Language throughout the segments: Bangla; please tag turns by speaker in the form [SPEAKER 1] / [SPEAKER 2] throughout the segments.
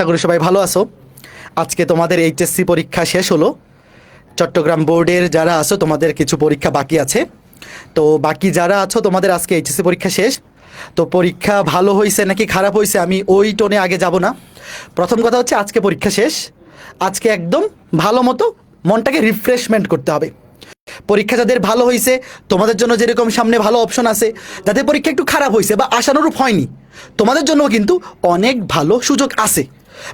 [SPEAKER 1] আশা করি সবাই ভালো আছো। আজকে তোমাদের এইচএসসি পরীক্ষা শেষ হলো। চট্টগ্রাম বোর্ডের যারা আছো তোমাদের কিছু পরীক্ষা বাকি আছে। তো বাকি যারা আছো তোমাদের আজকে এইচএসসি পরীক্ষা শেষ। তো পরীক্ষা ভালো হয়েছে নাকি খারাপ হয়েছে আমি ওই টোনে আগে যাব না। প্রথম কথা হচ্ছে আজকে পরীক্ষা শেষ। আজকে একদম ভালো মতো মনটাকে রিফ্রেশমেন্ট করতে হবে। পরীক্ষা যাদের ভালো হয়েছে তোমাদের জন্য যেরকম সামনে ভালো অপশন আছে, যাদের পরীক্ষা একটু খারাপ হয়েছে বা আশানুরূপ হয়নি তোমাদের জন্য কিন্তু অনেক ভালো সুযোগ আছে।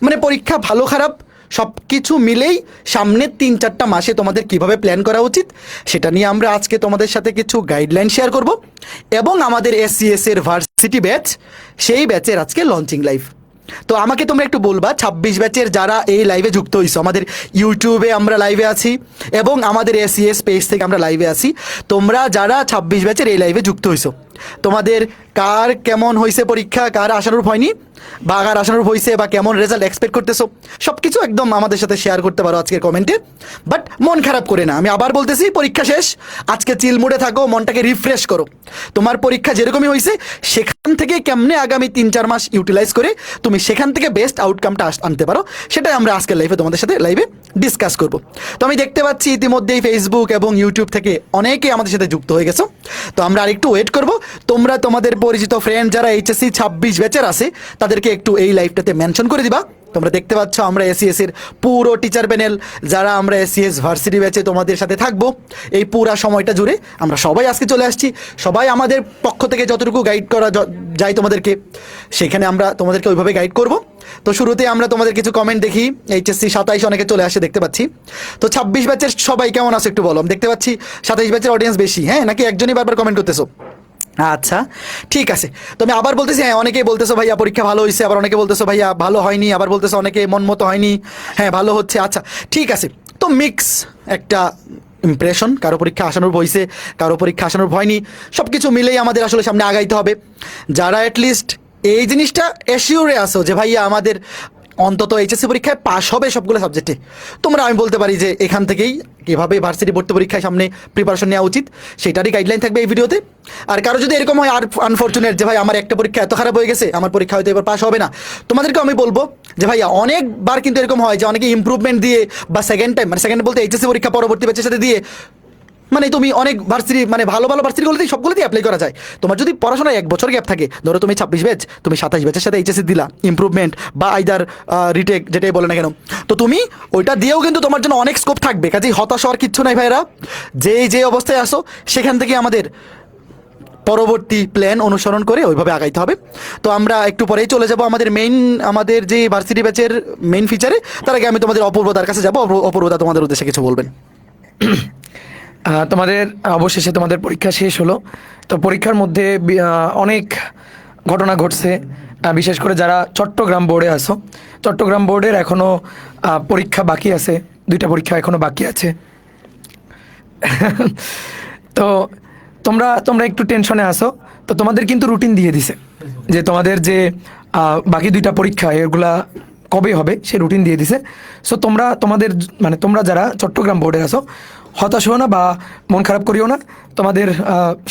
[SPEAKER 1] মানে পরীক্ষা ভালো খারাপ সব কিছু মিলেই সামনের 3-4টা মাসে তোমাদের কিভাবে প্ল্যান করা উচিত সেটা নিয়ে আমরা আজকে তোমাদের সাথে কিছু গাইডলাইন শেয়ার করব। এবং আমাদের এসসিএস এর ভার্সিটি ব্যাচ, সেই ব্যাচের আজকে লঞ্চিং লাইভ। তো আমাকে তোমরা একটু বলবা 26 ব্যাচের যারা এই লাইভে যুক্ত হয়েছো, আমাদের ইউটিউবে আমরা লাইভে আছি এবং আমাদের এসিএস পেজ থেকে আমরা লাইভে আছি। তোমরা যারা 26 ব্যাচের এই লাইভে যুক্ত হয়েছো, তোমাদের কার কেমন হয়েছে পরীক্ষা, কার আশানুরূপ হয়নি বা কার আশানুরূপ হয়েছে বা কেমন রেজাল্ট এক্সপেক্ট করতেছো, সব কিছু একদম আমাদের সাথে শেয়ার করতে পারো আজকের কমেন্টে। বাট মন খারাপ করে না, আমি আবার বলতেছি পরীক্ষা শেষ, আজকে চিল মুডে থাকো, মনটাকে রিফ্রেশ করো। তোমার পরীক্ষা যেরকমই হয়েছে সেখান থেকে কেমনে আগামী 3-4 মাস ইউটিলাইজ করে তুমি সেখান থেকে বেস্ট আউটকামটা আনতে পারো, সেটাই আমরা আজকের লাইভে তোমাদের সাথে লাইভে ডিসকাস করব। তো আমি দেখতে পাচ্ছি ইতিমধ্যেই ফেসবুক এবং ইউটিউব থেকে অনেকেই আমাদের সাথে যুক্ত হয়ে গেছো। তো আমরা আরেকটু ওয়েট করব। তোমরা তোমাদের পরিচিত ফ্রেন্ড যারা এইচএসসি 26 ব্যাচের আছে তাদেরকে একটু এই লাইভটাতে মেনশন করে দিবা। তোমরা দেখতে পাচ্ছ আমরা এসিএস এর পুরো টিচার প্যানেল যারা আমরা এসিএস ভার্সিটি ব্যাচে তোমাদের সাথে থাকবো এই পুরা সময়টা জুড়ে আমরা সবাই আজকে চলে আসছি। সবাই আমাদের পক্ষ থেকে যতটুকু গাইড করা যায় তোমাদেরকে, সেখানে আমরা তোমাদেরকে ওইভাবে গাইড করব। তো শুরুতে আমরা তোমাদের কিছু কমেন্ট দেখি। এইচএসসি 27 অনেকে চলে আসে দেখতে পাচ্ছি। তো 26 ব্যাচের সবাই কেমন আছে একটু বলো। দেখতে পাচ্ছি 27 ব্যাচের অডিয়েন্স বেশি, হ্যাঁ নাকি একজনই বারবার কমেন্ট করতেছো? আচ্ছা ঠিক আছে। তো আমি আবার বলতেছি, হ্যাঁ অনেকেই বলতেছো ভাইয়া পরীক্ষা ভালো হয়েছে, আবার অনেকে বলতেছো ভাইয়া ভালো হয়নি, আবার বলতেছো অনেকে মন মতো হয়নি, হ্যাঁ ভালো হচ্ছে। আচ্ছা ঠিক আছে। তো মিক্স একটা ইমপ্রেশন, কারো পরীক্ষা আসানোর হয়েছে, কারো পরীক্ষা আসানোর হয়নি, সব কিছু মিলেই আমাদের আসলে সামনে আগাইতে হবে। যারা অ্যাটলিস্ট এই জিনিসটা অ্যাসিওরে আসো যে ভাইয়া আমাদের অন্তত এইচএসসি পরীক্ষায় পাস হবে সবগুলো সাবজেক্টে, তোমরা আমি বলতে পারি যে এখান থেকেই কীভাবে ভার্সিটি ভর্তি পরীক্ষায় সামনে প্রিপারেশন নেওয়া উচিত সেটারই গাইডলাইন থাকবে এই ভিডিওতে। আর কারো যদি এরকম হয় আর আনফর্চুনেট যে ভাই আমার একটা পরীক্ষা এত খারাপ হয়ে গেছে, আমার পরীক্ষা হয়তো এবার পাস হবে না, তোমাদেরকে আমি বলবো যে ভাইয়া অনেকবার কিন্তু এরকম হয় যে অনেকে ইম্প্রুভমেন্ট দিয়ে বা সেকেন্ড টাইম, মানে সেকেন্ড বলতে এইচএসসি পরীক্ষা পরবর্তী ব্যাচের সাথে দিয়ে, মানে তুমি অনেক ভার্সিটি মানে ভালো ভালো ভার্সিটিগুলোতেই সবগুলোতেই অ্যাপ্লাই করা যায়। তোমার যদি পড়াশোনায় 1 বছর গ্যাপ থাকে, ধরো তুমি 26 ব্যাচ, তুমি 27 ব্যাচের সাথে এইচএসসি দিলা ইমপ্রুভমেন্ট বা আইদার রিটেক যেটাই বলে না কেন, তো তুমি ওইটা দিয়েও কিন্তু তোমার জন্য অনেক স্কোপ থাকবে। কাজেই হতাশ হওয়ার কিচ্ছু নাই ভাইরা, যে অবস্থায় আসো সেখান থেকে আমাদের পরবর্তী প্ল্যান অনুসরণ করে ওইভাবে আগাইতে হবে। তো আমরা একটু পরেই চলে যাব আমাদের যে ভার্সিটি ব্যাচের মেইন ফিচারে। তার আগে আমি তোমাদের অপূর্বতার কাছে যাবো। অপূর্বতা তোমাদের উদ্দেশ্যে কিছু বলবেন।
[SPEAKER 2] তোমাদের অবশেষে তোমাদের পরীক্ষা শেষ হলো। তো পরীক্ষার মধ্যে অনেক ঘটনা ঘটছে, বিশেষ করে যারা চট্টগ্রাম বোর্ডে আসো, চট্টগ্রাম বোর্ডের এখনও পরীক্ষা বাকি আছে, 2টা পরীক্ষা এখনও বাকি আছে। তো তোমরা একটু টেনশনে আসো। তো তোমাদের কিন্তু রুটিন দিয়ে দিছে যে তোমাদের যে বাকি 2টা পরীক্ষা এগুলা কবে হবে সে রুটিন দিয়ে দিছে। সো তোমরা যারা চট্টগ্রাম বোর্ডে আসো হতাশ হও না বা মন খারাপ করিও না। তোমাদের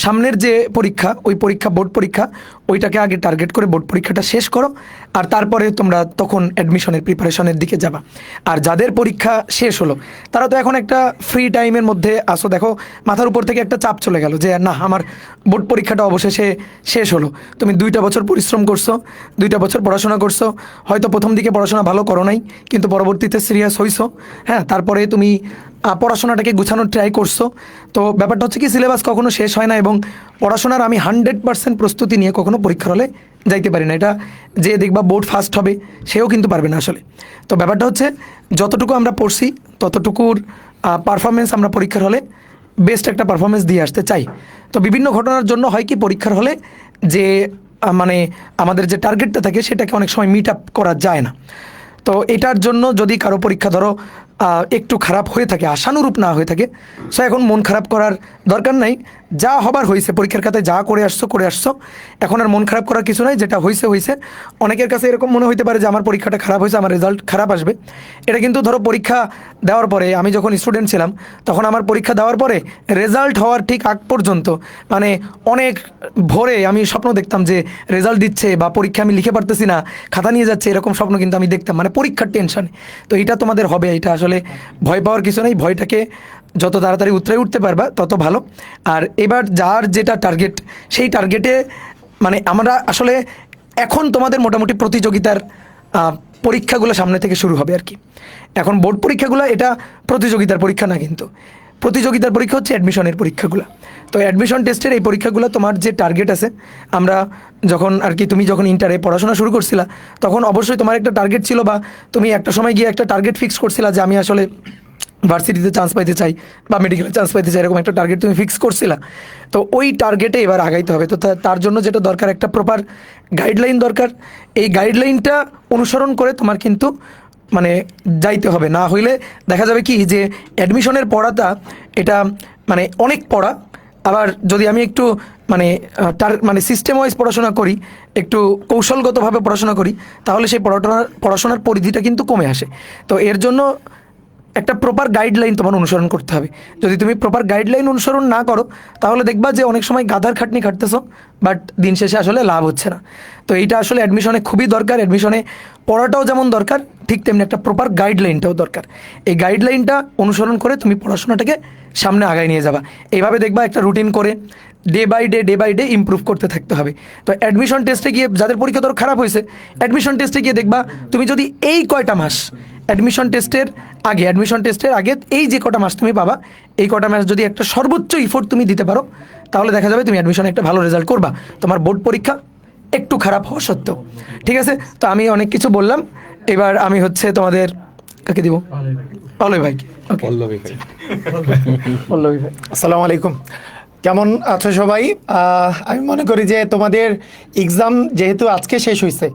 [SPEAKER 2] সামনের যে পরীক্ষা, ওই পরীক্ষা বোর্ড পরীক্ষা, ওইটাকে আগে টার্গেট করে বোর্ড পরীক্ষাটা শেষ করো, আর তারপরে তোমরা তখন অ্যাডমিশনের প্রিপারেশনের দিকে যাবা। আর যাদের পরীক্ষা শেষ হলো তারা তো এখন একটা ফ্রি টাইমের মধ্যে আসো। দেখো মাথার উপর থেকে একটা চাপ চলে গেল যে না আমার বোর্ড পরীক্ষাটা অবশেষে শেষ হলো। তুমি 2টা বছর পরিশ্রম করছো, 2টা বছর পড়াশোনা করছো, হয়তো প্রথম দিকে পড়াশোনা ভালো করো নাই কিন্তু পরবর্তীতে সিরিয়াস হইছো, হ্যাঁ তারপরে তুমি পড়াশোনাটাকে গুছানোর ট্রাই করছো। তো ব্যাপারটা হচ্ছে কি সিলেবাস কখনো শেষ হয় না এবং পড়াশোনার আমি 100% প্রস্তুতি নিয়ে কখনো পরীক্ষার হলে যাইতে পারি না। এটা যে দেখবা বোর্ড ফার্স্ট হবে সেও কিন্তু পারবে না আসলে। তো ব্যাপারটা হচ্ছে যতটুকু আমরা পড়ছি ততটুকুর পারফরমেন্স আমরা পরীক্ষার হলে বেস্ট একটা পারফরমেন্স দিয়ে আসতে চাই। তো বিভিন্ন ঘটনার জন্য হয় কি পরীক্ষার হলে যে মানে আমাদের যে টার্গেটটা থাকে সেটাকে অনেক সময় মিট আপ করা যায় না। তো এটার জন্য যদি কারো পরীক্ষা ধরো একটু খারাপ হয়ে থাকে, আশানুরূপ না হয়ে থাকে, সো এখন মন খারাপ করার দরকার নাই। যা হবার হয়েছে, পরীক্ষার খাতায় যা করে আসছো, এখন আর মন খারাপ করার কিছু নাই, যেটা হয়েছে। অনেকের কাছে এরকম মনে হতে পারে যে আমার পরীক্ষাটা খারাপ হয়েছে, আমার রেজাল্ট খারাপ আসবে। এটা কিন্তু ধরো পরীক্ষা দেওয়ার পরে, আমি যখন স্টুডেন্ট ছিলাম তখন আমার পরীক্ষা দেওয়ার পরে রেজাল্ট হওয়ার ঠিক আগ পর্যন্ত মানে অনেক ভোরে আমি স্বপ্ন দেখতাম যে রেজাল্ট দিচ্ছে বা পরীক্ষা আমি লিখে পারতেছি না, খাতা নিয়ে যাচ্ছে, এরকম স্বপ্ন কিন্তু আমি দেখতাম, মানে পরীক্ষার টেনশনে। তো এটা তোমাদের হবে, এটা আসলে ভয় পাওয়ার কিছু নেই, ভয়টাকে যত তাড়াতাড়ি উতরে উঠতে পারবা তত ভালো। আর এবার যার যেটা টার্গেট, সেই টার্গেটে মানে আমরা আসলে এখন তোমাদের মোটামুটি প্রতিযোগিতার পরীক্ষাগুলো সামনে থেকে শুরু হবে আর কি। এখন বোর্ড পরীক্ষাগুলো এটা প্রতিযোগিতার পরীক্ষা না, কিন্তু প্রতিযোগিতার পরীক্ষা হচ্ছে অ্যাডমিশনের পরীক্ষাগুলো। তো অ্যাডমিশন টেস্টের এই পরীক্ষাগুলো তোমার যে টার্গেট আছে, আমরা যখন আর কি তুমি যখন ইন্টারে পড়াশোনা শুরু করছিলা তখন অবশ্যই তোমার একটা টার্গেট ছিল, বা তুমি একটা সময় গিয়ে একটা টার্গেট ফিক্স করছিলা যে আমি আসলে ভার্সিটিতে চান্স পাইতে চাই বা মেডিকেলে চান্স পাইতে চাই, এরকম একটা টার্গেট তুমি ফিক্স করছিলা। তো ওই টার্গেটে এবার আগাইতে হবে। তো তার জন্য যেটা দরকার, একটা প্রপার গাইডলাইন দরকার। এই গাইডলাইনটা অনুসরণ করে তোমার কিন্তু মানে যাইতে হবে, না হইলে দেখা যাবে কি যে অ্যাডমিশনের পড়াটা এটা মানে অনেক পড়া, আবার যদি আমি একটু মানে মানে সিস্টেম ওয়াইজ পড়াশোনা করি, একটু কৌশলগতভাবে পড়াশোনা করি, তাহলে সেই পড়াশোনার পরিধিটা কিন্তু কমে আসে। তো এর জন্য একটা প্রপার গাইডলাইন তোমার অনুসরণ করতে হবে। যদি তুমি প্রপার গাইডলাইন অনুসরণ না করো তাহলে দেখবা যে অনেক সময় গাধার খাটনি খাটতেছো, বাট দিন শেষে আসলে লাভ হচ্ছে না। তো এইটা আসলে অ্যাডমিশনে খুবই দরকার। অ্যাডমিশনে পড়াটাও যেমন দরকার, ঠিক তেমনি একটা প্রপার গাইডলাইনটাও দরকার। এই গাইডলাইনটা অনুসরণ করে তুমি পড়াশোনাটাকে সামনে আগায় নিয়ে যাবা। এইভাবে দেখবা একটা রুটিন করে ডে বাই ডে ইমপ্রুভ করতে থাকতে হবে। তো অ্যাডমিশন টেস্টে গিয়ে যাদের পরীক্ষা ধরো খারাপ হয়েছে, অ্যাডমিশন টেস্টে গিয়ে দেখবা তুমি যদি এই কয়টা মাস অ্যাডমিশন টেস্টের আগে এই যে কটা মাস তুমি পাবা, এই কটা মাস যদি একটা সর্বোচ্চ ইফোর্ট তুমি দিতে পারো, তাহলে দেখা যাবে তুমি অ্যাডমিশনে একটা ভালো রেজাল্ট করবা, তোমার বোর্ড পরীক্ষা একটু খারাপ হওয়া সত্ত্বেও। ঠিক আছে, তো আমি অনেক কিছু বললাম, এবার আমি হচ্ছে তোমাদের কাকে দিব, পল্লবী ভাই।
[SPEAKER 3] পল্লবী ভাই।
[SPEAKER 2] পল্লবী ভাই,
[SPEAKER 4] আসসালামু আলাইকুম, কেমন আছো সবাই? আমি মনে করি যে তোমাদের এক্সাম যেহেতু আজকে শেষ হয়েছে,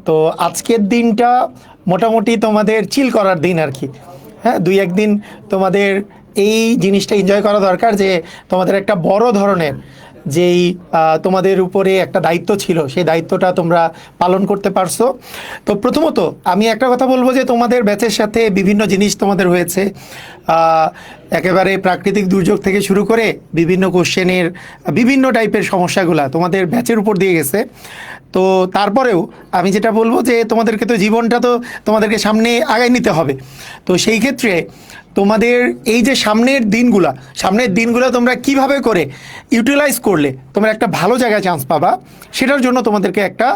[SPEAKER 4] তো আজকের দিনটা মোটামুটি তোমাদের চিল করার দিন আর কি। হ্যাঁ, দুই একদিন তোমাদের এই জিনিসটা এনজয় করা দরকার যে তোমাদের একটা বড় ধরনের যেই তোমাদের উপরে একটা দায়িত্ব ছিল, সেই দায়িত্বটা তোমরা পালন করতে পারছো। তো প্রথমত আমি একটা কথা বলবো যে তোমাদের ব্যাচের সাথে বিভিন্ন জিনিস তোমাদের হয়েছে, একেবারে প্রাকৃতিক দুর্যোগ থেকে শুরু করে বিভিন্ন কোশ্চেনের বিভিন্ন টাইপের সমস্যাগুলা তোমাদের ব্যাচের উপর দিয়ে গেছে। তো তারপরেও আমি যেটা বলবো যে তোমাদেরকে তো জীবনটা তো তোমাদেরকে সামনে আগায় নিতে হবে। তো সেই ক্ষেত্রে তোমাদের এই যে সামনের দিনগুলো তোমরা কিভাবে করে ইউটিলাইজ করলে তোমরা একটা ভালো জায়গায় চান্স পাবা, সেটার জন্য তোমাদেরকে একটা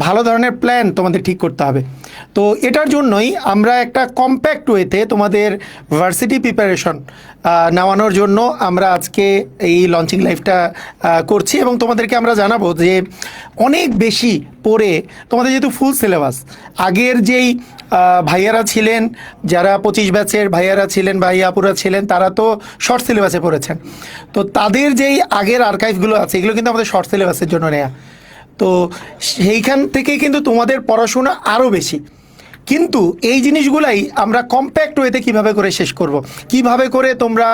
[SPEAKER 4] ভালো ধরনের প্ল্যান তোমাদের ঠিক করতে হবে। তো এটার জন্যই আমরা একটা কম্প্যাক্ট ওয়েতে তোমাদের ভার্সিটি প্রিপারেশন নেওয়ানোর জন্য আমরা আজকে এই লঞ্চিং লাইভটা করছি, এবং তোমাদেরকে আমরা জানাবো যে অনেক বেশি পড়ে তোমাদের যেহেতু ফুল সিলেবাস, আগের যেই ভাইয়ারা ছিলেন, যারা 25 ব্যাচের ভাইয়ারা ছিলেন, ভাইয়াপুরা ছিলেন, তারা তো শর্ট সিলেবাসে পড়েছেন। তো তাদের যেই আগের আর্কাইভগুলো আছে, এগুলো কিন্তু আমাদের শর্ট সিলেবাসের জন্য নেয়া। তো সেইখান থেকে কিন্তু তোমাদের পড়াশোনা আরও বেশি, কিন্তু এই জিনিসগুলাই আমরা কম্প্যাক্ট ওয়েতে কীভাবে করে শেষ করব, কিভাবে করে তোমরা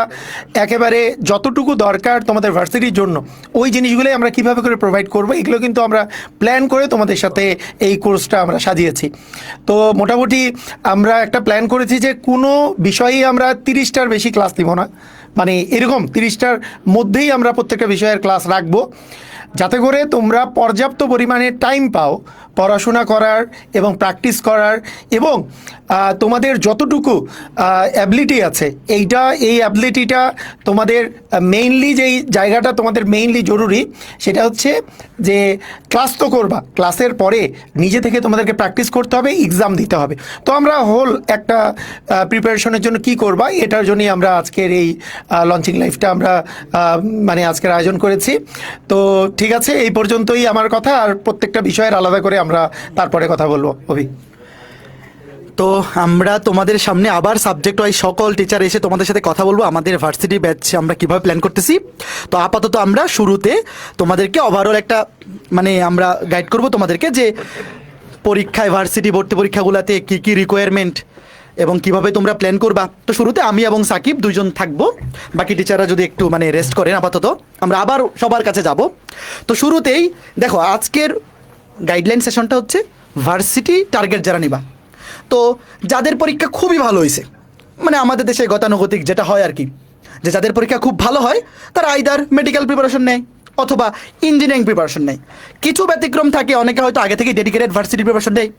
[SPEAKER 4] একেবারে যতটুকু দরকার তোমাদের ভার্সিটির জন্য ওই জিনিসগুলোই আমরা কিভাবে করে প্রোভাইড করব, এগুলো কিন্তু আমরা প্ল্যান করে তোমাদের সাথে এই কোর্সটা আমরা সাজিয়েছি। তো মোটামুটি আমরা একটা প্ল্যান করেছি যে কোনো বিষয়েই আমরা 30টার বেশি ক্লাস দিব না, মানে এরকম 30টার মধ্যেই আমরা প্রত্যেকটা বিষয়ের ক্লাস রাখবো, যাতে করে তোমরা পর্যাপ্ত পরিমাণে টাইম পাও পড়াশোনা করার এবং প্র্যাকটিস করার, এবং তোমাদের যতটুকু অ্যাবিলিটি আছে এই অ্যাবিলিটিটা তোমাদের মেইনলি যেই জায়গাটা তোমাদের মেইনলি জরুরি, সেটা হচ্ছে যে ক্লাস তো করবা, ক্লাসের পরে নিজে থেকে তোমাদেরকে প্র্যাকটিস করতে হবে, এক্সাম দিতে হবে। তো আমরা হোল একটা প্রিপারেশনের জন্য কি করবা, এটার জন্যই আমরা আজকের এই লঞ্চিং লাইভটা আমরা মানে আজকের আয়োজন করেছি। তো ঠিক আছে, এই পর্যন্তই আমার কথা, আর প্রত্যেকটা বিষয়ের আলাদা করে আমরা তারপরে কথা বলবো। অভি,
[SPEAKER 1] তো আমরা তোমাদের সামনে আবার সাবজেক্ট ওয়াইজ সকল টিচার এসে তোমাদের সাথে কথা বলবো আমাদের ভার্সিটি ব্যাচ আমরা কিভাবে প্ল্যান করতেছি। তো আপাতত আমরা শুরুতে তোমাদেরকে ওভারঅল একটা মানে আমরা গাইড করব তোমাদেরকে যে পরীক্ষায় ভার্সিটি ভর্তি পরীক্ষাগুলোতে কী কী রিকোয়ারমেন্ট এবং কিভাবে তোমরা প্ল্যান করবা। তো শুরুতে আমি এবং সাকিব দুইজন থাকবো, বাকি টিচাররা যদি একটু মানে রেস্ট করেন আপাতত, আমরা আবার সবার কাছে যাব। তো শুরুতেই দেখো আজকের গাইডলাইন সেশনটা হচ্ছে ভার্সিটি টার্গেট যারা নিবা। তো যাদের পরীক্ষা খুবই ভালো হয়েছে, মানে আমাদের দেশে গতানুগতিক যেটা হয় আর কি, যে যাদের পরীক্ষা খুব ভালো হয় তারা আইদার মেডিকেল প্রিপারেশন নেয় অথবা ইঞ্জিনিয়ারিং প্রিপারেশন নেয়। কিছু ব্যতিক্রম থাকে, অনেকে হয়তো আগে থেকে ডেডিকেটেড ভার্সিটি প্রিপারেশন নেয়,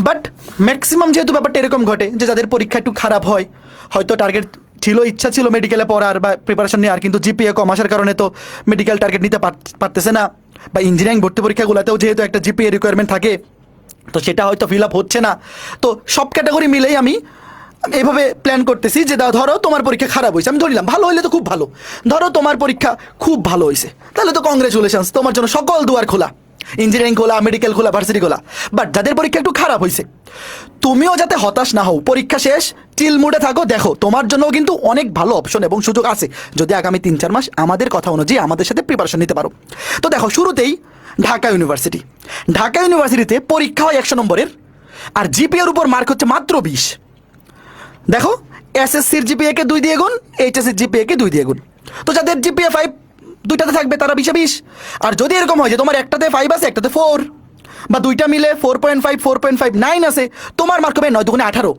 [SPEAKER 1] বাট ম্যাক্সিমাম যেহেতু ব্যাপারটা এরকম ঘটে যে যাদের পরীক্ষা একটু খারাপ হয়, হয়তো টার্গেট ছিল, ইচ্ছা ছিল মেডিকেলে পড়ার বা প্রিপারেশন নেওয়ার, কিন্তু জিপিএ কম আসার কারণে তো মেডিকেল টার্গেট নিতে পারতেছে না, বা ইঞ্জিনিয়ারিং ভর্তি পরীক্ষাগুলোতেও যেহেতু একটা জিপিএ রিকোয়ারমেন্ট থাকে, তো সেটা হয়তো ফিল আপ হচ্ছে না। তো সব ক্যাটাগরি মিলেই আমি এভাবে প্ল্যান করতেছি যে ধরো তোমার পরীক্ষা খারাপ হয়েছে, আমি ধরলাম, ভালো হইলে তো খুব ভালো, ধরো তোমার পরীক্ষা খুব ভালো হয়েছে, তাহলে তো কংগ্রেচুলেশনস, তোমার জন্য সকল দুয়ার খোলা, ইঞ্জিনিয়ারিং খোলা, মেডিকেল খোলা, ভার্সিটি খোলা। বাট যাদের পরীক্ষা একটু খারাপ হয়েছে, তুমিও যাতে হতাশ না হও, পরীক্ষা শেষ চিল মুডে থাকো, দেখো তোমার জন্য কিন্তু অনেক ভালো অপশন এবং সুযোগ আছে যদি আগামী 3-4 মাস আমাদের কথা অনুযায়ী আমাদের সাথে প্রিপারেশন নিতে পারো। তো দেখো শুরুতেই ঢাকা ইউনিভার্সিটি। ঢাকা ইউনিভার্সিটিতে পরীক্ষা হয় 100 নম্বরের, আর জিপিএর উপর মার্ক হচ্ছে মাত্র 20। দেখো এসএসসির জিপিএ কে 2 দিয়ে গুণ, এইচএসসির জিপিএ কে 2 দিয়ে গুণ। তো যাদের জিপিএ 5 দুইটাতে থাকবে তারা 20-20। আর যদি এরকম হয় যে তোমার একটাতে 5 আছে একটাতে 4, বা দুইটা মিলে 4.5 4.59 আছে, তোমার মার্ক হবে 9 × 18,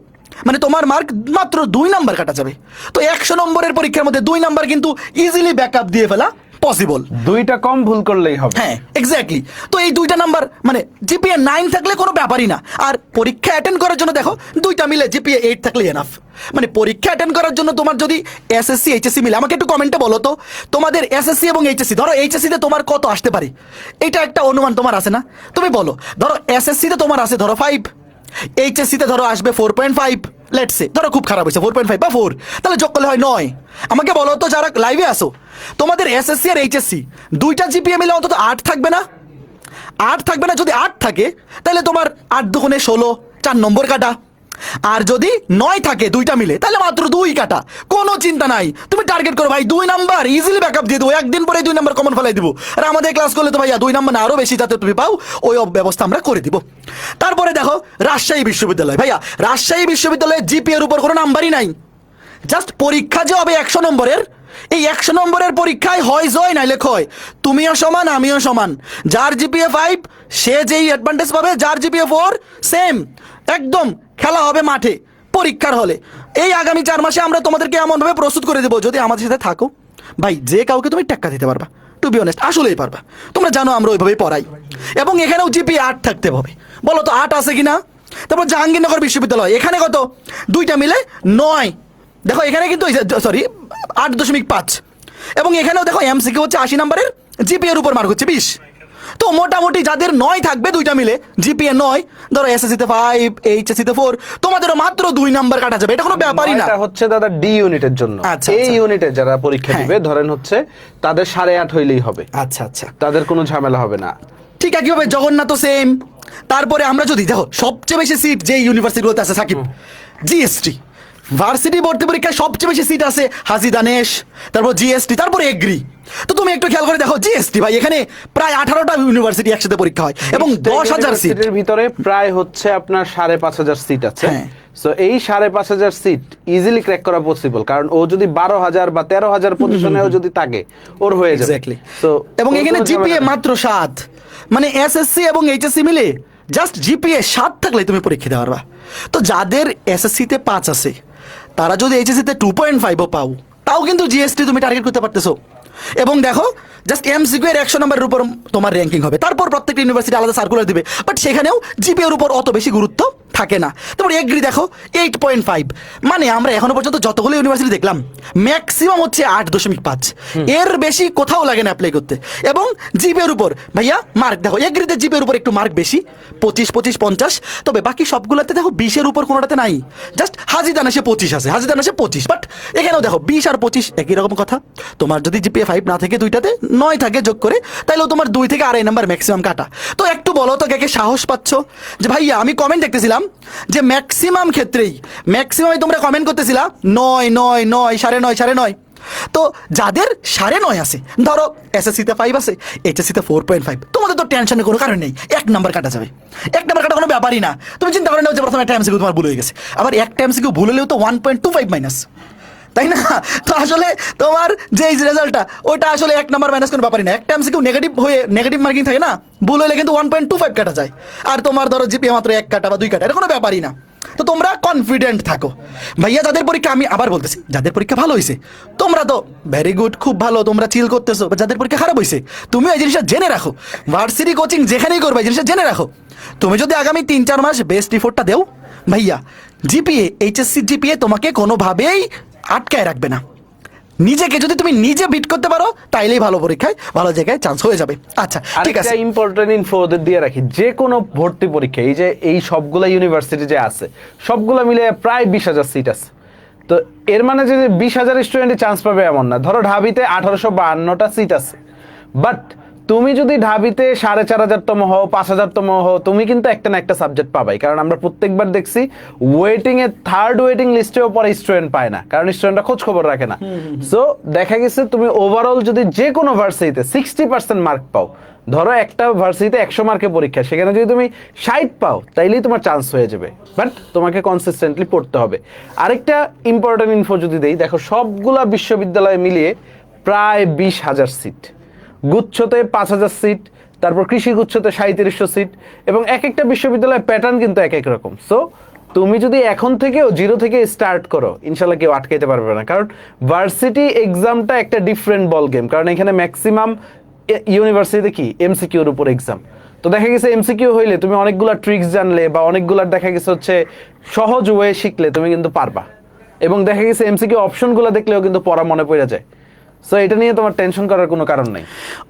[SPEAKER 1] মানে তোমার মার্ক মাত্র 2 নাম্বার কাটা যাবে। তো 100 নম্বরের পরীক্ষার মধ্যে 2 নাম্বার কিন্তু ইজিলি ব্যাকআপ দিয়ে ফেলা পসিবল।
[SPEAKER 3] 2টা কম ভুল করলেই হবে।
[SPEAKER 1] হ্যাঁ এক্স্যাক্টলি। তো এই 2টা নাম্বার মানে জিপিএ 9 থাকলে কোনো ব্যাপারই না। আর পরীক্ষা অ্যাটেন্ড করার জন্য দেখো 2টা মিলে জিপিএ 8 থাকলে এনাফ। মানে পরীক্ষা অ্যাটেন্ড করার জন্য তোমার যদি এসএসসি এইচএসসি মিলে, আমাকে একটু কমেন্টে বলো তো তোমাদের এসএসসি এবং এইচএসসি, ধরো এইচএসসিতে তোমার কত আসতে পারে, এটা একটা অনুমান তোমার আছে না, তুমি বলো। ধরো এসএসসিতে তোমার আছে ধরো 5, এইচএসসিতে ধরো আসবে 4.5, লেটস সে ধরো খুব খারাপ হয়েছে 4.5 বা 4, তাহলে যোগ করলে হয় 9। আমাকে বলো তো যারা লাইভে আসো, তোমাদের এসএসসি আর এইচএসসি দুইটা জিপিএ মিলে অন্তত 8 থাকবে না? 8 থাকবে না? যদি 8 থাকে তাহলে তোমার 8 দুগুণে 16, 4 নম্বর কাটা। আর যদি 9 থাকে দুইটা মিলে তাহলে মাত্র 2 কাটা, কোনো চিন্তা নাই। তুমি টার্গেট করো ভাই 2 নাম্বার, ইজিলি ব্যাকআপ দিয়ে দেবো, একদিন পরে 2 নাম্বার কমন ফেলাই দিব। আর আমাদের ক্লাস করলে তো ভাইয়া 2 নাম্বার না আরও বেশি যাতে তুমি পাও, ওই ব্যবস্থা আমরা করে দিব। তারপরে দেখো রাজশাহী বিশ্ববিদ্যালয়। ভাইয়া রাজশাহী বিশ্ববিদ্যালয়ের জিপিএর উপর কোনো নাম্বারই নাই, জাস্ট পরীক্ষা যে হবে 100 নম্বরের, এই 100 নম্বরের পরীক্ষায় হয় জয় নাইলে ক্ষয়, তুমিও সমান আমিও সমান। যার জিপিএ 5 সে যেই অ্যাডভান্টেজ পাবে, যার জিপিএ 4 সেম, একদম খেলা হবে মাঠে পরীক্ষার হলে। এই আগামী 4 মাসে আমরা তোমাদেরকে এমনভাবে প্রস্তুত করে দেবো, যদি আমাদের সাথে থাকো ভাই যে কাউকে তুমি টেক্কা দিতে পারবা, টু বি অনেস্ট আসলেই পারবা। তোমরা জানো আমরা ওইভাবেই পড়াই, এবং এখানেও জিপিএ 8 থাকতে হবে। বলো তো 8 আছে কিনা? তারপর জাহাঙ্গীরনগর বিশ্ববিদ্যালয়, এখানে কত? দুইটা মিলে 9। দেখো এখানে কিন্তু সরি 8.5, এবং এখানেও দেখো এমসিকিউ হচ্ছে 80 নম্বরের, জিপিএর উপর মার্ক হচ্ছে 20। তো মোটামুটি যাদের 9 থাকবে দুইটা মিলে জিপিএ 9, ধরো এসএসসিতে 5, এইচএসসিতে 4, তোমাদেরও মাত্র 2 নাম্বার কাটা যাবে, এটা কোনো ব্যাপারই না।
[SPEAKER 3] এটা হচ্ছে দাদা ডি ইউনিটের জন্য।
[SPEAKER 1] আচ্ছা,
[SPEAKER 3] এই
[SPEAKER 1] আচ্ছা।
[SPEAKER 3] ইউনিটে যারা পরীক্ষা
[SPEAKER 1] হ্যাঁ।
[SPEAKER 3] দিবে ধরেন হচ্ছে তাদের 8.5 হইলেই হবে,
[SPEAKER 1] আচ্ছা আচ্ছা,
[SPEAKER 3] তাদের কোনো ঝামেলা হবে না।
[SPEAKER 1] ঠিক আছে। কিভাবে? জগন্নাথ সেম। তারপরে আমরা যদি দেখো সবচেয়ে বেশি সিট যে ইউনিভার্সিটিগুলোতে আছে সাকিব, জিএসটি ভার্সিটি ভর্তি পরীক্ষায় সবচেয়ে বেশি সিট আছে হাজী দানেশ, তারপর জিএসটি, তারপর এগ্রি। তো তুমি একটু খেয়াল করে দেখো জিএসটি ভাই এখানে প্রায় 18টা ইউনিভার্সিটি একসাথে পরীক্ষা হয় এবং 10,000 সিট।
[SPEAKER 3] ইউনিভার্সিটির ভিতরে প্রায় হচ্ছে আপনার 5,500 সিট আছে।
[SPEAKER 1] হ্যাঁ।
[SPEAKER 3] সো এই 5,500 সিট ইজিলি ক্র্যাক করা পসিবল, কারণ ও যদি 12,000 বা 13,000 পজিশনেও যদি থাকে ওর হয়ে যাবে।
[SPEAKER 1] এক্স্যাক্টলি।
[SPEAKER 3] তো
[SPEAKER 1] এবং এখানে জিপিএ মাত্র 7, মানে এসএসসি এবং এইচএসসি মিলে জাস্ট জিপিএ 7 থাকলে তুমি পরীক্ষা দিতে পারবা। তো যাদের এসএসসিতে 5 আছে তারা যদি এইচএসসিতে 2.5ও পাও, তাও কিন্তু জিএসটি তুমি টার্গেট করতে পারতেছো। এবং দেখো জাস্ট এমসিকিউ এর 100 নম্বরের উপর তোমার র্যাঙ্কিং হবে, তারপর প্রত্যেকটা ইউনিভার্সিটি আলাদা সার্কুলার দিবে, বাট সেখানেও জিপিএ এর উপর অত বেশি গুরুত্ব থাকে না। তারপর এগ্রি দেখো 8.5, মানে আমরা এখনো পর্যন্ত যতগুলো ইউনিভার্সিটি দেখলাম ম্যাক্সিমাম হচ্ছে 8.5, এর বেশি কোথাও লাগে না অ্যাপ্লাই করতে। এবং জিপিএ এর উপর ভাইয়া মার্ক দেখো এগ্রিতে জিপিএ এর উপর একটু মার্ক বেশি, 25, 50, তবে বাকি সবগুলোতে দেখো 20-এর উপর কোনোটাতে নাই, জাস্ট হাজী দানেশে 25 আছে, হাজী দানেশে 25, বাট এখানেও দেখো 20 আর 25 একই রকম কথা। তোমার যদি জিপিএ 5 না থাকে দুইটাতে 9 থাকে যোগ করে, তাইলেও তোমার 2 থেকে 2.5 নাম্বার ম্যাক্সিমাম কাটা। তো একটু বলো তো কে সাহস পাচ্ছ যে ভাইয়া, আমি কমেন্ট দেখতেছিলাম যে ম্যাক্সিমামই তোমরা কমেন্ট করতেছিলা 9, 9, 9, 9.5, 9.5। তো যাদের 9.5 আছে, ধরো এসএসসিতে 5 আছে, এইচএসসিতে 4.5, তোমাদের তো টেনশনের কোনো কারণ নেই, 1 নাম্বার কাটা যাবে। 1 নাম্বার কাটা কোনো ব্যাপারই না। তুমি চিন্তা করে নাও যে প্রথমে একটা এমসিকিউ তোমার ভুল হয়ে গেছে, আবার একটা এমসিকিউ ভুল হলেও তো 1.25 মাইনাস, তাই না? তো আসলে তোমার যে রেজাল্টটা ওইটা আসলে 1 নাম্বার মাইনাস কোনো ব্যাপারই না। একটা এমসিকিউ নেগেটিভ হয়ে নেগেটিভ মার্কিং থাকে না, ভুল হলে কিন্তু 1.25 কাটা যায়। আর তোমার ধরো জিপিএ মাত্র 1 কাটা বা 2 কাটা, এটা কোনো ব্যাপারই না। তো তোমরা কনফিডেন্ট থাকো ভাইয়া। যাদের পরীক্ষা, আমি আবার বলতেছি, যাদের পরীক্ষা ভালো হয়েছে তোমরা তো ভেরি গুড, খুব ভালো, তোমরা চিল করতেছো। যাদের পরীক্ষা খারাপ হয়েছে, তুমি এই জিনিসটা জেনে রাখো, ভার্সিটি কোচিং যেখানেই করবে এই জিনিসটা জেনে রাখো। তুমি যদি আগামী 3-4 মাস বেস্ট রিপোর্টটা দেও ভাইয়া, জিপিএ এইচএসসি জিপিএ তোমাকে কোনোভাবেই আটকায় রাখবে না। নিজেকে যদি তুমি নিজে বিট করতে পারো তাইলেই ভালো পরীক্ষায় ভালো জায়গায় চান্স হয়ে যাবে। আচ্ছা ঠিক আছে,
[SPEAKER 3] আরেকটা ইম্পর্টেন্ট ইনফো ওদের দিয়ে রাখি, যে কোনো ভর্তি পরীক্ষা এই যে এই সবগুলা ইউনিভার্সিটি যে আছে সবগুলা মিলে প্রায় 20,000 সিট আছে। তো এর মানে যে 20,000 স্টুডেন্টই চান্স পাবে এমন না। ধরো ঢাবিতে 1852টা সিট আছে, বাট তুমি যদি ঢাবিতে 4,500তম হও, 5,000তম হও, তুমি কিন্তু একটা না একটা সাবজেক্ট পাবাই। কারণ আমরা প্রত্যেকবার দেখছি ওয়েটিং এ থার্ড ওয়েটিং লিস্টেও পরে স্টুডেন্ট পায় না, কারণ স্টুডেন্টরা খোঁজ খবর রাখে না। সো দেখা গেছে তুমি ওভারঅল যদি যে কোনো ভার্সিটিতে 60% মার্ক পাও, ধরো একটা ভার্সিটিতে 100 মার্কের পরীক্ষা, সেখানে যদি তুমি 60 পাও তাইলেই তোমার চান্স হয়ে যাবে, বাট তোমাকে কনসিস্টেন্টলি পড়তে হবে। আরেকটা ইম্পর্টেন্ট ইনফো যদি দেই, দেখো সবগুলা বিশ্ববিদ্যালয়ে মিলিয়ে প্রায় 20,000 সিট, গুচ্ছতে 5,000 সিট, তারপর কৃষি গুচ্ছতে 3700 সিট, এবং এক একটা বিশ্ববিদ্যালয়ের প্যাটার্ন কিন্তু এক এক রকম। সো তুমি যদি এখন থেকেও 0 থেকে স্টার্ট করো, ইনশাল্লাহ কেউ আটকাইতে পারবে না। কারণ ভার্সিটি এক্সামটা একটা ডিফারেন্ট বল গেম, কারণ এখানে ম্যাক্সিমাম ইউনিভার্সিটিতে কি এমসিকিউর উপর এক্সাম। তো দেখা গেছে এমসিকিউ হইলে তুমি অনেকগুলা ট্রিক্স জানলে বা অনেকগুলা দেখা গেছে হচ্ছে সহজ ওয়ে শিখলে তুমি কিন্তু পারবা, এবং দেখা গেছে এমসিকিউ অপশনগুলো দেখলেও কিন্তু পড়া মনে পড়ে যায়। সো এটা নিয়ে তোমার টেনশন করার কোনো কারণ নাই।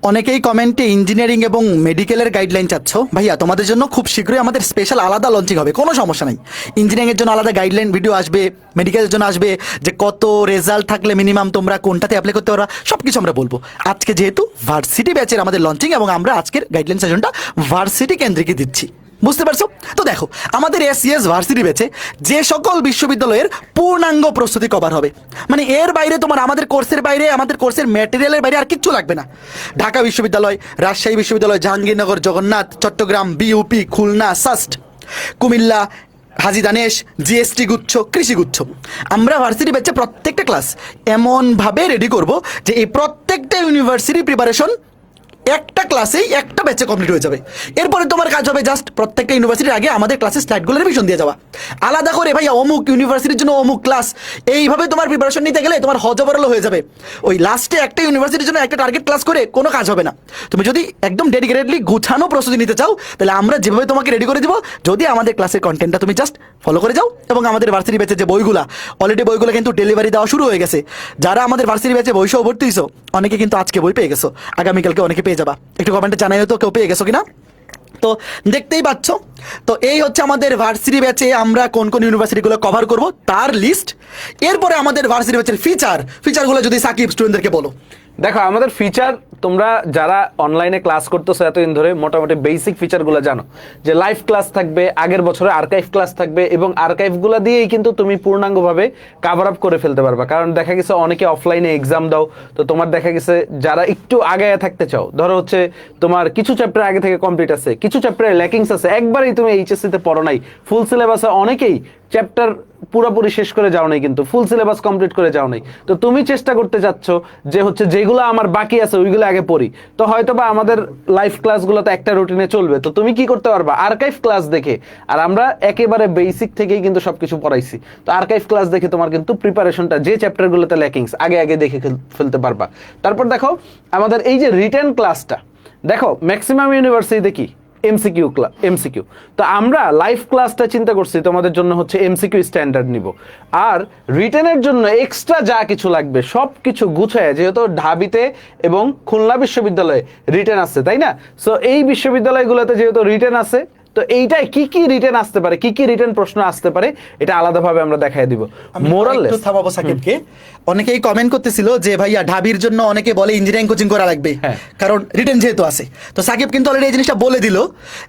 [SPEAKER 1] অনেকেই কমেন্টে ইঞ্জিনিয়ারিং এবং মেডিকেলের গাইডলাইন চাচ্ছ, ভাইয়া তোমাদের জন্য খুব শীঘ্রই আমাদের স্পেশাল আলাদা লঞ্চিং হবে, কোনো সমস্যা নাই। ইঞ্জিনিয়ারিংয়ের জন্য আলাদা গাইডলাইন ভিডিও আসবে, মেডিকেলের জন্য আসবে, যে কত রেজাল্ট থাকলে মিনিমাম তোমরা কোনটাতে অ্যাপ্লাই করতে পারবা, সব কিছু আমরা বলবো। আজকে যেহেতু ভার্সিটি ব্যাচের আমাদের লঞ্চিং, এবং আমরা আজকের গাইডলাইন সেশনটা ভার্সিটি কেন্দ্রিকই দিচ্ছি, বুঝতে পারছো? তো দেখো আমাদের এসিএস ভার্সিটি ব্যাচে যে সকল বিশ্ববিদ্যালয়ের পূর্ণাঙ্গ প্রস্তুতি কভার হবে, মানে এর বাইরে তোমার আমাদের কোর্সের বাইরে, আমাদের কোর্সের ম্যাটেরিয়ালের বাইরে আর কিচ্ছু লাগবে না। ঢাকা বিশ্ববিদ্যালয়, রাজশাহী বিশ্ববিদ্যালয়, জাহাঙ্গীরনগর, জগন্নাথ, চট্টগ্রাম, বিইউপি, খুলনা, সাস্ট, কুমিল্লা, হাজী দানেশ, জিএসটি গুচ্ছ, কৃষি গুচ্ছ, আমরা ভার্সিটি ব্যাচে প্রত্যেকটা ক্লাস এমনভাবে রেডি করব যে এই প্রত্যেকটা ইউনিভার্সিটি প্রিপারেশন একটা ক্লাসেই একটা ব্যাচে কমপ্লিট হয়ে যাবে। এরপরে তোমার কাজ হবে জাস্ট প্রত্যেকটা ইউনিভার্সিটির আগে আমাদের ক্লাসের স্লাইডগুলো রিভিশন দিয়ে যাওয়া, আলাদা করে ভাইয়া অমুক ইউনিভার্সিটির জন্য অমুক ক্লাস, এইভাবে তোমার প্রিপারেশন নিতে গেলে তোমার হজবরল হয়ে যাবে। ওই লাস্টে একটা ইউনিভার্সিটির জন্য একটা টার্গেট ক্লাস করে কোনো কাজ হবে না। তুমি যদি একদম ডেডিকেটেডলি গুছানো প্রস্তুতি নিতে চাও, তাহলে আমরা যেভাবে তোমাকে রেডি করে দিব, যদি আমাদের ক্লাসের কন্টেন্টটা তুমি জাস্ট ফলো করে যাও, এবং আমাদের ভার্সিটি ব্যাচে যে বইগুলা অলরেডি বইগুলো কিন্তু ডেলিভারি দেওয়া শুরু হয়ে গেছে। যারা আমাদের ভার্সিটি ব্যাচে বই সহ ভর্তি হইছো, অনেকে কিন্তু আজকে বই পেয়ে গেছো, আগামীকালকে অনেকে পেয়ে যাবা, একটু কমেন্টে জানাই তো কেউ পেয়ে গেছো কিনা। তো দেখতেই পাচ্ছ, তো এই হচ্ছে আমাদের ভার্সিটি ব্যাচে আমরা কোন কোন ইউনিভার্সিটিগুলো কভার করব তার লিস্ট। এরপরে আমাদের ভার্সিটি ব্যাচের ফিচারগুলো যদি সাকিব স্টুডেন্টদেরকে বলো।
[SPEAKER 3] দেখো আমাদের ফিচার, তোমরা যারা অনলাইনে ক্লাস করতেছো এতদিন ধরে মোটামুটি বেসিক ফিচারগুলো জানো, যে লাইভ ক্লাস থাকবে, আগের বছরে আর্কাইভ ক্লাস থাকবে, এবং আর্কাইভগুলো দিয়েই কিন্তু তুমি পূর্ণাঙ্গভাবে কাভার আপ করে ফেলতে পারবা। কারণ দেখা গেছে অনেকে অফলাইনে এক্সাম দাও, তো তোমার দেখা গেছে যারা একটু আগায় থাকতে চাও, ধরো হচ্ছে তোমার কিছু চ্যাপ্টার আগে থেকে কমপ্লিট আছে, কিছু চ্যাপ্টারে ল্যাকিংস আছে, একবারেই তুমি এইচএসসিতে পড়ো নাই, ফুল সিলেবাসে অনেকেই চ্যাপ্টার পুরোপুরি শেষ করে যাও নাই, কিন্তু ফুল সিলেবাস কমপ্লিট করে যাও নাই। তো তুমি চেষ্টা করতে চাচ্ছ যে হচ্ছে যেগুলো আমার বাকি আছে ওইগুলো আগে পড়ি, তো হয়তো বা আমাদের লাইভ ক্লাসগুলোতে একটা রুটিনে চলবে, তো তুমি কি করতে পারবা আর্কাইভ ক্লাস দেখে, আর আমরা একেবারে বেসিক থেকেই কিন্তু সবকিছু পড়াইছি, তো আর্কাইভ ক্লাস দেখে তোমার কিন্তু প্রিপারেশনটা যে চ্যাপ্টারগুলোতে ল্যাকিংস আগে আগে দেখে ফেলতে পারবা। তারপর দেখো আমাদের এই যে রিটেন ক্লাসটা, দেখো ম্যাক্সিমাম ইউনিভার্সিটিতে কি এমসিকিউ, তো আমরা লাইভ ক্লাসটা চিন্তা করছি তোমাদের জন্য হচ্ছে এমসিকিউ স্ট্যান্ডার্ড নিব, আর রিটেনের জন্য এক্সট্রা যা কিছু লাগবে সব কিছু গুছায়, যেহেতু ঢাবিতে এবং খুলনা বিশ্ববিদ্যালয়ে রিটেন আছে, তাই না? সো এই বিশ্ববিদ্যালয়গুলোতে যেহেতু রিটেন আছে, তো এইটাই কি কি রিটেন আসতে পারে, কি কি রিটেন প্রশ্ন আসতে পারে, এটা আলাদাভাবে আমরা দেখাই দিব। মোরাললেস
[SPEAKER 1] একটু থামাবো সাকিবকে। অনেকেই কমেন্ট করতেছিল যে ভাইয়া ঢাবির জন্য অনেকে বলে ইঞ্জিনিয়ারিং কোচিং করা লাগবে,
[SPEAKER 3] হ্যাঁ।
[SPEAKER 1] কারণ রিটেন যেহেতু আছে। তো সাকিব কিন্তু অলরেডি এই জিনিসটা বলে দিল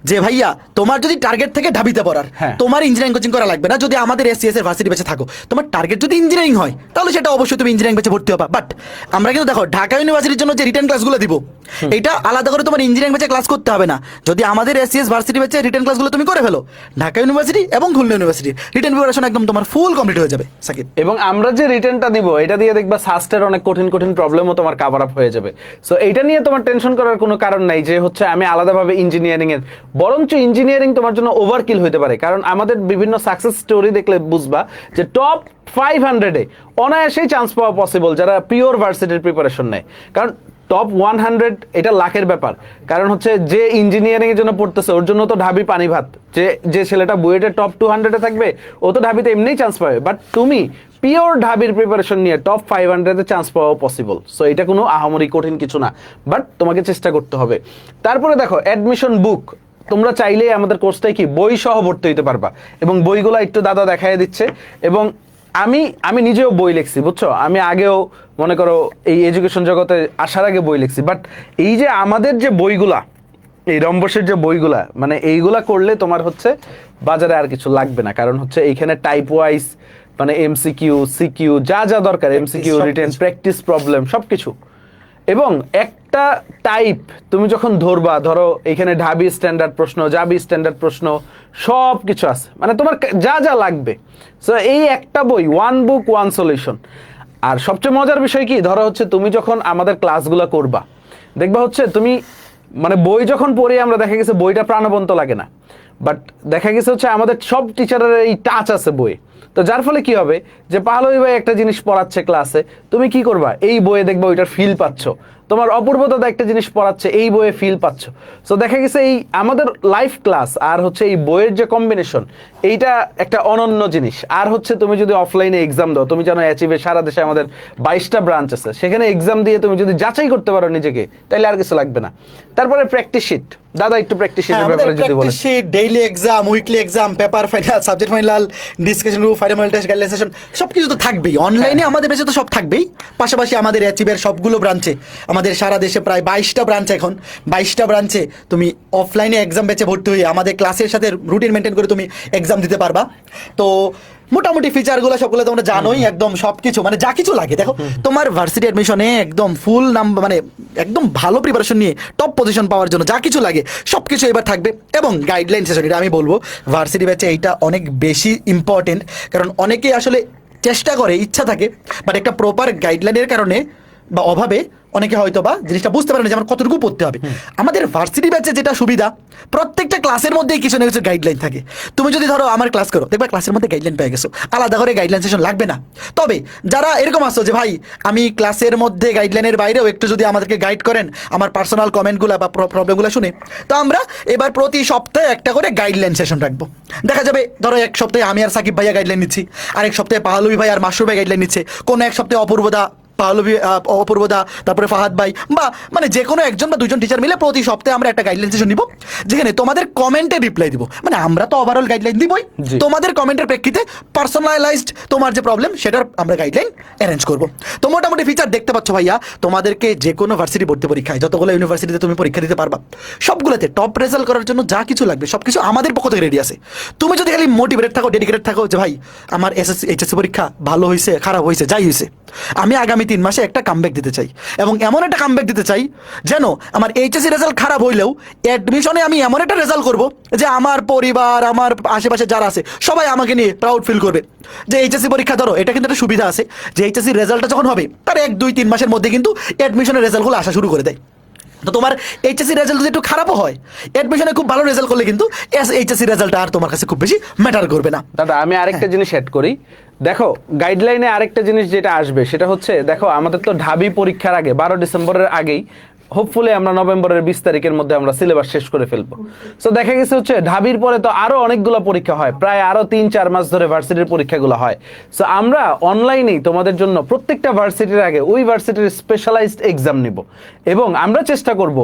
[SPEAKER 1] যে ভাইয়া তোমার যদি টার্গেট থেকে ঢাবিতে পড়ার,
[SPEAKER 3] হ্যাঁ।
[SPEAKER 1] তোমার ইঞ্জিনিয়ারিং কোচিং করা লাগবে না। যদি আমাদের এসসিএস এর ভার্সিটি বেঁচে থাকো, তোমার টার্গেট যদি ইঞ্জিনিয়ারিং হয়, তাহলে সেটা অবশ্যই তুমি ইঞ্জিনিয়ারিং বেঁচে ভর্তি হবা। বাট আমরা কিন্তু দেখো ঢাকা ইউনিভার্সিটির জন্য যে রিটেন ক্লাসগুলো দিব, এটা আলাদা করে তোমার ইঞ্জিনিয়ারিং বেঁচে ক্লাস করতে হবে না। যদি আমাদের এসসিএস ভার্সিটি বেঁচে রিটেন ক্লাসগুলো তুমি করে ফেলো, ঢাকা ইউনিভার্সিটি এবং খুলনা ইউনিভার্সিটি রিটেন প্রিপারেশন একদম তোমার ফুল কমপ্লিট হয়ে যাবে সাকিব।
[SPEAKER 3] এবং আমরা যে রিটেনটা দিব এটা দিয়ে দেখবা সাস্টের অনেক কঠিন কঠিন প্রবলেমও তোমার কাভার আপ হয়ে যাবে। সো এইটা নিয়ে তোমার টেনশন করার কোনো কারণ নাই যে হচ্ছে আমি আলাদাভাবে ইঞ্জিনিয়ারিং এর, বরঞ্চ ইঞ্জিনিয়ারিং তোমার জন্য ওভারকিল হতে পারে। কারণ আমাদের বিভিন্ন সাকসেস স্টোরি দেখলে বুঝবা যে টপ 500-এ অনায়াসেই চান্স পাওয়া পসিবল যারা পিওর ভার্সিটির প্রিপারেশন নেয়। কারণ টপ 100 এটা লাখের ব্যাপার। কারণ হচ্ছে যে ইঞ্জিনিয়ারিং এর জন্য পড়তেছে ওর জন্য তো ঢাবি পানি ভাত। যে ছেলেটা বুয়েটের টপ 200-এ থাকবে ও তো ঢাবিতে এমনিই চান্স পাবে। বাট তুমি পিওর ঢাবির প্রিপারেশন নিয়ে টপ 500-এ চান্স পাওয়া পসিবল। সো এটা কোনো আহামরি কঠিন কিছু না, বাট তোমাকে চেষ্টা করতে হবে। তারপরে দেখো অ্যাডমিশন বুক, তোমরা চাইলেই আমাদের কোর্সটাই কি বই সহ ভর্তি হইতে পারবা। এবং বইগুলো একটু দাদা দেখাই দিচ্ছে। এবং আমি নিজেও বই লিখছি, বুঝছো। আমি আগেও মনে করো এই এডুকেশন জগতে আসার আগে বই লিখছি। বাট এই যে আমাদের যে বইগুলা, এই রম্বসের যে বইগুলা, মানে এইগুলা করলে তোমার হচ্ছে বাজারে আর কিছু লাগবে না। কারণ হচ্ছে এইখানে টাইপ ওয়াইজ মানে এমসিকিউ, সিকিউ যা যা দরকার, এমসিকিউ, রিটেন, প্র্যাকটিস প্রবলেম সবকিছু। এবং একটা টাইপ তুমি যখন ধরবা, ধরো এখানে ঢাবি স্ট্যান্ডার্ড প্রশ্ন, জাবি স্ট্যান্ডার্ড প্রশ্ন সব কিছু আছে, মানে তোমার যা যা লাগবে। সো এই একটা বই, ওয়ান বুক ওয়ান সলিউশন। আর সবচেয়ে মজার বিষয় কি, ধরো হচ্ছে তুমি যখন আমাদের ক্লাসগুলো করবা, দেখবা হচ্ছে তুমি মানে বই যখন পড়ি আমরা দেখা গেছে বইটা প্রাণবন্ত লাগে না। বাট দেখা গেছে হচ্ছে আমাদের সব টিচারের এই টাচ আছে বই। তো যার ফলে কি হবে যে পাহলবি ভাই একটা জিনিস পড়াচ্ছে ক্লাসে, তুমি কি করবা, এই বইয়ে দেখবা ওইটার ফিল পাচ্ছ। তোমার অপূর্ব দাদা একটা জিনিস পড়াচ্ছে, এই বইয়ে ফিল পাচ্ছ। সো দেখা গেছে এই আমাদের লাইভ ক্লাস আর হচ্ছে এই বইয়ের যে কম্বিনেশন, এইটা একটা অনন্য জিনিস। আর হচ্ছে তুমি যদি অফলাইনে এক্সাম দাও, তুমি জানো অ্যাচিভে সারা দেশে আমাদের 22টা ব্রাঞ্চ আছে, সেখানে এক্সাম দিয়ে তুমি যদি যাচাই করতে পারো নিজেকে, তাহলে আর কিছু লাগবে না। তারপরে প্র্যাকটিস শিট, দাদা একটু প্র্যাকটিস শিটের ব্যাপারে যদি বলেন।
[SPEAKER 1] Daily exam, weekly exam, paper final, subject final, discussion group, final test, guideline session সবকিছু তো থাকবেই। অনলাইনে আমাদের বেঁচে তো সব থাকবেই। পাশাপাশি আমাদের অ্যাচিভের সবগুলো ব্রাঞ্চে, আমাদের সারা দেশে প্রায় 22টা ব্রাঞ্চ, এখন 22টা ব্রাঞ্চে তুমি অফলাইনে এক্সাম বেঁচে ভর্তি হয়ে আমাদের ক্লাসের সাথে রুটিন মেনটেন করে তুমি এক্সাম দিতে পারবা। তো মোটামুটি ফিচারগুলো সবগুলো তোমরা জানোই, একদম সবকিছু মানে যা কিছু লাগে। দেখো তোমার ভার্সিটি অ্যাডমিশনে একদম ফুল নাম্বার মানে একদম ভালো প্রিপারেশন নিয়ে টপ পজিশন পাওয়ার জন্য যা কিছু লাগে সবকিছু এবার থাকবে। এবং গাইডলাইন সেশন, এটা আমি বলবো ভার্সিটি ব্যাচে এইটা অনেক বেশি ইম্পর্টেন্ট। কারণ অনেকেই আসলে চেষ্টা করে, ইচ্ছা থাকে, বাট একটা প্রপার গাইডলাইনের কারণে বা অভাবে অনেকে হয়তো বা জিনিসটা বুঝতে পারে না যে আমার কতটুকু পড়তে হবে। আমাদের ভার্সিটি ব্যাচে যেটা সুবিধা, প্রত্যেকটা ক্লাসের মধ্যেই কিছু না কিছু গাইডলাইন থাকে। তুমি যদি ধরো আমার ক্লাস করো, দেখবা ক্লাসের মধ্যে গাইডলাইন পেয়ে গেছো, আলাদা করে গাইডলাইন সেশন লাগবে না। তবে যারা এরকম আসছো যে ভাই আমি ক্লাসের মধ্যে গাইডলাইনের বাইরেও একটু যদি আমাদেরকে গাইড করেন আমার পার্সোনাল কমেন্টগুলো বা প্রবলেমগুলো শুনে, তো আমরা এবার প্রতি সপ্তাহে একটা করে গাইডলাইন সেশন রাখবো। দেখা যাবে ধরো এক সপ্তাহে আমি আর সাকিব ভাইয়া গাইডলাইন নিচ্ছি, আরেক সপ্তাহে পাহলবি ভাই আর মাসুর ভাই গাইডলাইন নিচ্ছে, কোনো এক সপ্তাহে অপূর্বদা, অপূর্বদা, তারপরে ফাহাদ ভাই, বা মানে যে কোনো একজন বা দুজন টিচার মিলে প্রতি সপ্তাহে আমরা একটা গাইডলাইন সেশন নিব, যেখানে তোমাদের কমেন্টে রিপ্লাই দিব। মানে আমরা তো ওভারঅল গাইডলাইন দিবই, তোমাদের কমেন্টের প্রেক্ষিতে পার্সোনালাইজড তোমার যে প্রবলেম সেটার আমরা গাইডলাইন অ্যারেঞ্জ করব। তো মোটামুটি ফিচার দেখতে পাচ্ছ ভাইয়া, তোমাদেরকে যে কোনো ভার্সিটি ভর্তি পরীক্ষায়, যতগুলো ইউনিভার্সিটিতে তুমি পরীক্ষা দিতে পারবা, সবগুলোতে টপ রেজাল্ট করার জন্য যা কিছু লাগবে সবকিছু আমাদের পক্ষ থেকে রেডি আছে। তুমি যদি খালি মোটিভেটেড থাকো, ডেডিকেটেড থাকো যে ভাই আমার এসএসসি এইচএসসি পরীক্ষা ভালো হয়েছে, খারাপ হয়েছে, যাই হয়েছে, আমি আগামী 3 মাসে একটা কামব্যাক দিতে চাই। এবং এমন একটা কামব্যাক দিতে চাই যেন আমার এইচএসসি রেজাল্ট খারাপ হইলেও অ্যাডমিশনে আমি এমন একটা রেজাল্ট করব যে আমার পরিবার, আমার আশেপাশে যারা আছে সবাই আমাকে নিয়ে প্রাউড ফিল করবে যে এইচএসসি পরীক্ষা, ধরো এটা কিন্তু একটা সুবিধা আছে যে এইচএসসি রেজাল্টটা যখন হবে তার 1-2-3 মাসের মধ্যে কিন্তু অ্যাডমিশনের রেজাল্টগুলো আসা শুরু করে দেয়। তো তোমার এইচএসসি রেজাল্ট যদি একটু খারাপও হয়, অ্যাডমিশনে খুব ভালো রেজাল্ট করলে কিন্তু এইচএসসি রেজাল্ট আর তোমার কাছে খুব বেশি ম্যাটার করবে না।
[SPEAKER 3] দাদা আমি আরেকটা জিনিস অ্যাড করি। দেখো গাইডলাইনে আরেকটা জিনিস যেটা আসবে সেটা হচ্ছে, দেখো আমাদের তো ঢাবি পরীক্ষার আগে 12 ডিসেম্বরের আগেই হোপফুলি আমরা নভেম্বরের 20 তারিখের মধ্যে আমরা সিলেবাস শেষ করে ফেলবো। সো দেখা গেছে হচ্ছে ঢাবির পরে তো আরো অনেকগুলো পরীক্ষা হয়, প্রায় আরো 3-4 মাস ধরে ভার্সিটির পরীক্ষাগুলো হয়। সো আমরা অনলাইনেই তোমাদের জন্য প্রত্যেকটা ভার্সিটির আগে ওই ভার্সিটির স্পেশালাইজড এক্সাম নিব। এবং আমরা চেষ্টা করব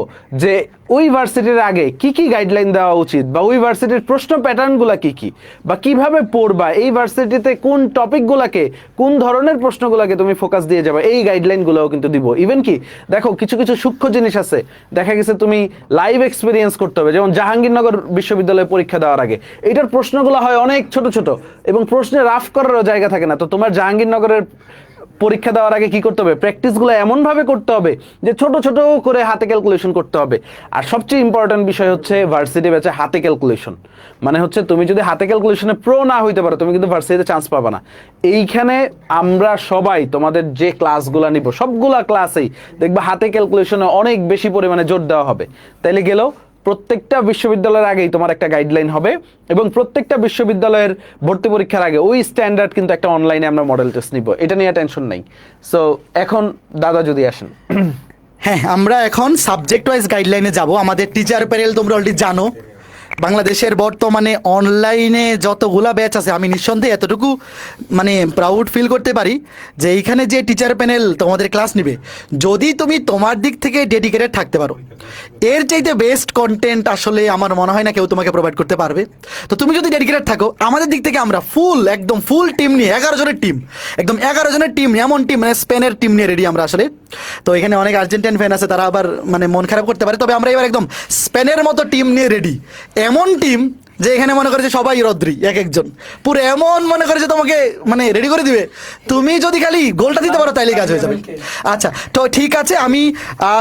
[SPEAKER 3] যে ওই ভার্সিটির আগে কি কি গাইডলাইন দেওয়া উচিত, বা ওই ভার্সিটির প্রশ্ন প্যাটার্নগুলো কি কি, বা কিভাবে পড়বা, এই ভার্সিটিতে কোন টপিকগুলোকে, কোন ধরনের প্রশ্নগুলোকে তুমি ফোকাস দিয়ে যাবে, এই গাইডলাইনগুলোও কিন্তু দিব। ইভেন কি দেখো, কিছু কিছু সূক্ষ্ম জিনিস আছে, দেখা গেছে তুমি লাইভ এক্সপিরিয়েন্স করতে হবে। যেমন জাহাঙ্গীরনগর বিশ্ববিদ্যালয়ে পরীক্ষা দেওয়ার আগে এটার প্রশ্নগুলো হয় অনেক ছোট ছোট, এবং প্রশ্নে রাফ করারও জায়গা থাকে না। তো তোমার জাহাঙ্গীরনগরের পরীক্ষা দেওয়ার আগে কি করতে হবে, প্র্যাকটিসগুলো এমনভাবে করতে হবে যে ছোট ছোট করে হাতে ক্যালকুলেশন করতে হবে। আর সবচেয়ে ইম্পর্টেন্ট বিষয় হচ্ছে ভার্সিটি ব্যাচে হাতে ক্যালকুলেশন, মানে হচ্ছে তুমি যদি হাতে ক্যালকুলেশনে প্রো না হইতে পারো, তুমি কিন্তু ভার্সিটিতে চান্স পাবা না। এইখানে আমরা সবাই তোমাদের যে ক্লাসগুলো নিব, সবগুলা ক্লাসেই দেখবা হাতে ক্যালকুলেশনে অনেক বেশি পরিমাণে জোর দেওয়া হবে। তাইলে গেলেও প্রত্যেকটা বিশ্ববিদ্যালয়ের আগেই তোমার একটা গাইডলাইন হবে, এবং প্রত্যেকটা বিশ্ববিদ্যালয়ের ভর্তি পরীক্ষার আগে ওই স্ট্যান্ডার্ড কিন্তু একটা অনলাইনে আমরা মডেল টেস্ট নিব, এটা নিয়ে টেনশন নাই। সো এখন দাদা যদি আসেন।
[SPEAKER 1] হ্যাঁ, আমরা এখন সাবজেক্ট ওয়াইজ গাইডলাইনে যাব। আমাদের টিচার প্যানেল তোমরা অলরেডি জানো, বাংলাদেশের বর্তমানে অনলাইনে যতগুলা ব্যাচ আছে, আমি নিঃসন্দেহে এতটুকু মানে প্রাউড ফিল করতে পারি যে এইখানে যে টিচার প্যানেল তোমাদের ক্লাস নিবে, যদি তুমি তোমার দিক থেকে ডেডিকেটেড থাকতে পারো, এর চাইতে বেস্ট কন্টেন্ট আসলে আমার মনে হয় না কেউ তোমাকে প্রোভাইড করতে পারবে। তো তুমি যদি ডেডিকেটেড থাকো, আমাদের দিক থেকে আমরা একদম ফুল টিম নিয়ে 11 জনের টিম, একদম 11 জনের টিম, এমন টিম মানে স্পেনের টিম নিয়ে রেডি আমরা আসলে। তো এখানে অনেক আর্জেন্টাইন ফ্যান আছে, তারা আবার মানে মন খারাপ করতে পারে, তবে আমরা এবার একদম স্পেনের মতো টিম নিয়ে রেডি। এমন টিম যে এখানে মনে করে যে সবাই রদ্রি, এক একজন পুরো এমন মনে করে যে তোমাকে মানে রেডি করে দিবে, তুমি যদি খালি গোলটা দিতে পারো তাইলে কাজ হয়ে যাবে। আচ্ছা, তো ঠিক আছে, আমি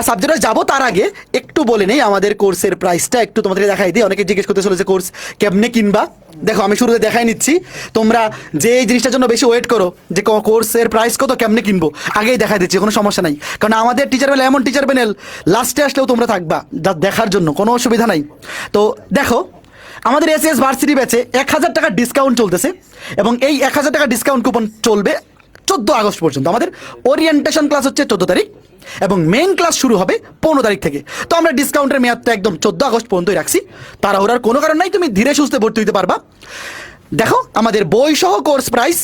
[SPEAKER 1] সাবজেক্টে যাবো তার আগে একটু বলে নেই আমাদের কোর্সের প্রাইসটা একটু তোমাদেরকে দেখাই দিই। অনেকে জিজ্ঞেস করতে চলেছে কোর্স কেমনে কিনবা। দেখো, আমি শুরুতে দেখাই নিচ্ছি, তোমরা যে এই জিনিসটার জন্য বেশি ওয়েট করো যে কোর্সের প্রাইস কত, কেমনে কিনবো, আগেই দেখাই দিচ্ছি, কোনো সমস্যা নাই। কারণ আমাদের টিচার প্যানেল এমন টিচার প্যানেল, লাস্টে আসলেও তোমরা থাকবা যা দেখার জন্য, কোনো অসুবিধা নাই। তো দেখো, আমাদের এসএস ভার্সিটি ব্যাচে 1000 টাকার ডিসকাউন্ট চলতেছে, এবং এই 1000 টাকার ডিসকাউন্ট কুপন চলবে 14 আগস্ট পর্যন্ত। আমাদের ওরিয়েন্টেশন ক্লাস হচ্ছে 14 তারিখ, এবং মেইন ক্লাস শুরু হবে 15 তারিখ থেকে। তো আমরা ডিসকাউন্টের মেয়াদটা একদম 14 আগস্ট পর্যন্তই রাখছি, তাড়াহুড়ার কোনো কারণ নাই, তুমি ধীরে সুস্থে ভর্তি হতে পারবা। দেখো, আমাদের বই সহ কোর্স প্রাইস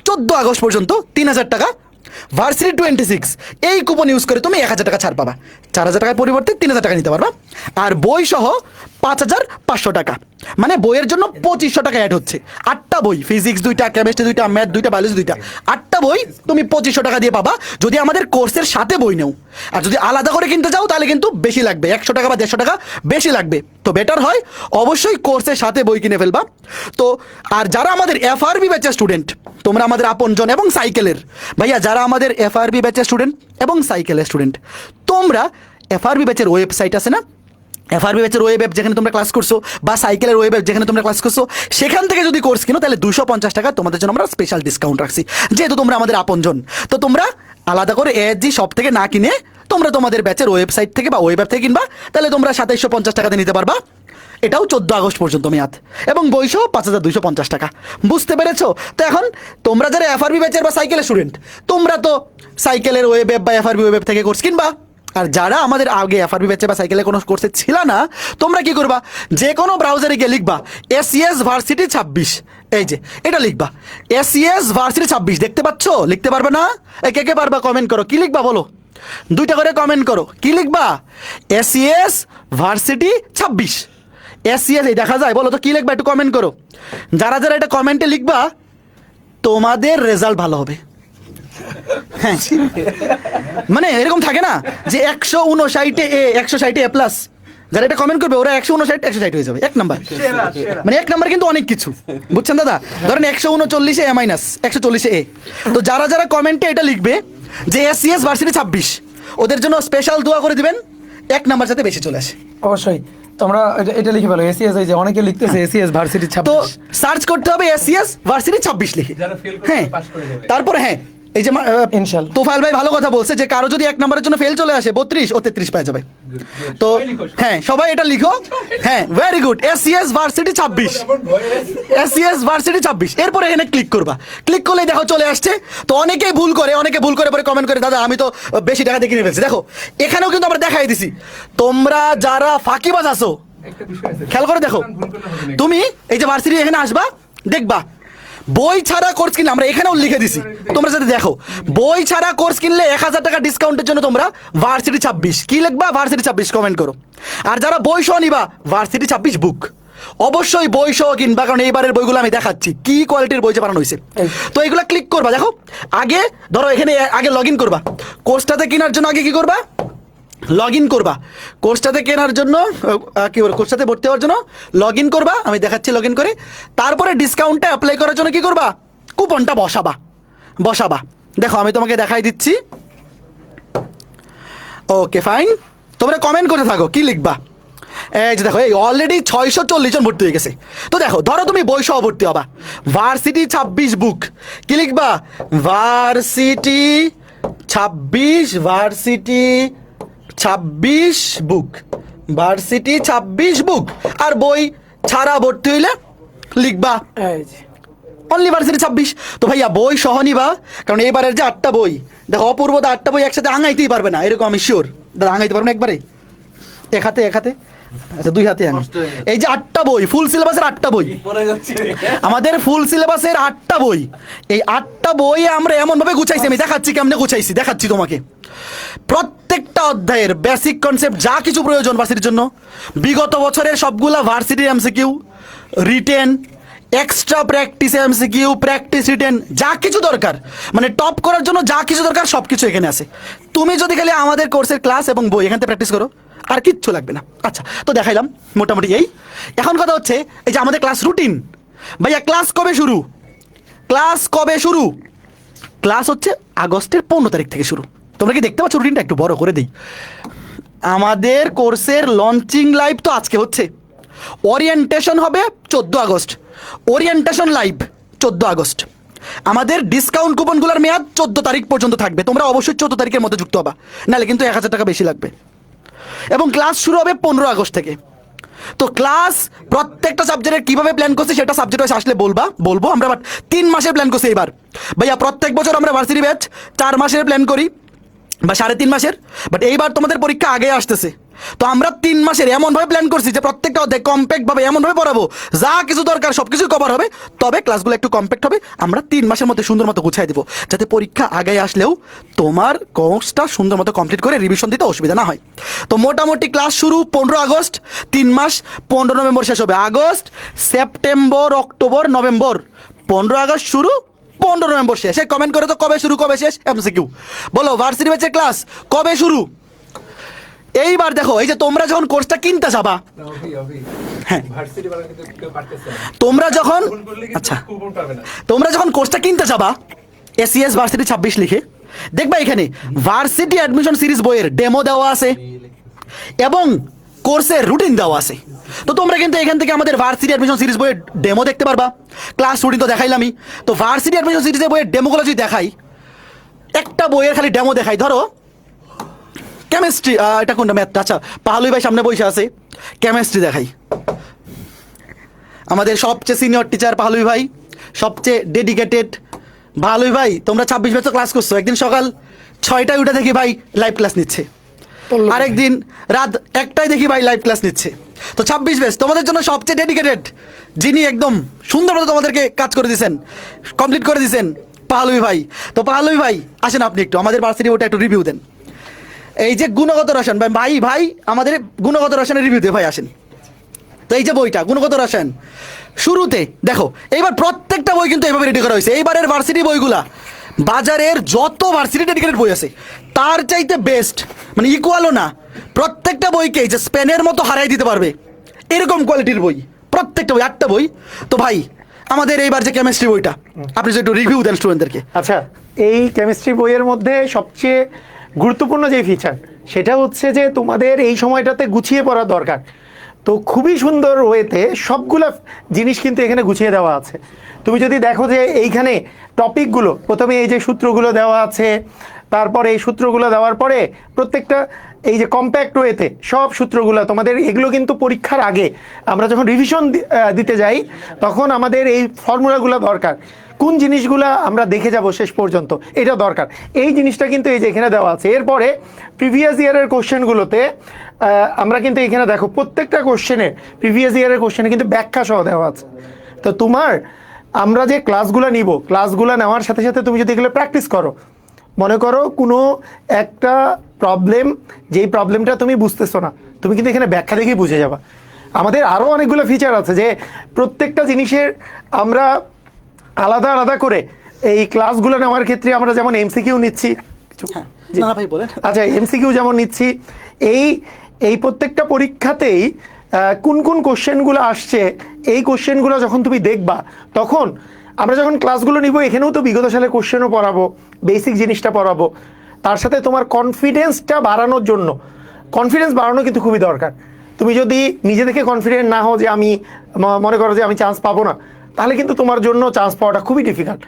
[SPEAKER 1] 14 আগস্ট পর্যন্ত 3000 টাকা। ভার্সিটি 26 এই কুপন ইউজ করে তুমি 1000 টাকা ছাড় পাবা, 4000 টাকার পরিবর্তে 3000 টাকা নিতে পারবা। আর বই সহ 5500 টাকা, মানে বইয়ের জন্য 2500 টাকা অ্যাড হচ্ছে। 8টা বই, ফিজিক্স 2টা, কেমিস্ট্রি 2টা, ম্যাথ 2টা, বায়োলজি 2টা, 8টা বই তুমি 2500 টাকা দিয়ে পাবা যদি আমাদের কোর্সের সাথে বই নেও। আর যদি আলাদা করে কিনতে যাও তাহলে কিন্তু বেশি লাগবে, 100 টাকা বা 150 টাকা বেশি লাগবে। তো বেটার হয় অবশ্যই কোর্সের সাথে বই কিনে ফেলবা। তো আর যারা আমাদের এফআরবি ব্যাচের স্টুডেন্ট, তোমরা আমাদের আপনজন এবং সাইকেলের ভাইয়া, যারা আমাদের এফআরবি ব্যাচের স্টুডেন্ট এবং সাইকেলের স্টুডেন্ট, তোমরা এফআরবি ব্যাচের ওয়েবসাইট আছে না, এফআরবি ব্যাচের ওয়েব অ্যাপ যেখানে তোমরা ক্লাস করছো, বা সাইকেলের ওয়েব অ্যাপ যেখানে তোমরা ক্লাস করছো, সেখান থেকে যদি কোর্স কিনো তাহলে 250 টাকা তোমাদের জন্য আমরা স্পেশাল ডিসকাউন্ট রাখছি, যেহেতু তোমরা আমাদের আপনজন। তো তোমরা আলাদা করে এএসজি শপ থেকে না কিনে তোমরা তোমাদের ব্যাচের ওয়েবসাইট থেকে বা ওয়েব অ্যাপ থেকে কিনবা, তাহলে তোমরা 2750 টাকাতে নিতে পারবা। এটাও 14 আগস্ট পর্যন্ত মেয়াদ, এবং বইসহ 5250 টাকা। বুঝতে পেরেছো? তো এখন তোমরা যারা এফআরবি ব্যাচের বা সাইকেলের স্টুডেন্ট, তোমরা তো সাইকেলের ওয়েব অ্যাপ বা এফআরবি ওয়েব অ্যাপ থেকে কোর্স কিনবা। আর যারা আমাদের আগে এফআরবি ব্যাচে বা সাইকেলে কোনো কোর্সে ছিল না, তোমরা কি করবা, যে কোনো ব্রাউজারে গিয়ে লিখবা এসইএস ভার্সিটি 26, এই যে এটা লিখবা এসইএস ভার্সিটি 26, দেখতে পাচ্ছ? লিখতে পারবে না? কে কে পারবা কমেন্ট করো, কি লিখবা বলো, 2টা করে কমেন্ট করো, কি লিখবা? এসইএস ভার্সিটি 26, এসইএস এই দেখা যায়, বলো তো কি লিখবা, একটু কমেন্ট করো। যারা যারা এটা কমেন্টে লিখবা তোমাদের রেজাল্ট ভালো হবে। হ্যাঁ, মানে এরকম থাকে না যে 159 এ 160 এ প্লাস, যারা এটা কমেন্ট করবে ওরা 159 160 হয়ে যাবে, 1 নাম্বার। মানে 1 নাম্বার কিন্তু অনেক কিছু, বুঝছেন দাদা? ধরেন 139 এ মাইনাস, 140 এ। তো যারা যারা কমেন্টে এটা লিখবে যে এসসিএস ভার্সিটি 26, ওদের জন্য স্পেশাল দোয়া করে দিবেন 1 নাম্বার যাতে বেশি চলে আসে।
[SPEAKER 2] অবশ্যই তোমরা এটা লিখে ফেলো, এসিএস, এই যে অনেকে লিখতেছে এসিএস ভার্সিটি 26,
[SPEAKER 1] তো সার্চ করতে হবে এসসিএস ভার্সিটি 26 লিখে। হ্যাঁ, তারপরে হ্যাঁ, এই যে
[SPEAKER 2] ইনশাআল্লাহ
[SPEAKER 1] তোফায়েল ভাই ভালো কথা বলছে যে কারো যদি 1 নম্বরের জন্য ফেল চলে আসে 32 ও 33 পেয়ে যাবে। তো হ্যাঁ, সবাই এটা লিখো। হ্যাঁ, very good, SCS varsity 26, SCS varsity 26। এরপরে এখানে ক্লিক করবা, ক্লিক করলে দেখো চলে আসছে। তো অনেকেই ভুল করে পরে কমেন্ট করে, দাদা আমি তো বেশি টাকা দিয়ে কিনে ফেলছি। দেখো এখানেও কিন্তু আমরা দেখাই দিছি, তোমরা যারা ফাঁকিবাজ আছো খেয়াল করে দেখো, তুমি এই যে ভার্সিটি এখানে আসবা, দেখবা বই ছাড়া কোর্স কিনলে আমরা এখানেও লিখে দিছি, তোমরা যদি দেখো বই ছাড়া কোর্স কিনলে 1000 টাকা ডিসকাউন্টের জন্য তোমরা ভার্সিটি 26 কি লিখবা, ভার্সিটি 26 কমেন্ট করো। আর যারা বই সহ নিবা ভার্সিটি 26 বুক, অবশ্যই বই সহ কিনবা, কারণ এইবারের বইগুলো আমি দেখাচ্ছি কি কোয়ালিটির বই যে বানানো হয়েছে। তো এইগুলো ক্লিক করবা, দেখো আগে ধরো এখানে আগে লগ ইন করবা, কোর্সটাতে কেনার জন্য আগে কি করবা, লগ ইন করবা, কোর্সটাতে কেনার জন্য কি বলবো, কোর্সটাতে ভর্তি হওয়ার জন্য লগ ইন করবা, আমি দেখাচ্ছি লগ ইন করে। তারপরে ডিসকাউন্টটা অ্যাপ্লাই করার জন্য কি করবা, কুপনটা বসাবা। দেখো আমি তোমাকে দেখাই দিচ্ছি। ওকে ফাইন, তোমরা কমেন্ট করে থাকো কি লিখবা। এই যে দেখো এই অলরেডি 640 জন ভর্তি হয়ে গেছে। তো দেখো ধরো তুমি বই সহ ভর্তি হবা, ভার্সিটি 26 বুক কি লিখবা, ভার্সিটি 26 বুক, ভার্সিটি 26 বুক। আর বই ছাড়া ভর্তি হইলে লিখবা অনলি ভার্সিটি 26। তো ভাইয়া বই সহ নিবা, কারণ এবারের যে 8টা বই, দেখো অপূর্ব দা 8টা বই একসাথে আঙাইতেই পারবে না, এরকম আমি শিওর। দাদা আঙাইতে পারবে না একবারে, এক হাতে আচ্ছা 2 হাতে আঙাই। এই যে 8টা বই ফুল সিলেবাসের 8টা বই, আমাদের ফুল সিলেবাসের 8টা বই, এই 8টা বই আমরা এমন ভাবে গুছাইছি, আমি দেখাচ্ছি কেমনে গুছাইছি, দেখাচ্ছি তোমাকে। প্রত্যেকটা অধ্যায়ের বেসিক কনসেপ্ট যা কিছু প্রয়োজন ভার্সিটির জন্য, বিগত বছরের সবগুলা varsity MCQ, written, extra practice MCQ, practice written, যা কিছু দরকার মানে টপ করার জন্য যা কিছু দরকার সব কিছু এখানে আছে। তুমি যদি খালি আমাদের কোর্সের ক্লাস এবং বই এখান থেকে প্র্যাকটিস করো আর কিচ্ছু লাগবে না। আচ্ছা তো দেখাইলাম মোটামুটি এই। এখন কথা হচ্ছে এই যে আমাদের ক্লাস রুটিন, ভাইয়া ক্লাস কবে শুরু, ক্লাস হচ্ছে আগস্টের 15 তারিখ থেকে শুরু। তোমরা কি দেখতে পাচ্ছ রুটিনটা, একটু বড় করে দিই। আমাদের কোর্সের লঞ্চিং লাইভ তো আজকে হচ্ছে, ওরিয়েন্টেশন হবে 14 আগস্ট, ওরিয়েন্টেশন লাইভ 14 আগস্ট। আমাদের ডিসকাউন্ট কুপনগুলোর মেয়াদ 14 তারিখ পর্যন্ত থাকবে, তোমরা অবশ্যই 14 তারিখের মধ্যে যুক্ত হবা, নাহলে কিন্তু 1000 টাকা বেশি লাগবে। এবং ক্লাস শুরু হবে 15 আগস্ট থেকে। তো ক্লাস প্রত্যেকটা সাবজেক্টের কিভাবে প্ল্যান করছি সেটা সাবজেক্ট ওয়াইজ আসলে বলবো আমরা। বাট 3 মাসের প্ল্যান করছি এবার ভাইয়া। প্রত্যেক বছর আমরা ভার্সিটি ব্যাচ 4 মাসের প্ল্যান করি বা 3.5 মাসের, বাট এইবার তোমাদের পরীক্ষা আগে আসতেছে, তো আমরা 3 মাসের এমনভাবে প্ল্যান করছি যে প্রত্যেকটা অধ্যায় কম্প্যাক্ট ভাবে এমনভাবে পড়াবো যা কিছু দরকার সব কিছু কভার হবে, তবে ক্লাসগুলো একটু কম্প্যাক্ট হবে। আমরা 3 মাসের মধ্যে সুন্দর মতো গুছাই দেবো, যাতে পরীক্ষা আগে আসলেও তোমার কোর্সটা সুন্দর মতো কমপ্লিট করে রিভিশন দিতে অসুবিধা না হয়। তো মোটামুটি ক্লাস শুরু 15 আগস্ট, 3 মাস, 15 নভেম্বর শেষ হবে। August, September, October, November, 15 August শুরু, 15 নভেম্বর শেষ। কমেন্ট করে তো কবে শুরু কবে শেষ এমসিকিউ বলো, ভার্সিটি ব্যাচের ক্লাস কবে শুরু। এইবার দেখো এই যে তোমরা যখন কোর্সটা কিনতে যাবা, হ্যাঁ তোমরা যখন কোর্সটা কিনতে যাবা এসিএস ভার্সিটি 26 লিখে দেখবা এখানে ভার্সিটি অ্যাডমিশন সিরিজ বইয়ের ডেমো দেওয়া আছে এবং কোর্সের রুটিন দেওয়া আছে। তো তোমরা কিন্তু এখান থেকে আমাদের ভার্সিটি অ্যাডমিশন সিরিজ বইয়ের ডেমো দেখতে পারবা, ক্লাস রুটিন তো দেখাইলামই। তো ভার্সিটি অ্যাডমিশন সিরিজের বইয়ের ডেমোগুলো যদি দেখাই, একটা বইয়ের খালি ডেমো দেখাই, ধরো কেমিস্ট্রি, এটা কোনটা ম্যাথটা, আচ্ছা পাহালুই ভাই সামনে বসে আছে, কেমিস্ট্রি দেখাই। আমাদের সবচেয়ে সিনিয়র টিচার পাহালুই ভাই, সবচেয়ে ডেডিকেটেড পাহালুই ভাই। তোমরা 26 বছর ক্লাস করছো, একদিন সকাল 6টায় উঠে দেখি ভাই লাইভ ক্লাস নিচ্ছে, আরেকদিন রাত 1টায় দেখি ভাই লাইভ ক্লাস নিচ্ছে। তো 26 ব্যাচ তোমাদের জন্য সবচেয়ে ডেডিকেটেড, যিনি একদম সুন্দর মতো তোমাদেরকে কাজ করে দিয়েছেন, কমপ্লিট করে দিয়েছেন, পাহালুই ভাই। তো পাহালুই ভাই আসেন আপনি একটু আমাদের ভার্সিটি ওটা একটু রিভিউ দেন। এই যে গুণগত রসায়ন ভাই আমাদের গুণগত রসায়নের রিভিউ দিয়ে ভাই আসেন। তো এই যে বইটা গুণগত রসায়ন শুরুতে দেখো, এইবার প্রত্যেকটা বই কিন্তু এইভাবে রেডি করা হয়েছে। এইবারের ভার্সিটি বইগুলা বাজারের যত ভার্সিটি ডেডিকেটেড বই আছে তার চাইতে বেস্ট, মানে ইকুয়ালও না। প্রত্যেকটা বইকে যে স্পেনের মতো হারাই দিতে পারবে এরকম কোয়ালিটির বই, প্রত্যেকটা বই 8টা বই। তো ভাই আমাদের এইবার যে কেমিস্ট্রি বইটা আপনি যদি একটু রিভিউ দেন স্টুডেন্টদেরকে।
[SPEAKER 4] আচ্ছা, এই কেমিস্ট্রি বইয়ের মধ্যে সবচেয়ে গুরুত্বপূর্ণ যে ফিচার সেটা হচ্ছে যে তোমাদের এই সময়টাতে গুছিয়ে পড়া দরকার। তো খুবই সুন্দর ওয়েতে সবগুলা জিনিস কিন্তু এখানে গুছিয়ে দেওয়া আছে। তুমি যদি দেখো যে এইখানে টপিকগুলো প্রথমে এই যে সূত্রগুলো দেওয়া আছে, তারপরে এই সূত্রগুলো দেওয়ার পরে প্রত্যেকটা এই যে কম্প্যাক্ট ওয়েতে সব সূত্রগুলো তোমাদের, এগুলো কিন্তু পরীক্ষার আগে আমরা যখন রিভিশন দিতে যাই তখন আমাদের এই ফর্মুলাগুলো দরকার, কোন জিনিসগুলো আমরা দেখে যাব শেষ পর্যন্ত এটা দরকার। এই জিনিসটা কিন্তু এই যে এখানে দেওয়া আছে। এরপরে প্রিভিয়াস ইয়ারের কোশ্চেনগুলোতে আমরা কিন্তু এখানে দেখো প্রত্যেকটা কোশ্চেনের প্রিভিয়াস ইয়ারের কোশ্চেনে কিন্তু ব্যাখ্যা সহ দেওয়া আছে। তো তোমার আমরা যে ক্লাসগুলো নিব, ক্লাসগুলো নেওয়ার সাথে সাথে তুমি যদি এগুলো প্র্যাকটিস করো, মনে করো কোনো একটা প্রবলেম, যেই প্রবলেমটা তুমি বুঝতেছো না, তুমি কিন্তু এখানে ব্যাখ্যা দেখেই বুঝে যাবা। আমাদের আরও অনেকগুলো ফিচার আছে যে প্রত্যেকটা জিনিসের আমরা আলাদা আলাদা করে এই ক্লাসগুলো নেওয়ার ক্ষেত্রে আমরা যেমন এমসিকিউ নিচ্ছি, জি।
[SPEAKER 1] না ভাই বলেন।
[SPEAKER 4] আচ্ছা, এমসিকিউ যেমন নিচ্ছি, এই প্রত্যেকটা পরীক্ষাতেই কোন কোন কোশ্চেনগুলো আসছে, এই কোশ্চেনগুলো যখন তুমি দেখবা, তখন আমরা যখন ক্লাসগুলো নিব এখানেও তো বিগত সালের কোশ্চেনও পড়াবো, বেসিক জিনিসটা পড়াবো। তার সাথে তোমার কনফিডেন্সটা বাড়ানোর জন্য, কনফিডেন্স বাড়ানো কিন্তু খুবই দরকার। তুমি যদি নিজে থেকে কনফিডেন্ট না হও যে আমি মনে করো যে আমি চান্স পাবো না, তাহলে কিন্তু তোমার জন্য চান্স পাওয়াটা খুবই ডিফিকাল্ট।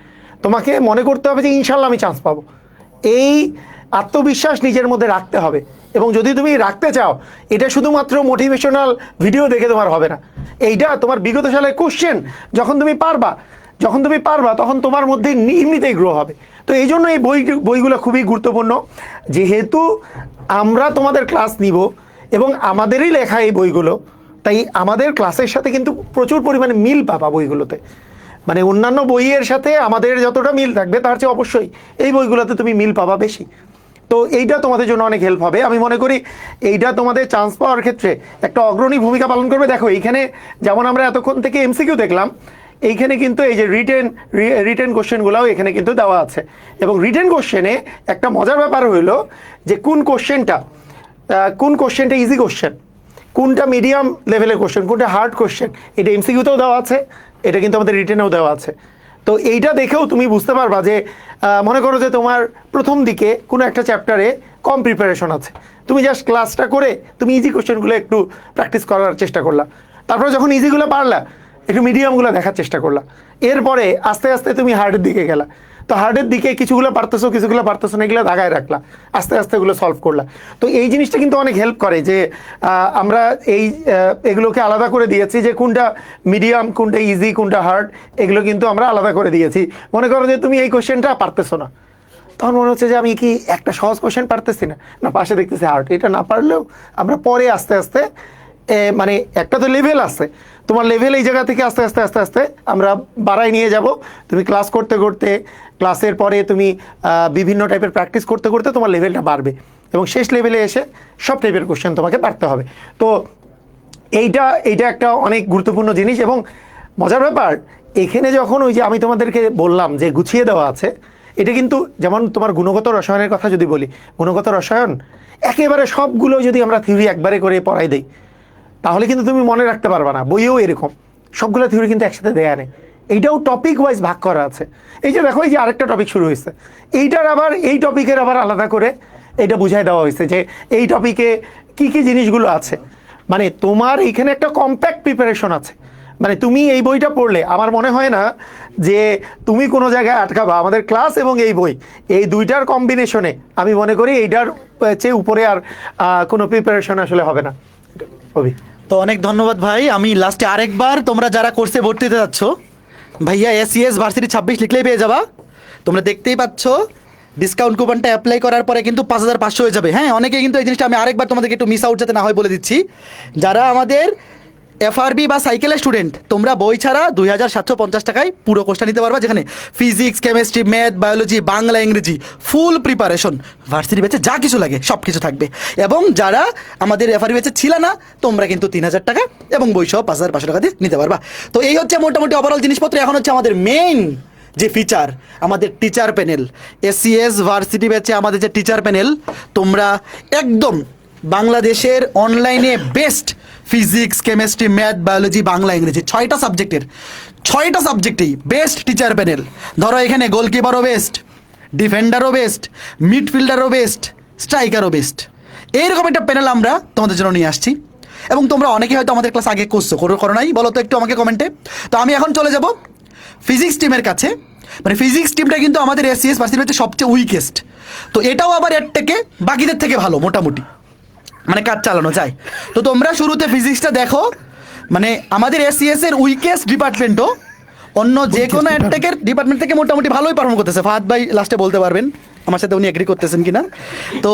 [SPEAKER 4] তোমাকে মনে করতে হবে যে ইনশাল্লাহ আমি চান্স পাবো, এই আত্মবিশ্বাস নিজের মধ্যে রাখতে হবে। এবং যদি তুমি রাখতে চাও, এটা শুধুমাত্র মোটিভেশনাল ভিডিও দেখে তোমার হবে না, এইটা তোমার বিগত সালের কোশ্চেন যখন তুমি পারবা তখন তোমার মধ্যে এমনিতেই গ্রো হবে। তো এই জন্য এই বইগুলো খুবই গুরুত্বপূর্ণ। যেহেতু আমরা তোমাদের ক্লাস নিব এবং আমাদেরই লেখা এই বইগুলো, তাই আমাদের ক্লাসের সাথে কিন্তু প্রচুর পরিমাণে মিল পাবা বইগুলোতে। মানে অন্যান্য বইয়ের সাথে আমাদের যতটা মিল থাকবে তার চেয়ে অবশ্যই এই বইগুলোতে তুমি মিল পাবা বেশি। তো এইটা তোমাদের জন্য অনেক হেল্প হবে। আমি মনে করি এইটা তোমাদের চান্স পাওয়ার ক্ষেত্রে একটা অগ্রণী ভূমিকা পালন করবে। দেখো এইখানে যেমন আমরা এতক্ষণ থেকে এমসিকিউ দেখলাম, এইখানে কিন্তু এই যে রিটেন কোশ্চেনগুলোও এখানে কিন্তু দেওয়া আছে। এবং রিটেন কোশ্চেনে একটা মজার ব্যাপার হইলো যে কোন কোশ্চেনটা ইজি কোশ্চেন, কোনটা মিডিয়াম লেভেলের কোশ্চেন, কোনটা হার্ড কোশ্চেন, এটা এমসিকিউতেও দেওয়া আছে, এটা কিন্তু আমাদের রিটেনেও দেওয়া আছে। তো এইটা দেখেও তুমি বুঝতে পারবা যে মনে করো যে তোমার প্রথম দিকে কোনো একটা চ্যাপ্টারে কম প্রিপারেশন আছে, তুমি জাস্ট ক্লাসটা করে তুমি ইজি কোশ্চেনগুলো একটু প্র্যাকটিস করার চেষ্টা করলা, তারপরে যখন ইজিগুলো পারলা একটু মিডিয়ামগুলো দেখার চেষ্টা করলা, এরপরে আস্তে আস্তে তুমি হার্ডের দিকে গেলা। তো হার্ডের দিকে কিছুগুলো পারতেছো না, এগুলো দাগায় রাখলা, আস্তে আস্তে এগুলো সলভ করলা। তো এই জিনিসটা কিন্তু অনেক হেল্প করে যে আমরা এগুলোকে আলাদা করে দিয়েছি যে কোনটা মিডিয়াম, কোনটা ইজি, কোনটা হার্ড, এগুলো কিন্তু আমরা আলাদা করে দিয়েছি। মনে করো যে তুমি এই কোশ্চেনটা পারতেছো না, তখন মনে হচ্ছে যে আমি কি একটা সহজ কোশ্চেন পারতেছি না পাশে দেখতেছি হার্ড, এটা না পারলেও আমরা পরে আস্তে আস্তে মানে একটা তো লেভেল আছে, তোমার লেভেল এই জায়গা থেকে আস্তে আস্তে আমরা বাড়াই নিয়ে যাব। তুমি ক্লাস করতে ক্লাসের পরে তুমি বিভিন্ন টাইপের প্র্যাকটিস করতে তোমার লেভেলটা বাড়বে এবং শেষ লেভেলে এসে সব টাইপের কোশ্চেন তোমাকে পারতে হবে। তো এইটা একটা অনেক গুরুত্বপূর্ণ জিনিস। এবং মজার ব্যাপার, এখানে যখন ওই যে আমি তোমাদেরকে বললাম যে গুছিয়ে দেওয়া আছে, এটা কিন্তু যেমন তোমার গুণগত রসায়নের কথা যদি বলি, গুণগত রসায়ন একেবারে সবগুলো যদি আমরা থিওরি একবারে করে পড়াই দেই, তাহলে কিন্তু তুমি মনে রাখতে পারবা না। বইয়েও এরকম সবগুলো থিওরি কিন্তু একসাথে দেয়া নেই, এইটাও টপিক ওয়াইজ ভাগ করা আছে। এই যে দেখো, এই যে আরেকটা টপিক শুরু হয়েছে, এই টপিকের আবার আলাদা করে এটা বুঝাই দেওয়া হয়েছে যে এই টপিকে কি কি জিনিসগুলো আছে। মানে তোমার এইখানে একটা কম্প্যাক্ট প্রিপারেশন আছে। মানে তুমি এই বইটা পড়লে আমার মনে হয় না যে তুমি কোনো জায়গায় আটকাবা। আমাদের ক্লাস এবং এই বই, এই দুইটার কম্বিনেশনে আমি মনে করি এইটার চেয়ে উপরে আর কোনো প্রিপারেশন আসলে হবে না। অভি,
[SPEAKER 1] তো অনেক ধন্যবাদ ভাই। আমি লাস্টে আরেকবার, তোমরা যারা কোর্সে ভর্তি হতে যাচ্ছ, ভাইয়া SES ভার্সিটি 26 লিখলেই পেয়ে যাবা। তোমরা দেখতেই পাচ্ছ ডিসকাউন্ট কুপনটা অ্যাপ্লাই করার পরে কিন্তু 5500 হয়ে যাবে। হ্যাঁ, অনেকে কিন্তু এই জিনিসটা আমি আরেকবার তোমাদেরকে একটু মিস আউট যাতে না হয় বলে দিচ্ছি। যারা আমাদের FRB বা সাইকেলের স্টুডেন্ট, তোমরা বই ছাড়া 2750 টাকায় পুরো কোর্সটা নিতে পারবা, যেখানে physics, chemistry, math, biology, Bangla, ইংরেজি ফুল প্রিপারেশন, ভার্সিটি ব্যাচে যা কিছু লাগে সব কিছু থাকবে। এবং যারা আমাদের FRB ব্যাচে ছিল না, তোমরা কিন্তু 3000 টাকা এবং বই সহ 5500 টাকা দিয়ে নিতে পারবা। তো এই হচ্ছে মোটামুটি ওভারঅল জিনিসপত্র। এখন হচ্ছে আমাদের মেইন যে ফিচার, আমাদের টিচার প্যানেল। SES ভার্সিটি ব্যাচে আমাদের যে টিচার প্যানেল, তোমরা একদম বাংলাদেশের অনলাইনে best physics, chemistry, math, biology, Bangla, ইংরেজি 6টা সাবজেক্টেই বেস্ট টিচার প্যানেল। ধরো এখানে গোলকিপারও বেস্ট, ডিফেন্ডারও বেস্ট, মিডফিল্ডারও বেস্ট, স্ট্রাইকারও বেস্ট। এইরকম একটা প্যানেল আমরা তোমাদের জন্য নিয়ে আসছি। এবং তোমরা অনেকেই হয়তো আমাদের ক্লাস আগে করো নাই, বলো তো একটু আমাকে কমেন্টে। তো আমি এখন চলে যাব ফিজিক্স টিমের কাছে। মানে ফিজিক্স টিমটা কিন্তু আমাদের SES ভার্সিটিতে সবচেয়ে উইকেস্ট। তো এটাও আবার এর থেকে বাকিদের থেকে ভালো মোটামুটি, মানে কাজ চালানো যায়। তো তোমরা শুরুতে ফিজিক্সটা দেখো। মানে আমাদের SES এর উইকেস্ট ডিপার্টমেন্টও অন্য যে কোনো অ্যাডটেকের ডিপার্টমেন্ট থেকে মোটামুটি ভালোই পারফর্ম করতেছে। ফাহাদ ভাই লাস্টে বলতে পারবেন আমার সাথে উনি এগ্রি করতেছেন কিনা। তো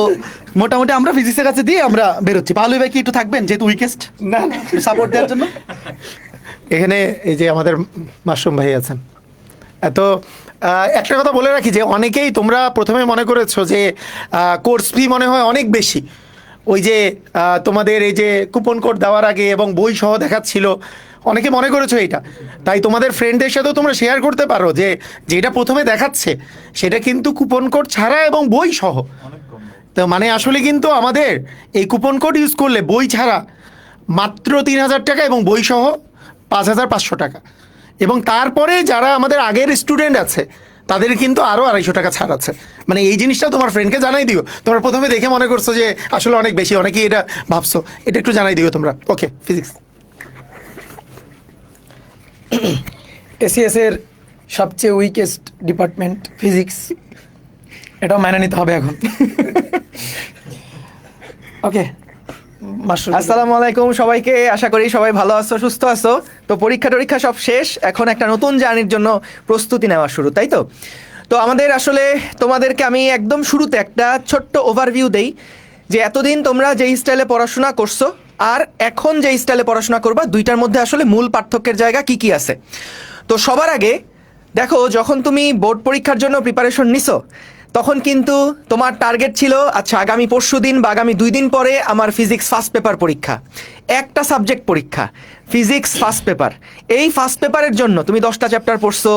[SPEAKER 1] মোটামুটি আমরা ফিজিক্সের কাছে দিয়ে আমরা বেরোচ্ছি। ভালোই ভাই কি একটু থাকবেন যেহেতু উইকেস্ট,
[SPEAKER 4] না
[SPEAKER 1] সাপোর্ট দেওয়ার জন্য?
[SPEAKER 4] এখানে এই যে আমাদের মাশরুম ভাই আছেন, তো একটা কথা বলে রাখি যে অনেকেই তোমরা প্রথমে মনে করেছো যে কোর্স ফি মনে হয় অনেক বেশি, ওই যে তোমাদের এই যে কুপন কোড দেওয়ার আগে এবং বই সহ দেখাচ্ছিল, অনেকে মনে করেছো এইটা। তাই তোমাদের ফ্রেন্ডদের সাথেও তোমরা শেয়ার করতে পারো যে যেটা প্রথমে দেখাচ্ছে সেটা কিন্তু কুপন কোড ছাড়া এবং বই সহ। তো মানে আসলে কিন্তু আমাদের এই কুপন কোড ইউজ করলে বই ছাড়া মাত্র 3,000 টাকা এবং বই সহ 5,500 টাকা, এবং তারপরে যারা আমাদের আগের স্টুডেন্ট আছে তাদের কিন্তু আরও 250 টাকা ছাড় আছে। মানে এই জিনিসটা তোমার ফ্রেন্ডকে জানাই দিও। তোমরা প্রথমে দেখে মনে করছো যে আসলে অনেক বেশি, অনেকেই এটা ভাবছো, এটা একটু জানাই দিও তোমরা। ওকে, ফিজিক্স।
[SPEAKER 2] এসিএস এর সবচেয়ে উইকেস্ট ডিপার্টমেন্ট ফিজিক্স, এটাও মেনে নিতে হবে এখন। ওকে,
[SPEAKER 5] আসসালামু আলাইকুম সবাইকে, আশা করি সবাই ভালো আছো, সুস্থ আছো। তো পরীক্ষা সব শেষ, এখন একটা নতুন জার্নির জন্য প্রস্তুতি নেওয়া শুরু, তাই তো? তো আমাদের আসলে তোমাদেরকে আমি একদম শুরুতে একটা ছোট্ট ওভারভিউ দেই যে এতদিন তোমরা যেই স্টাইলে পড়াশোনা করছো আর এখন যেই স্টাইলে পড়াশোনা করবা, দুইটার মধ্যে আসলে মূল পার্থক্যের জায়গা কি কি আছে। তো সবার আগে দেখো, যখন তুমি বোর্ড পরীক্ষার জন্য প্রিপারেশন নিছো তখন কিন্তু তোমার টার্গেট ছিল, আচ্ছা আগামী পরশু দিন বা আগামী 2 দিন পরে আমার ফিজিক্স ফার্স্ট পেপার পরীক্ষা, একটা সাবজেক্ট পরীক্ষা ফিজিক্স ফার্স্ট পেপার। এই ফার্স্ট পেপারের জন্য তুমি 10টা চ্যাপ্টার পড়ছো,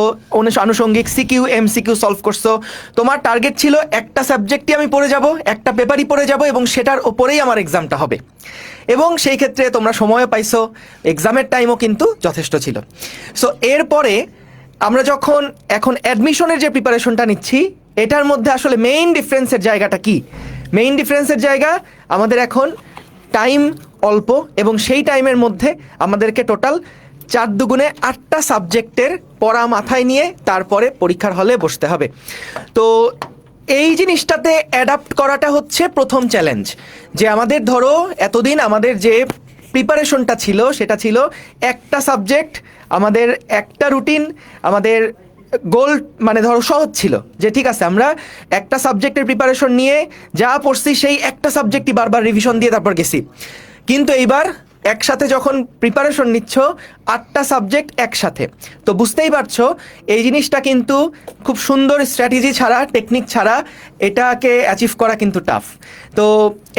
[SPEAKER 5] আনুষঙ্গিক সিকিউ এমসিকিউ সলভ করছো। তোমার টার্গেট ছিল একটা সাবজেক্টই আমি পড়ে যাব, একটা পেপারই পড়ে যাব এবং সেটার ওপরেই আমার এক্সামটা হবে। এবং সেই ক্ষেত্রে তোমরা সময়ও পাইছো, এক্সামের টাইমও কিন্তু যথেষ্ট ছিল। সো এরপরে আমরা যখন এখন অ্যাডমিশনের যে প্রিপারেশনটা নিচ্ছি, এটার মধ্যে আসলে মেইন ডিফারেন্সের জায়গাটা কি? মেইন ডিফারেন্সের জায়গা আমাদের এখন টাইম অল্প এবং সেই টাইমের মধ্যে আমাদেরকে টোটাল 4 দুগুণে 8টা সাবজেক্টের পড়া মাথায় নিয়ে তারপরে পরীক্ষার হলে বসতে হবে। তো এই জিনিসটাতে অ্যাডাপ্ট করাটা হচ্ছে প্রথম চ্যালেঞ্জ। যে আমাদের ধরো এতদিন আমাদের যে প্রিপারেশনটা ছিল সেটা ছিল একটা সাবজেক্ট, আমাদের একটা রুটিন, আমাদের গোল মানে ধরো সহজ ছিল যে ঠিক আছে আমরা একটা সাবজেক্টের প্রিপারেশন নিয়ে যা পড়ছি সেই একটা সাবজেক্টই বারবার রিভিশন দিয়ে তারপর গেছি। কিন্তু এইবার একসাথে যখন প্রিপারেশন নিচ্ছ 8টা সাবজেক্ট একসাথে, তো বুঝতেই পারছো এই জিনিসটা কিন্তু খুব সুন্দর স্ট্র্যাটেজি ছাড়া, টেকনিক ছাড়া এটাকে অ্যাচিভ করা কিন্তু টাফ। তো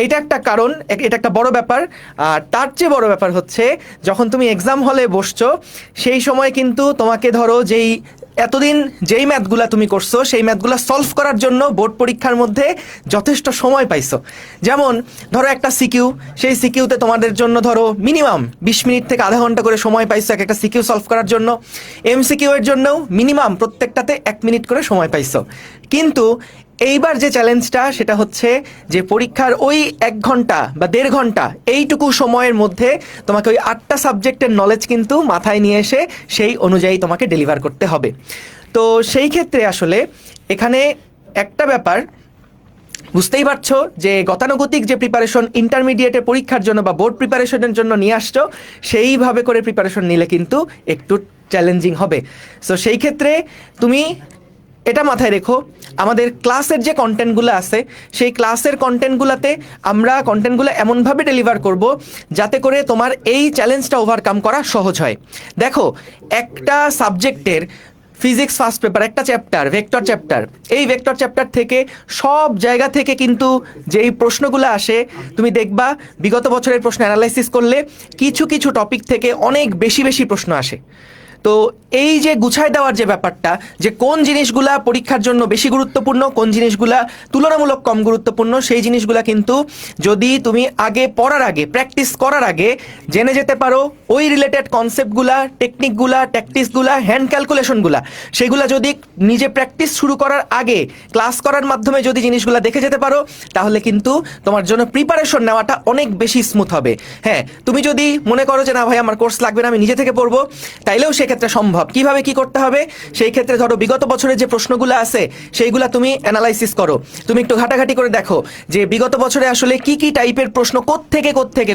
[SPEAKER 5] এইটা একটা কারণ, এটা একটা বড় ব্যাপার। আর তার চেয়ে বড় ব্যাপার হচ্ছে যখন তুমি এক্সাম হলে বসছো সেই সময় কিন্তু তোমাকে ধরো এতদিন যেই ম্যাথগুলা তুমি করছো সেই ম্যাথগুলা সলভ করার জন্য বোর্ড পরীক্ষার মধ্যে যথেষ্ট সময় পাইছো। যেমন ধরো একটা সিকিউ, সেই সিকিউতে তোমাদের জন্য ধরো মিনিমাম 20 মিনিট থেকে আধা ঘন্টা করে সময় পাইছো একটা সিকিউ সলভ করার জন্য। এমসিকিউ এর জন্যও মিনিমাম প্রত্যেকটাতে 1 মিনিট করে সময় পাইছো। কিন্তু এইবার যে চ্যালেঞ্জটা সেটা হচ্ছে যে পরীক্ষার ওই 1 ঘন্টা বা 1.5 ঘন্টা এইটুকু সময়ের মধ্যে তোমাকে ওই 8টা সাবজেক্টের নলেজ কিন্তু মাথায় নিয়ে এসে সেই অনুযায়ী তোমাকে ডেলিভার করতে হবে। তো সেই ক্ষেত্রে আসলে এখানে একটা ব্যাপার বুঝতেই পারছো যে গতানুগতিক যে প্রিপারেশন ইন্টারমিডিয়েটের পরীক্ষার জন্য বা বোর্ড প্রিপারেশনের জন্য নিয়ে আসছো, সেইভাবে করে প্রিপারেশন নিলে কিন্তু একটু চ্যালেঞ্জিং হবে। সো সেই ক্ষেত্রে তুমি এটা মাথায় রেখো, আমাদের ক্লাসের যে কন্টেন্টগুলো আছে সেই ক্লাসের কন্টেন্টগুলোতে আমরা কন্টেন্টগুলো এমনভাবে ডেলিভার করব যাতে করে তোমার এই চ্যালেঞ্জটা ওভারকাম করা সহজ হয়। দেখো, একটা সাবজেক্টের ফিজিক্স ফার্স্ট পেপার একটা চ্যাপ্টার ভেক্টর চ্যাপ্টার, এই ভেক্টর চ্যাপ্টার থেকে সব জায়গা থেকে কিন্তু যেই প্রশ্নগুলো আসে তুমি দেখবা বিগত বছরের প্রশ্ন অ্যানালাইসিস করলে কিছু কিছু টপিক থেকে অনেক বেশি বেশি প্রশ্ন আসে। তো এই যে গুছায় দেওয়ার যে ব্যাপারটা, যে কোন জিনিসগুলা পরীক্ষার জন্য বেশি গুরুত্বপূর্ণ, কোন জিনিসগুলা তুলনামূলক কম গুরুত্বপূর্ণ, সেই জিনিসগুলা কিন্তু যদি তুমি আগে পড়ার আগে প্র্যাকটিস করার আগে জেনে যেতে পারো, ওই রিলেটেড কনসেপ্টগুলা, টেকনিকগুলা, ট্যাকটিক্সগুলা, হ্যান্ড ক্যালকুলেশনগুলা সেগুলা যদি নিজে প্র্যাকটিস শুরু করার আগে ক্লাস করার মাধ্যমে যদি জিনিসগুলা দেখে যেতে পারো, তাহলে কিন্তু তোমার জন্য প্রিপারেশন নেওয়াটা অনেক বেশি স্মুথ হবে। হ্যাঁ, তুমি যদি মনে করো যে না ভাই আমার কোর্স লাগবে না, আমি নিজে থেকে পড়বো, তাইলেও সেক্ষেত্রে সম্ভব। কিভাবে কি করতে হবে? সেই ক্ষেত্রে ধরো বিগত বছরের যে প্রশ্নগুলো আছে সেইগুলা তুমি অ্যানালাইসিস করো, তুমি একটু ঘাটাঘাটি করে দেখো যে বিগত বছরে আসলে কি কি টাইপের প্রশ্ন কোত্থেকে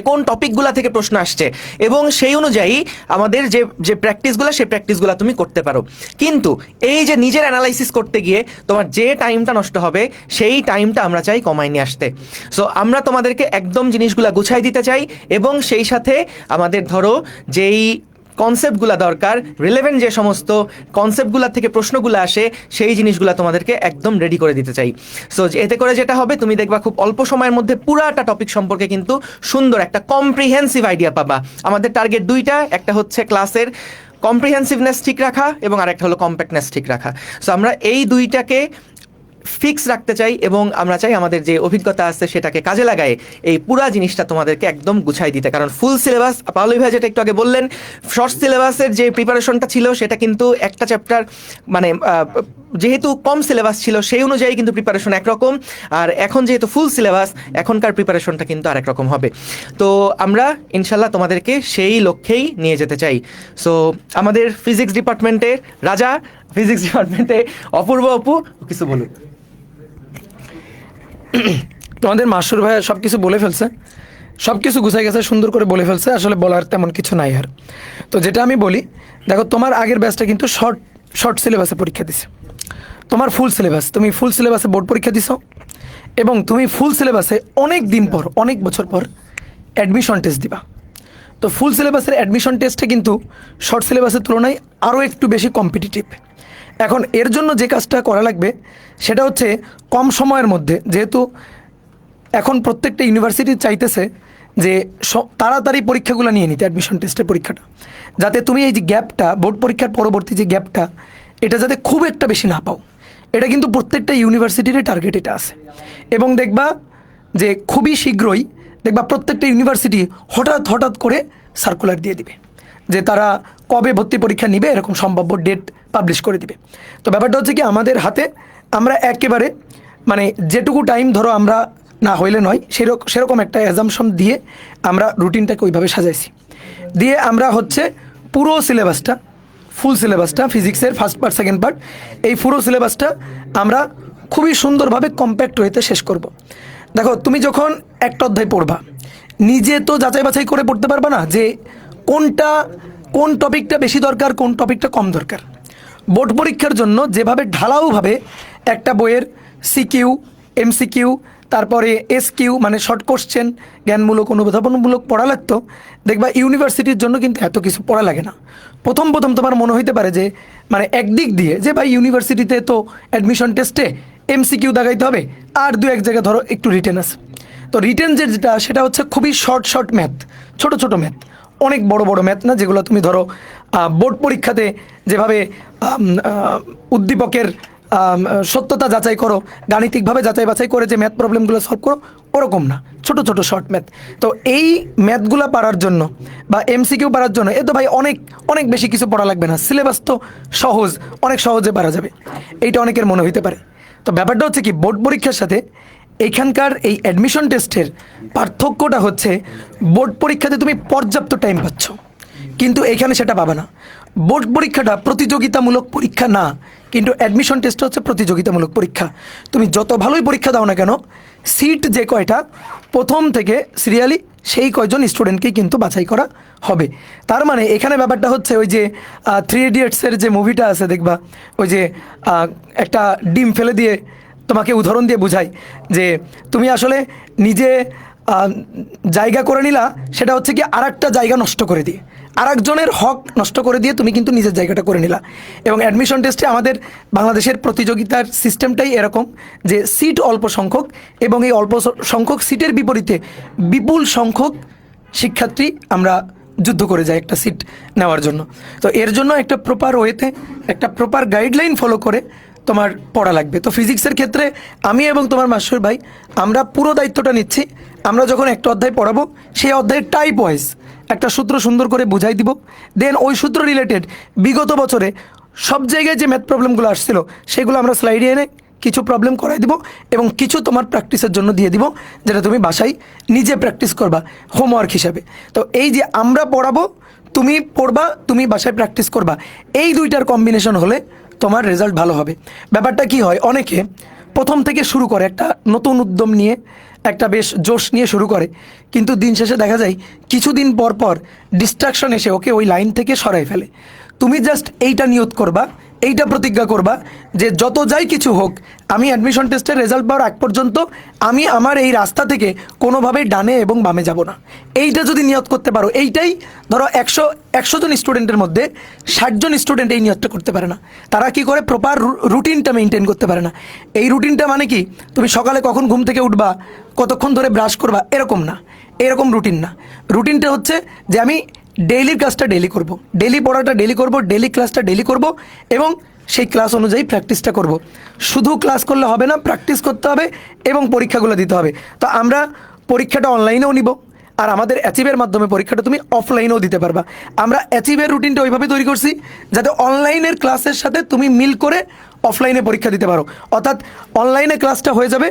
[SPEAKER 5] কোন টপিকগুলা থেকে প্রশ্ন আসছে, এবং সেই অনুযায়ী আমাদের যে প্র্যাকটিসগুলো সেই প্র্যাকটিসগুলো তুমি করতে পারো। কিন্তু এই যে নিজের অ্যানালাইসিস করতে গিয়ে তোমার যে টাইমটা নষ্ট হবে সেই টাইমটা আমরা চাই কমাই নিয়ে আসতে। সো আমরা তোমাদেরকে একদম জিনিসগুলা গুছাই দিতে চাই এবং সেই সাথে আমাদের ধরো যেই কনসেপ্টগুলো দরকার, রিলেভেন্ট যে সমস্ত কনসেপ্টগুলো থেকে প্রশ্নগুলো আসে সেই জিনিসগুলো তোমাদেরকে একদম রেডি করে দিতে চাই। সো এতে করে যেটা হবে, তুমি দেখবা খুব অল্প সময়ের মধ্যে পুরাটা টপিক সম্পর্কে কিন্তু সুন্দর একটা কম্প্রিহেন্সিভ আইডিয়া পাবা। আমাদের টার্গেট দুইটা, একটা হচ্ছে ক্লাসের কম্প্রিহেন্সিভনেস ঠিক রাখা এবং আরেকটা হলো কম্প্যাক্টনেস ঠিক রাখা। সো আমরা এই দুইটাকে ফিক্স রাখতে চাই এবং আমরা চাই আমাদের যে অভিজ্ঞতা আছে সেটাকে কাজে লাগায় এই পুরা জিনিসটা তোমাদেরকে একদম গুছাই দিতে। কারণ ফুল সিলেবাস, পাওলি ভাই যেটা একটু আগে বললেন, শর্ট সিলেবাসের যে প্রিপারেশনটা ছিল সেটা কিন্তু একটা চ্যাপ্টার মানে যেহেতু কম সিলেবাস ছিল সেই অনুযায়ী কিন্তু প্রিপারেশন একরকম, আর এখন যেহেতু ফুল সিলেবাস এখনকার প্রিপারেশনটা কিন্তু আরেক রকম হবে। তো আমরা ইনশাল্লাহ তোমাদেরকে সেই লক্ষ্যেই নিয়ে যেতে চাই। সো আমাদের ফিজিক্স ডিপার্টমেন্টের রাজা, ফিজিক্স ডিপার্টমেন্টে অপূর্ব অপু কিছু বলুন।
[SPEAKER 2] তোমাদের মাসুর ভাই সব কিছু বলে ফেলছে, সব কিছু গুছাই গেছে, সুন্দর করে বলে ফেলছে, আসলে বলার তেমন কিছু নাই আর। তো যেটা আমি বলি, দেখো তোমার আগের ব্যাচটা কিন্তু শর্ট সিলেবাসে পরীক্ষা দিছে, তোমার ফুল সিলেবাস, তুমি ফুল সিলেবাসে বোর্ড পরীক্ষা দিছো এবং তুমি ফুল সিলেবাসে অনেক দিন পর, অনেক বছর পর অ্যাডমিশন টেস্ট দিবা। তো ফুল সিলেবাসের অ্যাডমিশন টেস্টে কিন্তু শর্ট সিলেবাসের তুলনায় আরও একটু বেশি কম্পিটিটিভ। এখন এর জন্য যে কাজটা করা লাগবে সেটা হচ্ছে কম সময়ের মধ্যে, যেহেতু এখন প্রত্যেকটা ইউনিভার্সিটি চাইতেছে যে তাড়াতাড়ি পরীক্ষাগুলো নিয়ে নিতে, অ্যাডমিশন টেস্টের পরীক্ষাটা, যাতে তুমি এই যে গ্যাপটা, বোর্ড পরীক্ষার পরবর্তী যে গ্যাপটা, এটা যাতে খুব একটা বেশি না পাও। এটা কিন্তু প্রত্যেকটা ইউনিভার্সিটির টার্গেট এটা আছে। এবং দেখবা যে খুবই শীঘ্রই দেখবা প্রত্যেকটা ইউনিভার্সিটি হঠাৎ করে সার্কুলার দিয়ে দিবে যে তারা কবে ভর্তি পরীক্ষা নিবে, এরকম সম্ভাব্য ডেট পাবলিশ করে দিবে। তো ব্যাপারটা হচ্ছে কি, আমাদের হাতে আমরা একেবারে মানে যেটুকু টাইম ধরো আমরা না হইলে নয় সেরকম একটা অ্যাজাম্পশন দিয়ে আমরা রুটিনটাকে ওইভাবে সাজাইছি, দিয়ে আমরা হচ্ছে পুরো সিলেবাসটা, ফুল সিলেবাসটা, ফিজিক্সের ফার্স্ট পার্ট সেকেন্ড পার্ট, এই পুরো সিলেবাসটা আমরা খুবই সুন্দরভাবে কম্প্যাক্ট ওয়েতে শেষ করব। দেখো তুমি যখন একটা অধ্যায় পড়বা, নিজে তো যাচাই বাছাই করে পড়তে পারবা না যে কোন টপিকটা বেশি দরকার, কোন টপিকটা কম দরকার। বোর্ড পরীক্ষার জন্য যেভাবে ঢালাওভাবে একটা বইয়ের সিকিউ, এমসিকিউ, তারপরে এসকিউ মানে শর্ট কোশ্চেন, জ্ঞানমূলক, অনুধাবনমূলক পড়া লাগতো, দেখবা ইউনিভার্সিটির জন্য কিন্তু এত কিছু পড়া লাগে না। প্রথম তোমার মনে হইতে পারে যে মানে একদিক দিয়ে যে ভাই ইউনিভার্সিটিতে তো অ্যাডমিশন টেস্টে এমসিকিউ দাগাইতে হবে আর দু এক জায়গায় ধরো একটু রিটেন আছে। তো রিটেন যেটা সেটা হচ্ছে খুবই শর্ট ম্যাথ, ছোট ম্যাথ, অনেক বড় ম্যাথ না, যেগুলো তুমি ধরো বোর্ড পরীক্ষাতে যেভাবে উদ্দীপকের সত্যতা যাচাই করো, গাণিতিকভাবে যাচাই বাছাই করে যে ম্যাথ প্রবলেমগুলো সলভ করো, ওরকম না, ছোট শর্ট ম্যাথ। তো এই ম্যাথগুলো পারার জন্য বা এমসিকিউ পারার জন্য এ তো ভাই অনেক বেশি কিছু পড়া লাগবে না, সিলেবাস তো সহজ, অনেক সহজে পারা যাবে, এইটা অনেকের মনে হইতে পারে। তো ব্যাপারটা হচ্ছে কি, বোর্ড পরীক্ষার সাথে এইখানকার এই অ্যাডমিশন টেস্টের পার্থক্যটা হচ্ছে বোর্ড পরীক্ষাতে তুমি পর্যাপ্ত টাইম পাচ্ছ, কিন্তু এখানে সেটা পাবে না। বোর্ড পরীক্ষাটা প্রতিযোগিতামূলক পরীক্ষা না, কিন্তু অ্যাডমিশন টেস্ট হচ্ছে প্রতিযোগিতামূলক পরীক্ষা। তুমি যত ভালোই পরীক্ষা দাও না কেন, সিট যে কয়টা প্রথম থেকে সিরিয়ালি সেই কয়জন স্টুডেন্টকেই কিন্তু বাছাই করা হবে। তার মানে এখানে ব্যাপারটা হচ্ছে ওই যে 3 ইডিয়টসের যে মুভিটা আছে দেখবা, ওই যে একটা ডিম ফেলে দিয়ে তোমাকে উদাহরণ দিয়ে বুঝাই যে তুমি আসলে নিজে জায়গা করে নিলা, সেটা হচ্ছে কি আরেকটা জায়গা নষ্ট করে দিয়ে, আরেকজনের হক নষ্ট করে দিয়ে তুমি কিন্তু নিজের জায়গাটা করে নিলা। এবং অ্যাডমিশন টেস্টে আমাদের বাংলাদেশের প্রতিযোগিতার সিস্টেমটাই এরকম যে সিট অল্প সংখ্যক, এবং এই অল্প সংখ্যক সিটের বিপরীতে বিপুল সংখ্যক শিক্ষার্থী আমরা যুদ্ধ করে যাই একটা সিট নেওয়ার জন্য। তো এর জন্য একটা প্রপার ওয়েতে, একটা প্রপার গাইডলাইন ফলো করে তোমার পড়া লাগবে। তো ফিজিক্সের ক্ষেত্রে আমি এবং তোমার মাস্টার ভাই আমরা পুরো দায়িত্বটা নিচ্ছি। আমরা যখন একটা অধ্যায় পড়াবো, সেই অধ্যায়ের টাইপ ওয়াইজ একটা সূত্র সুন্দর করে বুঝাই দিব, দেন ওই সূত্র রিলেটেড বিগত বছরে সব জায়গায় যে ম্যাথ প্রবলেমগুলো আসছিল সেগুলো আমরা স্লাইডে এনে কিছু প্রবলেম করাই দিব এবং কিছু তোমার প্র্যাকটিসের জন্য দিয়ে দিব, যেটা তুমি বাসায় নিজে প্র্যাকটিস করবা হোমওয়ার্ক হিসাবে। তো এই যে আমরা পড়াবো, তুমি পড়বা, তুমি বাসায় প্র্যাকটিস করবা, এই দুইটার কম্বিনেশন হলে তোমার রেজাল্ট ভালো হবে। ব্যাপারটা কি হয়, অনেকে প্রথম থেকে শুরু করে একটা নতুন উদ্যম নিয়ে, একটা বেশ জোশ নিয়ে শুরু করে, কিন্তু দিন শেষে দেখা যায় কিছুদিন পর ডিস্ট্রাকশন এসে ওকে ওই লাইন থেকে সরাই ফেলে। তুমি জাস্ট এইটা নিয়ত করবা এইটা প্রতিজ্ঞা করবা যে যত যাই কিছু হোক, আমি অ্যাডমিশন টেস্টের রেজাল্ট পাওয়ার আগ পর্যন্ত আমি আমার এই রাস্তা থেকে কোনোভাবেই ডানে এবং বামে যাব না। এইটা যদি নিয়ত করতে পারো, এইটাই ধরো 100 জন স্টুডেন্টের মধ্যে 60 জন স্টুডেন্ট এই নিয়তটা করতে পারে না। তারা কি করে, প্রপার রুটিনটা মেনটেন করতে পারে না। এই রুটিনটা মানে কি, তুমি সকালে কখন ঘুম থেকে উঠবা, কতক্ষণ ধরে ব্রাশ করবা, এরকম না, এরকম রুটিন না। রুটিনটা হচ্ছে যে আমি ডেইলির কাজটা ডেইলি করব, ডেইলি পড়াটা ডেইলি করব, ডেইলি ক্লাসটা ডেইলি করব এবং সেই ক্লাস অনুযায়ী প্র্যাকটিসটা করব। শুধু ক্লাস করলে হবে না, প্র্যাকটিস করতে হবে এবং পরীক্ষাগুলো দিতে হবে। তো আমরা পরীক্ষাটা অনলাইনেও নিব, আর আমাদের অ্যাচিভের মাধ্যমে পরীক্ষাটা তুমি অফলাইনেও দিতে পারবা। আমরা অ্যাচিভের রুটিনটা ওইভাবে তৈরি করছি যাতে অনলাইনের ক্লাসের সাথে তুমি মিল করে অফলাইনে পরীক্ষা দিতে পারো। অর্থাৎ অনলাইনে ক্লাসটা হয়ে যাবে,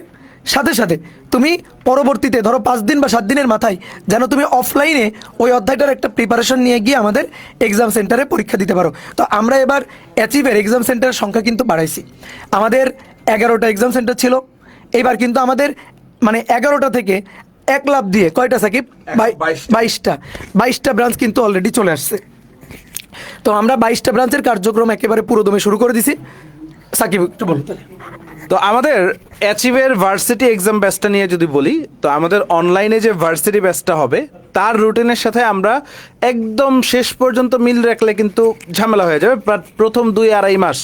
[SPEAKER 2] সাথে সাথে তুমি পরবর্তীতে ধরো 5 দিন বা 7 দিনের মাথায় যেন তুমি অফলাইনে ওই অধ্যায়টার একটা প্রিপারেশন নিয়ে গিয়ে আমাদের এক্সাম সেন্টারে পরীক্ষা দিতে পারো। তো আমরা এবার অ্যাচিভের এক্সাম সেন্টারের সংখ্যা কিন্তু বাড়াইছি। আমাদের 11টা এক্সাম সেন্টার ছিল, এবার কিন্তু আমাদের মানে 11টা থেকে 1 লাফ দিয়ে কয়টা সাকিব, 22টা ব্রাঞ্চ কিন্তু অলরেডি চলে আসছে। তো আমরা 22টা ব্রাঞ্চের কার্যক্রম একেবারে পুরোদমে শুরু করে দিছি। সাকিব একটু বলতে।
[SPEAKER 3] তো আমাদের অ্যাচিভের ভার্সিটি এক্সাম ব্যাচটা নিয়ে যদি বলি, তো আমাদের অনলাইনে যে ভার্সিটি ব্যাচটা হবে তার রুটিনের সাথে আমরা একদম শেষ পর্যন্ত মিল রাখলে কিন্তু ঝামেলা হয়ে যাবে। বাট প্রথম 2-2.5 মাস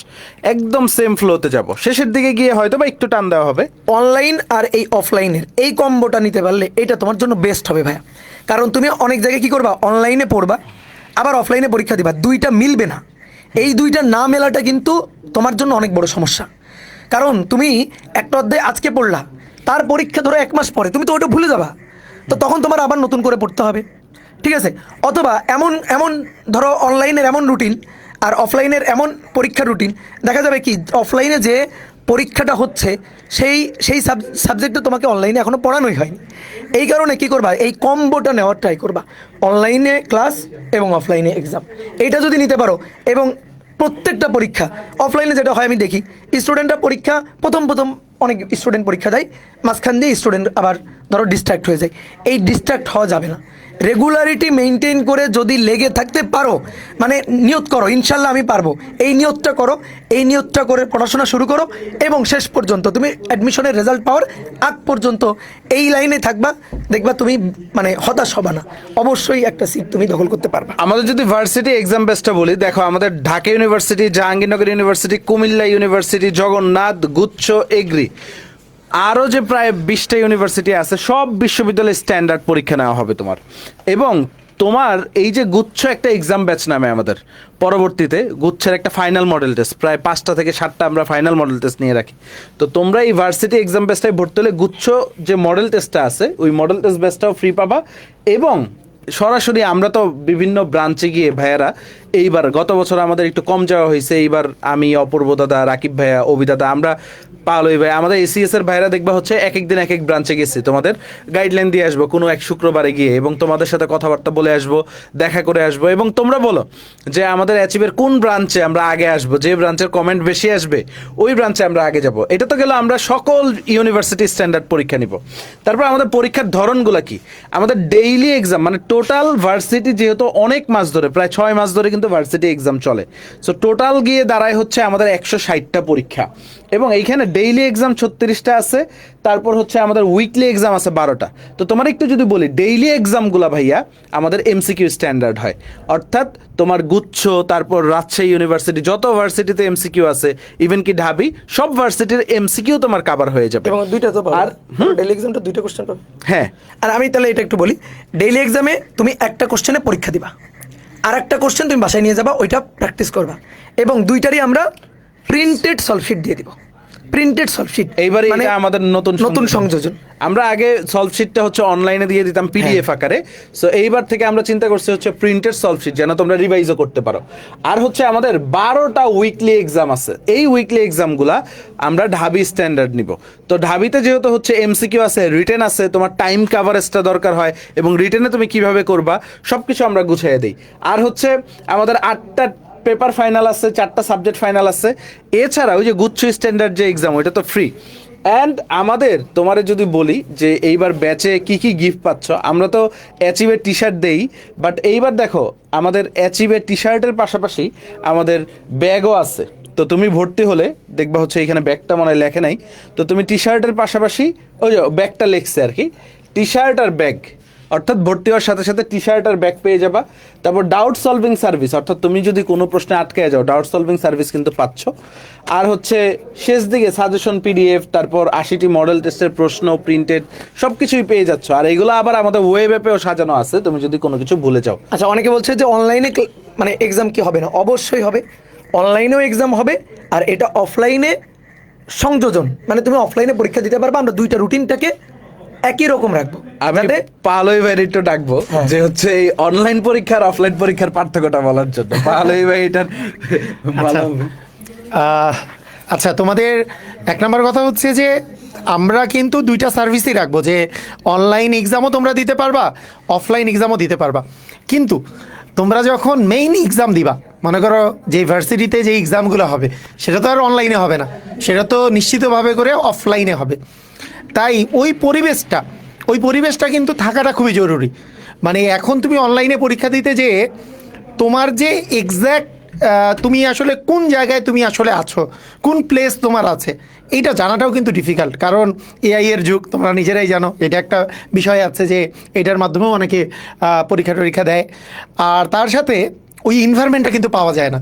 [SPEAKER 3] একদম সেম ফ্লোতে যাব, শেষের দিকে গিয়ে হয়তো বা একটু টান দেওয়া হবে।
[SPEAKER 2] অনলাইন আর এই অফলাইনের এই কম্বোটা নিতে পারলে এটা তোমার জন্য বেস্ট হবে ভাইয়া। কারণ তুমি অনেক জায়গায় কি করবা, অনলাইনে পড়বা আবার অফলাইনে পরীক্ষা দিবা, দুইটা মিলবে না। এই দুইটা না মেলাটা কিন্তু তোমার জন্য অনেক বড় সমস্যা। কারণ তুমি একটা অধ্যায় আজকে পড়লা, তার পরীক্ষা ধরো 1 মাস পরে, তুমি তো ওটা ভুলে যাবা, তো তখন তোমার আবার নতুন করে পড়তে হবে, ঠিক আছে? অথবা এমন এমন ধরো অনলাইনের এমন রুটিন আর অফলাইনের এমন পরীক্ষার রুটিন, দেখা যাবে কি অফলাইনে যে পরীক্ষাটা হচ্ছে সেই সাবজেক্টটা তোমাকে অনলাইনে এখনো পড়ানোই হয়নি। এই কারণে কি করবা, এই কম্বোটা নেওয়ার ট্রাই করবা, অনলাইনে ক্লাস এবং অফলাইনে এক্সাম। এইটা যদি নিতে পারো, এবং প্রত্যেকটা পরীক্ষা অফলাইনে যেটা হয় আমি দেখি, স্টুডেন্টরা পরীক্ষা প্রথম অনেক স্টুডেন্ট পরীক্ষা দেয়, মাঝখান দিয়ে স্টুডেন্ট আবার ধরো ডিস্ট্র্যাক্ট হয়ে যায়। এই ডিস্ট্র্যাক্ট হওয়া যাবে না। রেগুলারিটি মেনটেন করে যদি লেগে থাকতে পারো, মানে নিয়ত করো ইনশাল্লাহ আমি পারবো, এই নিয়তটা করো, এই নিয়তটা করে পড়াশোনা শুরু করো এবং শেষ পর্যন্ত তুমি অ্যাডমিশনের রেজাল্ট পাওয়ার আগ পর্যন্ত এই লাইনে থাকবা, দেখবা তুমি মানে হতাশ হবা না, অবশ্যই একটা সিট তুমি দখল করতে পারবা।
[SPEAKER 3] আমাদের যদি ভার্সিটি এক্সাম বেসটা বলি, দেখো আমাদের Dhaka university, Jahangirnagar university, Comilla university, Jagannath, গুচ্ছ, এগ্রি, আরও যে প্রায় 20টা ইউনিভার্সিটি আছে, সব বিশ্ববিদ্যালয়ের স্ট্যান্ডার্ড পরীক্ষা নেওয়া হবে তোমার। এবং তোমার এই যে গুচ্ছ একটা এক্সাম ব্যাচ নামে আমাদের, পরবর্তীতে গুচ্ছের একটা ফাইনাল মডেল টেস্ট, প্রায় 5টা থেকে 7টা আমরা ফাইনাল মডেল টেস্ট নিয়ে রাখি। তো তোমরা এই ভার্সিটি এক্সাম ব্যাচটায় ভর্তি হলে গুচ্ছ যে মডেল টেস্টটা আছে ওই মডেল টেস্ট ব্যাচটাও ফ্রি পাবা। এবং সরাসরি আমরা তো বিভিন্ন ব্রাঞ্চে গিয়ে ভাইয়ারা, এইবার গত বছর আমাদের একটু কম যাওয়া হয়েছে, এইবার আমি, অপূর্ব দাদা, রাকিব ভাইয়া, অভি দাদা, আমরা পালোই ভাই, আমাদের এসিএস এর ভাইরা দেখবা হচ্ছে এক দিন এক ব্রাঞ্চে গেছি, তোমাদের গাইডলাইন দিয়ে আসবো কোনো এক শুক্রবারে গিয়ে, এবং তোমাদের সাথে কথাবার্তা বলে আসবো, দেখা করে আসবো, এবং তোমরা বলো যে আমাদের অ্যাচিভের কোন ব্রাঞ্চে আমরা আগে আসবো, যে ব্রাঞ্চের কমেন্ট বেশি আসবে ওই ব্রাঞ্চে আমরা আগে যাব। এটা তো গেল আমরা সকল ইউনিভার্সিটি স্ট্যান্ডার্ড পরীক্ষা নিব। তারপর আমাদের পরীক্ষার ধরনগুলো কি, আমাদের ডেইলি এক্সাম, মানে টোটাল ভার্সিটি যেহেতু অনেক মাস ধরে, প্রায় 6 মাস ধরে কিন্তু ভার্সিটি এক্সাম চলে, সো টোটাল গিয়ে দাঁড়ায় হচ্ছে আমাদের 160টা পরীক্ষা। এবং এইখানে ডেইলি এক্সাম 36টা আছে, তারপর হচ্ছে আমাদের উইকলি এক্সাম আছে 12টা। তো তোমার একটু যদি বলি, ডেইলি এক্সামগুলো ভাইয়া আমাদের এমসিকিউ স্ট্যান্ডার্ড হয়, অর্থাৎ তোমার গুচ্ছ, তারপর রাজশাহী ইউনিভার্সিটি, যত ভার্সিটিতে এমসিকিউ আছে, ইভেন কি ঢাবি, সব ভার্সিটির এমসিকিউ তোমার কভার হয়ে যাবে।
[SPEAKER 2] এবং দুইটা তো আর ডেইলি এক্সামটা 2টা কোশ্চেন পাবে।
[SPEAKER 3] হ্যাঁ,
[SPEAKER 2] আর আমি তাহলে এটা একটু বলি, ডেইলি এক্সামে তুমি একটা কোশ্চেনে পরীক্ষা দিবা, আর একটা কোশ্চেন তুমি বাসায় নিয়ে যাবা, ওইটা প্র্যাকটিস করবা, এবং দুইটারই আমরা প্রিন্টেড সলভশিট দিয়ে দিব। প্রিন্টেড সলভশিট
[SPEAKER 3] এইবারে এটা আমাদের নতুন
[SPEAKER 2] সংযোজন।
[SPEAKER 3] আমরা আগে সলভশিটটা হচ্ছে অনলাইনে দিয়ে দিতাম পিডিএফ আকারে, সো এইবার থেকে আমরা চিন্তা করছি হচ্ছে প্রিন্টেড সলভশিট, যেন তোমরা রিভাইজও করতে পারো। আর হচ্ছে আমাদের 12টা উইকলি এক্সাম আছে, এই উইকলি এক্সামগুলা আমরা ঢাবি স্ট্যান্ডার্ড নিব। তো ঢাবিতে যেহেতু হচ্ছে এমসিকিউ আছে, রিটেন আছে, তোমার টাইম কাভারেজটা দরকার হয়, এবং রিটেনে তুমি কিভাবে করবা সবকিছু আমরা গুছিয়ে দিই। আর হচ্ছে আমাদের 8টা পেপার ফাইনাল আছে, 4টা সাবজেক্ট ফাইনাল আছে। এছাড়া ওই যে গুচ্ছ স্ট্যান্ডার্ড যে এক্সাম, ওইটা তো ফ্রি। অ্যান্ড আমাদের তোমারে যদি বলি যে এইবার ব্যাচে কি কি গিফট পাচ্ছ, আমরা তো অ্যাচিভের টি শার্ট দেই, বাট এইবার দেখো আমাদের অ্যাচিভের টি শার্টের পাশাপাশি আমাদের ব্যাগও আছে। তো তুমি ভর্তি হলে দেখবা হচ্ছে এখানে ব্যাগটা মনে হয় লেখে নাই, তো তুমি টি শার্টের পাশাপাশি ওই যে ব্যাগটা লেখছে আর কি, টি শার্ট আর ব্যাগ, অর্থাৎ ভর্তি হওয়ার সাথে সাথে টি শার্ট আর ব্যাগ পেয়ে যাবা। তারপর ডাউট সলভিং সার্ভিস, অর্থাৎ তুমি যদি কোনো প্রশ্নে আটকে যাও ডাউট সলভিং সার্ভিস কিন্তু পাচ্ছ। আর হচ্ছে শেষ দিকে সাজেশন পিডিএফ, তারপর 80টি মডেল টেস্টের প্রশ্ন প্রিন্টেড সব কিছুই পেয়ে যাচ্ছ। আর এগুলো আবার আমাদের ওয়েব অ্যাপেও সাজানো আছে, তুমি যদি কোনো কিছু ভুলে যাও।
[SPEAKER 2] আচ্ছা, অনেকে বলছে যে অনলাইনে মানে এক্সাম কি হবে না? অবশ্যই হবে, অনলাইনেও এক্সাম হবে, আর এটা অফলাইনে সংযোজন, মানে তুমি অফলাইনে পরীক্ষা দিতে পারবে। আমরা দুইটা রুটিনটাকে একই রকম রাখবো,
[SPEAKER 3] আমি
[SPEAKER 2] যাতে
[SPEAKER 3] পালই ভাই একটু ডাকবো যে হচ্ছে এই অনলাইন পরীক্ষা আর অফলাইন পরীক্ষার পার্থক্যটা বলার জন্য। পালই ভাই এটার
[SPEAKER 4] আচ্ছা আচ্ছা, তোমাদের এক নম্বর কথা হচ্ছে যে আমরা কিন্তু দুইটা সার্ভিসই রাখবো, যে অনলাইন এক্সামও তোমরা দিতে পারবা, অফলাইন এক্সামও দিতে পারবা। কিন্তু তোমরা যখন মেইন এক্সাম দিবা, মনে করো যে ইউনিভার্সিটিতে যে এক্সামগুলো হবে সেটা তো আর অনলাইনে হবে না, সেটা তো নিশ্চিতভাবে করে অফলাইনে হবে। তাই ওই পরিবেশটা কিন্তু থাকাটা খুবই জরুরি। মানে এখন তুমি অনলাইনে পরীক্ষা দিতে যেয়ে তোমার যে এক্স্যাক্ট তুমি আসলে কোন জায়গায় তুমি আসলে আছো, কোন প্লেস তোমার আছে, এইটা জানাটাও কিন্তু ডিফিকাল্ট। কারণ এআই এর যুগ, তোমরা নিজেরাই জানো, এটা একটা বিষয় আছে যে এটার মাধ্যমেও অনেকে পরীক্ষা দেয়। আর তার সাথে ওই এনভায়রনমেন্টটা কিন্তু পাওয়া যায় না,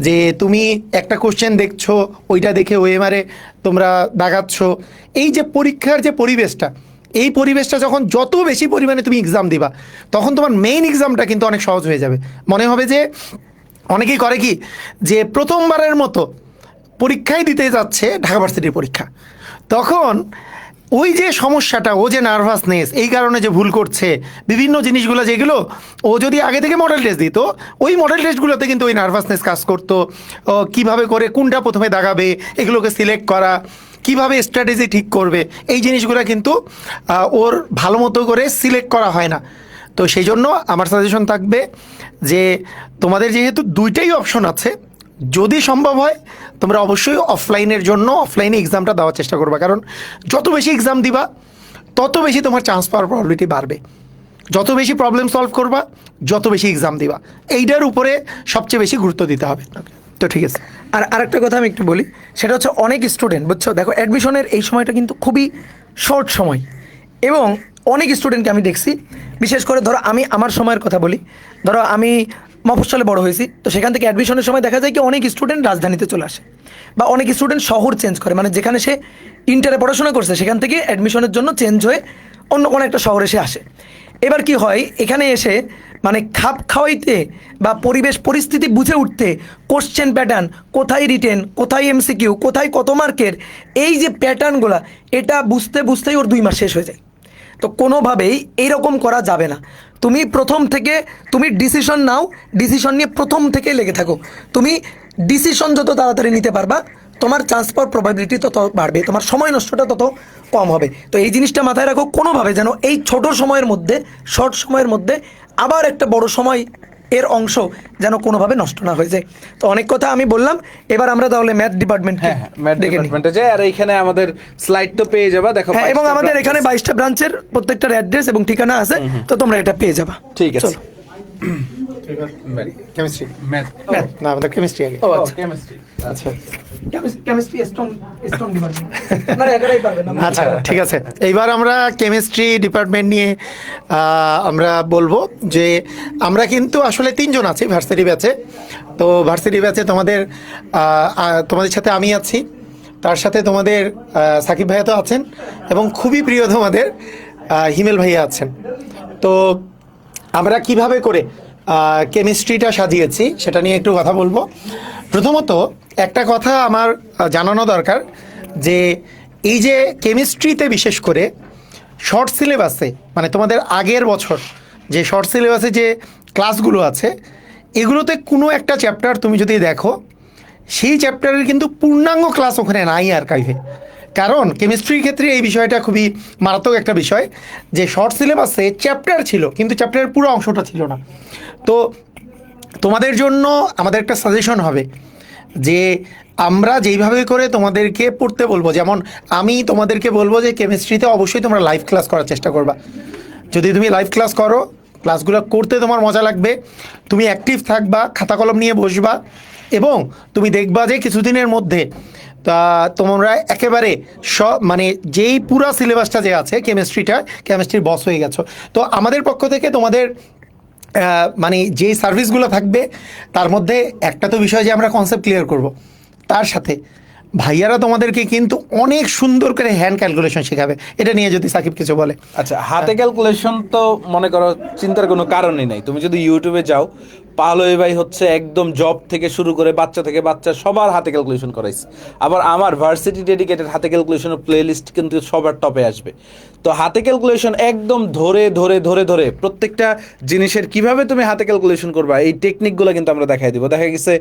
[SPEAKER 4] যে তুমি একটা কোশ্চেন দেখছো, ওইটা দেখে ওএমআরে তোমরা দাগাচ্ছ। এই যে পরীক্ষার যে পরিবেশটা, এই পরিবেশটা যখন যত বেশি পরিমাণে তুমি এক্সাম দিবা, তখন তোমার মেইন এক্সামটা কিন্তু অনেক সহজ হয়ে যাবে। মনে হবে যে অনেকেই করে কি, যে প্রথমবারের মতো পরীক্ষাই দিতে যাচ্ছে ঢাকা ভার্সিটির পরীক্ষা, তখন ওই যে সমস্যাটা, ও যে নার্ভাসনেস, এই কারণে যে ভুল করছে বিভিন্ন জিনিসগুলো, যেগুলো ও যদি আগে থেকে মডেল টেস্ট দিত, ওই মডেল টেস্টগুলোতে কিন্তু ওই নার্ভাসনেস কাজ করতো। কিভাবে করে কোনটা প্রথমে দাগাবে, এগুলোকে সিলেক্ট করা, কিভাবে স্ট্র্যাটেজি ঠিক করবে, এই জিনিসগুলো কিন্তু ওর ভালো মতো করে সিলেক্ট করা হয় না। তো সেই জন্য আমার সাজেশন থাকবে যে তোমাদের যেহেতু দুইটাই অপশন আছে, যদি সম্ভব হয় তোমরা অবশ্যই অফলাইনের জন্য অফলাইনে এক্সামটা দেওয়ার চেষ্টা করবা। কারণ যত বেশি এক্সাম দিবা তত বেশি তোমার চান্স পাওয়ার প্রবাবিলিটি বাড়বে। যত বেশি প্রবলেম সলভ করবা, যত বেশি এক্সাম দিবা, এইটার উপরে সবচেয়ে বেশি গুরুত্ব দিতে হবে। তো ঠিক আছে।
[SPEAKER 2] আর আরেকটা কথা আমি একটু বলি, সেটা হচ্ছে অনেক স্টুডেন্ট, বুঝছো, দেখো অ্যাডমিশনের এই সময়টা কিন্তু খুবই শর্ট সময়, এবং অনেক স্টুডেন্টকে আমি দেখছি, বিশেষ করে ধরো আমি আমার সময়ের কথা বলি, ধরো আমি মফস্বলে বড় হয়েছি, তো সেখান থেকে অ্যাডমিশনের সময় দেখা যায় কি অনেক স্টুডেন্ট রাজধানীতে চলে আসে, বা অনেক স্টুডেন্ট শহর চেঞ্জ করে, মানে যেখানে সে ইন্টারে পড়াশোনা করছে সেখান থেকে অ্যাডমিশনের জন্য চেঞ্জ হয়ে অন্য কোনো একটা শহরে সে আসে। এবার কি হয়, এখানে এসে মানে খাপ খাওয়াইতে বা পরিবেশ পরিস্থিতি বুঝে উঠতে, কোশ্চেন প্যাটার্ন কোথায় রিটেন, কোথায় এমসিকিউ, কোথায় কত মার্কের, এই যে প্যাটার্নগুলো, এটা বুঝতেই ওর 2 মাস শেষ হয়ে যায়। তো কোনোভাবেই এইরকম করা যাবে না। তুমি প্রথম থেকে তুমি ডিসিশন নাও, ডিসিশন নিয়ে প্রথম থেকে লেগে থাকো। তুমি ডিসিশন যত তাড়াতাড়ি নিতে পারবা, তোমার চান্স পাওয়ার প্রবাবিলিটি তত বাড়বে, তোমার সময় নষ্টটা তত কম হবে। তো এই জিনিসটা মাথায় রাখো, কোনোভাবে যেন এই ছোট সময়ের মধ্যে, শর্ট সময়ের মধ্যে আবার একটা বড় সময় এর অংশ যেন কোনোভাবে নষ্ট না হয়ে যায়। তো অনেক কথা আমি বললাম, এবার আমরা তাহলে ম্যাথ ডিপার্টমেন্ট দেখে নিই।
[SPEAKER 3] আর এইখানে আমাদের স্লাইড তো পেয়ে যাবা, দেখো।
[SPEAKER 2] হ্যাঁ, এবং আমাদের এখানে 22টা ব্রাঞ্চের প্রত্যেকটার অ্যাড্রেস এবং ঠিকানা আছে, তো তোমরা এটা পেয়ে যাবা।
[SPEAKER 3] ঠিক আছে।
[SPEAKER 2] চলো।
[SPEAKER 4] কেমিস্ট্রি
[SPEAKER 3] ম্যাথ
[SPEAKER 4] না, আমাদের কেমিস্ট্রি আগে।
[SPEAKER 2] ও আচ্ছা,
[SPEAKER 3] কেমিস্ট্রি।
[SPEAKER 4] আচ্ছা
[SPEAKER 2] কেমিস্ট্রি স্টোন ডিপার্টমেন্ট, আপনারা একাই পারবেন না।
[SPEAKER 4] আচ্ছা ঠিক আছে, এইবার আমরা কেমিস্ট্রি ডিপার্টমেন্ট নিয়ে আমরা বলবো যে আমরা কিন্তু আসলে 3 জন আছি ভার্সিটি ব্যাচে। তো ভার্সিটি ব্যাচে তোমাদের সাথে আমি আছি, তার সাথে তোমাদের সাকিব ভাইয়া তো আছেন, এবং খুবই প্রিয় তোমাদের হিমেল ভাইয়া আছেন। তো আমরা কিভাবে করে কেমিস্ট্রিটা সাজিয়েছি সেটা নিয়ে একটু কথা বলবো। প্রথমত একটা কথা আমার জানানো দরকার, যে এই যে কেমিস্ট্রিতে বিশেষ করে শর্ট সিলেবাসে, মানে তোমাদের আগের বছর যে শর্ট সিলেবাসে যে ক্লাসগুলো আছে, এগুলোতে কোনো একটা চ্যাপ্টার তুমি যদি দেখো, সেই চ্যাপ্টারের কিন্তু পূর্ণাঙ্গ ক্লাস ওখানে নাই আর্কাইভে। কারণ কেমিস্ট্রির ক্ষেত্রে এই বিষয়টা খুবই মারাত্মক একটা বিষয়, যে শর্ট সিলেবাসে চ্যাপ্টার ছিল কিন্তু চ্যাপ্টারের পুরো অংশটা ছিল না। তো তোমাদের জন্য আমাদের একটা সাজেশন হবে যে আমরা যেইভাবে করে তোমাদেরকে পড়তে বলবো, যেমন আমি তোমাদেরকে বলবো যে কেমিস্ট্রিতে অবশ্যই তোমরা লাইভ ক্লাস করার চেষ্টা করবা। যদি তুমি লাইভ ক্লাস করো, ক্লাসগুলো করতে তোমার মজা লাগবে, তুমি অ্যাক্টিভ থাকবা, খাতা কলম নিয়ে বসবা, এবং তুমি দেখবা যে কিছুদিনের মধ্যে তোমরা একেবারে মানে যেই পুরা সিলেবাসটা যে আছে কেমিস্ট্রির বস হয়ে গেছো। তো আমাদের পক্ষ থেকে তোমাদের মানে যেই সার্ভিসগুলো থাকবে তার মধ্যে একটা তো বিষয় যে আমরা কনসেপ্ট ক্লিয়ার করব, তার সাথে ভাইয়ারা তোমাদেরকে কিন্তু অনেক সুন্দর করে হ্যান্ড ক্যালকুলেশন শেখাবে। এটা নিয়ে যদি সাকিব কিছু বলে।
[SPEAKER 3] আচ্ছা, হাতে ক্যালকুলেশন তো মনে করো চিন্তার কোনো কারণই নাই। তুমি যদি ইউটিউবে যাও, পালয় ভাই হচ্ছে একদম জব থেকে শুরু করে বাচ্চা থেকে বাচ্চা সবার হাতে ক্যালকুলেশন করাইছে। আবার আমার ভার্সিটি ডেডিকেটেড হাতে ক্যালকুলেশনের প্লে লিস্ট কিন্তু সবার টপে আসবে। তো হাতে ক্যালকুলেশন একদম ধরে ধরে ধরে ধরে প্রত্যেকটা জিনিসের কিভাবে তুমি হাতে ক্যালকুলেশন করবা এই টেকনিকগুলো কিন্তু আমরা দেখাই দিব। দেখা গেছে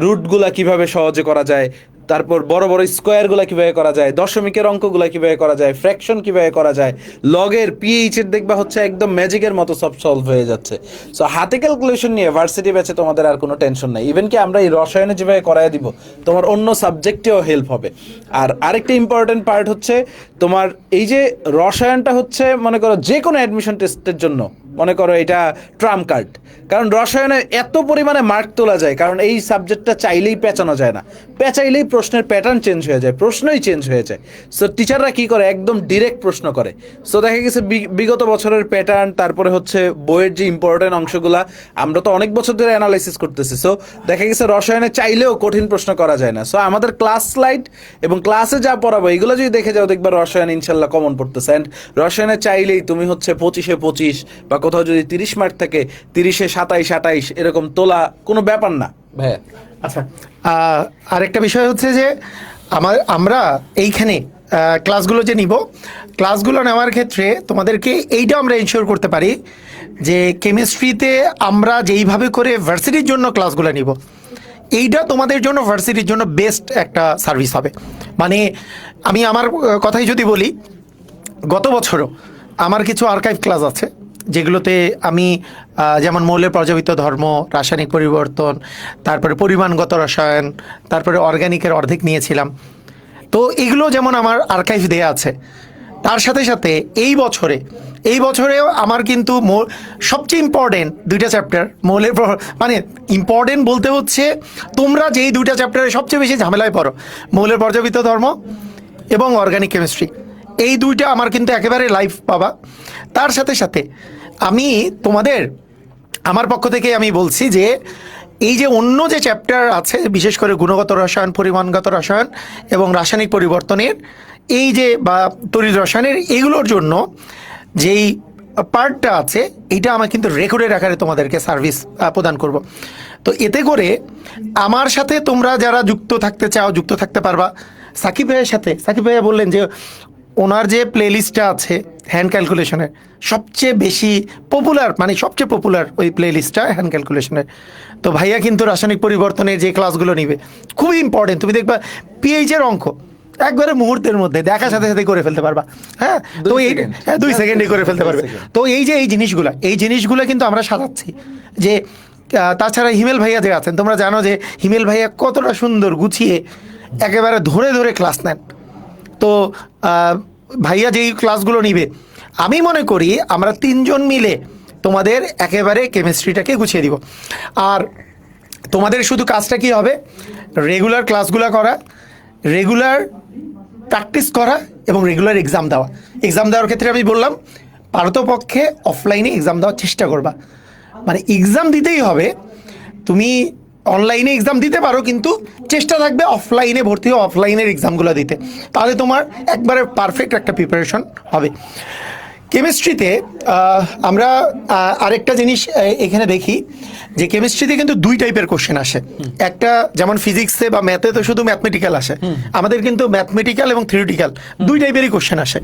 [SPEAKER 3] রুটগুলা কিভাবে সহজে করা যায়, তারপর বড় বড় স্কোয়ারগুলো কিভাবে করা যায়, দশমিকের অঙ্কগুলো কিভাবে করা যায়, ফ্র্যাকশন কিভাবে করা যায়, লগের পিএইচ এর দেখবা হচ্ছে একদম ম্যাজিকের মতো সব সলভ হয়ে যাচ্ছে। সো হাতে ক্যালকুলেশন নিয়ে ভার্সিটি ব্যাচে তোমাদের আর কোনো টেনশন নাই। ইভেন কি আমরা এই রসায়নে যেভাবে করায় দিব, তোমার অন্য সাবজেক্টেও হেল্প হবে। আর আরেকটা ইম্পর্টেন্ট পার্ট হচ্ছে তোমার এই যে রসায়নটা হচ্ছে মনে করো যে কোনো অ্যাডমিশন টেস্টের জন্য মনে করো এটা ট্রাম্প কার্ড, কারণ রসায়নে এত পরিমাণে মার্ক তোলা যায়, কারণ এই সাবজেক্টটা চাইলেই পেঁচানো যায় না, পেঁচাইলেই প্রশ্নের প্যাটার্ন চেঞ্জ হয়ে যায়, প্রশ্নই চেঞ্জ হয়ে যায়। সো টিচাররা কি করে, একদম ডিরেক্ট প্রশ্ন করে। সো দেখা গেছে বিগত বছরের প্যাটার্ন, তারপরে হচ্ছে বইয়ের যে ইম্পর্টেন্ট অংশগুলা আমরা তো অনেক বছর ধরে অ্যানালাইসিস করতেছি। সো দেখা গেছে রসায়নে চাইলেও কঠিন প্রশ্ন করা যায় না। সো আমাদের ক্লাস স্লাইড এবং ক্লাসে যা পড়াবো এগুলো যদি দেখে যাও, দেখবা রসায়ন ইনশাল্লাহ কমন পড়তেছে। অ্যান্ড রসায়নে চাইলেই তুমি হচ্ছে 25-এ 25 বা কোথাও যদি 30 মার্ক থাকে 30-এ 27-28 এরকম তোলা কোনো ব্যাপার না ভাইয়া।
[SPEAKER 4] আচ্ছা, আরেকটা বিষয় হচ্ছে যে আমরা এইখানে ক্লাসগুলো যে নিব, ক্লাসগুলো নেওয়ার ক্ষেত্রে তোমাদেরকে এইটা আমরা ইনশিওর করতে পারি যে কেমিস্ট্রিতে আমরা যেইভাবে করে ভার্সিটির জন্য ক্লাসগুলো নিব, এইটা তোমাদের জন্য ভার্সিটির জন্য বেস্ট একটা সার্ভিস হবে। মানে আমি আমার কথাই যদি বলি, গত বছরও আমার কিছু আর্কাইভ ক্লাস আছে যেগুলোতে আমি যেমন মৌলের পর্যাবৃত্ত ধর্ম, রাসায়নিক পরিবর্তন, তারপরে পরিমাণগত রসায়ন, তারপরে অর্গানিকের অর্ধেক নিয়েছিলাম। তো এগুলো যেমন আমার আর্কাইভ দেয়া আছে, তার সাথে সাথে এই বছরেও আমার কিন্তু সবচেয়ে ইম্পর্টেন্ট দুইটা চ্যাপ্টার মৌলের মানে ইম্পর্টেন্ট বলতে হচ্ছে তোমরা যেই দুইটা চ্যাপ্টারে সবচেয়ে বেশি ঝামেলায় পড়ো, মৌলের পর্যাবৃত্ত ধর্ম এবং অর্গানিক কেমিস্ট্রি, এই দুইটা আমার কিন্তু একেবারে লাইভ পাবা। তার সাথে সাথে আমি তোমাদের আমার পক্ষ থেকে আমি বলছি যে এই যে অন্য যে চ্যাপ্টার আছে, বিশেষ করে গুণগত রসায়ন, পরিমাণগত রসায়ন এবং রাসায়নিক পরিবর্তনের এই যে বা তড়িৎ রসায়নের এগুলোর জন্য যেই পার্টটা আছে, এইটা আমি কিন্তু রেকর্ডের আকারে তোমাদেরকে সার্ভিস প্রদান করব। তো এতে করে আমার সাথে তোমরা যারা যুক্ত থাকতে চাও যুক্ত থাকতে পারবা। সাকিব ভাইয়ের সাথে, সাকিব ভাইয়া বললেন যে ওনার যে প্লে লিস্টটা আছে হ্যান্ড ক্যালকুলেশনের সবচেয়ে বেশি পপুলার, মানে সবচেয়ে পপুলার ওই প্লে লিস্টটা হ্যান্ড ক্যালকুলেশনের। তো ভাইয়া কিন্তু রাসায়নিক পরিবর্তনের যে ক্লাসগুলো নিবে খুবই ইম্পর্টেন্ট। তুমি দেখবা পিএইচের অঙ্ক একবারে মুহূর্তের মধ্যে দেখার সাথে সাথে করে ফেলতে পারবা। হ্যাঁ, তো এই 2 সেকেন্ডে করে ফেলতে পারবে। তো এই যে এই জিনিসগুলো কিন্তু আমরা সাজাচ্ছি যে তাছাড়া হিমেল ভাইয়া যে আছেন, তোমরা জানো যে হিমেল ভাইয়া কতটা সুন্দর গুছিয়ে একেবারে ধরে ধরে ক্লাস নেন। তো ভাইয়া যেই ক্লাসগুলো নিবে, আমি মনে করি আমরা 3 জন মিলে তোমাদের একেবারে কেমিস্ট্রিটাকে গুছিয়ে দিব। আর তোমাদের শুধু কাজটা কি হবে, রেগুলার ক্লাসগুলো করা, রেগুলার প্র্যাকটিস করা এবং রেগুলার এক্সাম দেওয়া। এক্সাম দেওয়ার ক্ষেত্রে আমি বললাম পারতপক্ষে অফলাইনে এক্সাম দেওয়ার চেষ্টা করবা। মানে এক্সাম দিতেই হবে, তুমি অনলাইনে এক্সাম দিতে পারো কিন্তু চেষ্টা থাকবে অফলাইনে ভর্তি হয়ে অফলাইনের এক্সামগুলো দিতে, তাহলে তোমার একবারে পারফেক্ট একটা প্রিপারেশন হবে। কেমিস্ট্রিতে আমরা আরেকটা জিনিস এখানে দেখি যে কেমিস্ট্রিতে কিন্তু 2 টাইপের কোশ্চেন আসে। একটা যেমন ফিজিক্সে বা ম্যাথে তো শুধু ম্যাথমেটিক্যাল আসে, আমাদের কিন্তু ম্যাথমেটিক্যাল এবং থিওরিটিক্যাল 2 টাইপেরই কোশ্চেন আসে।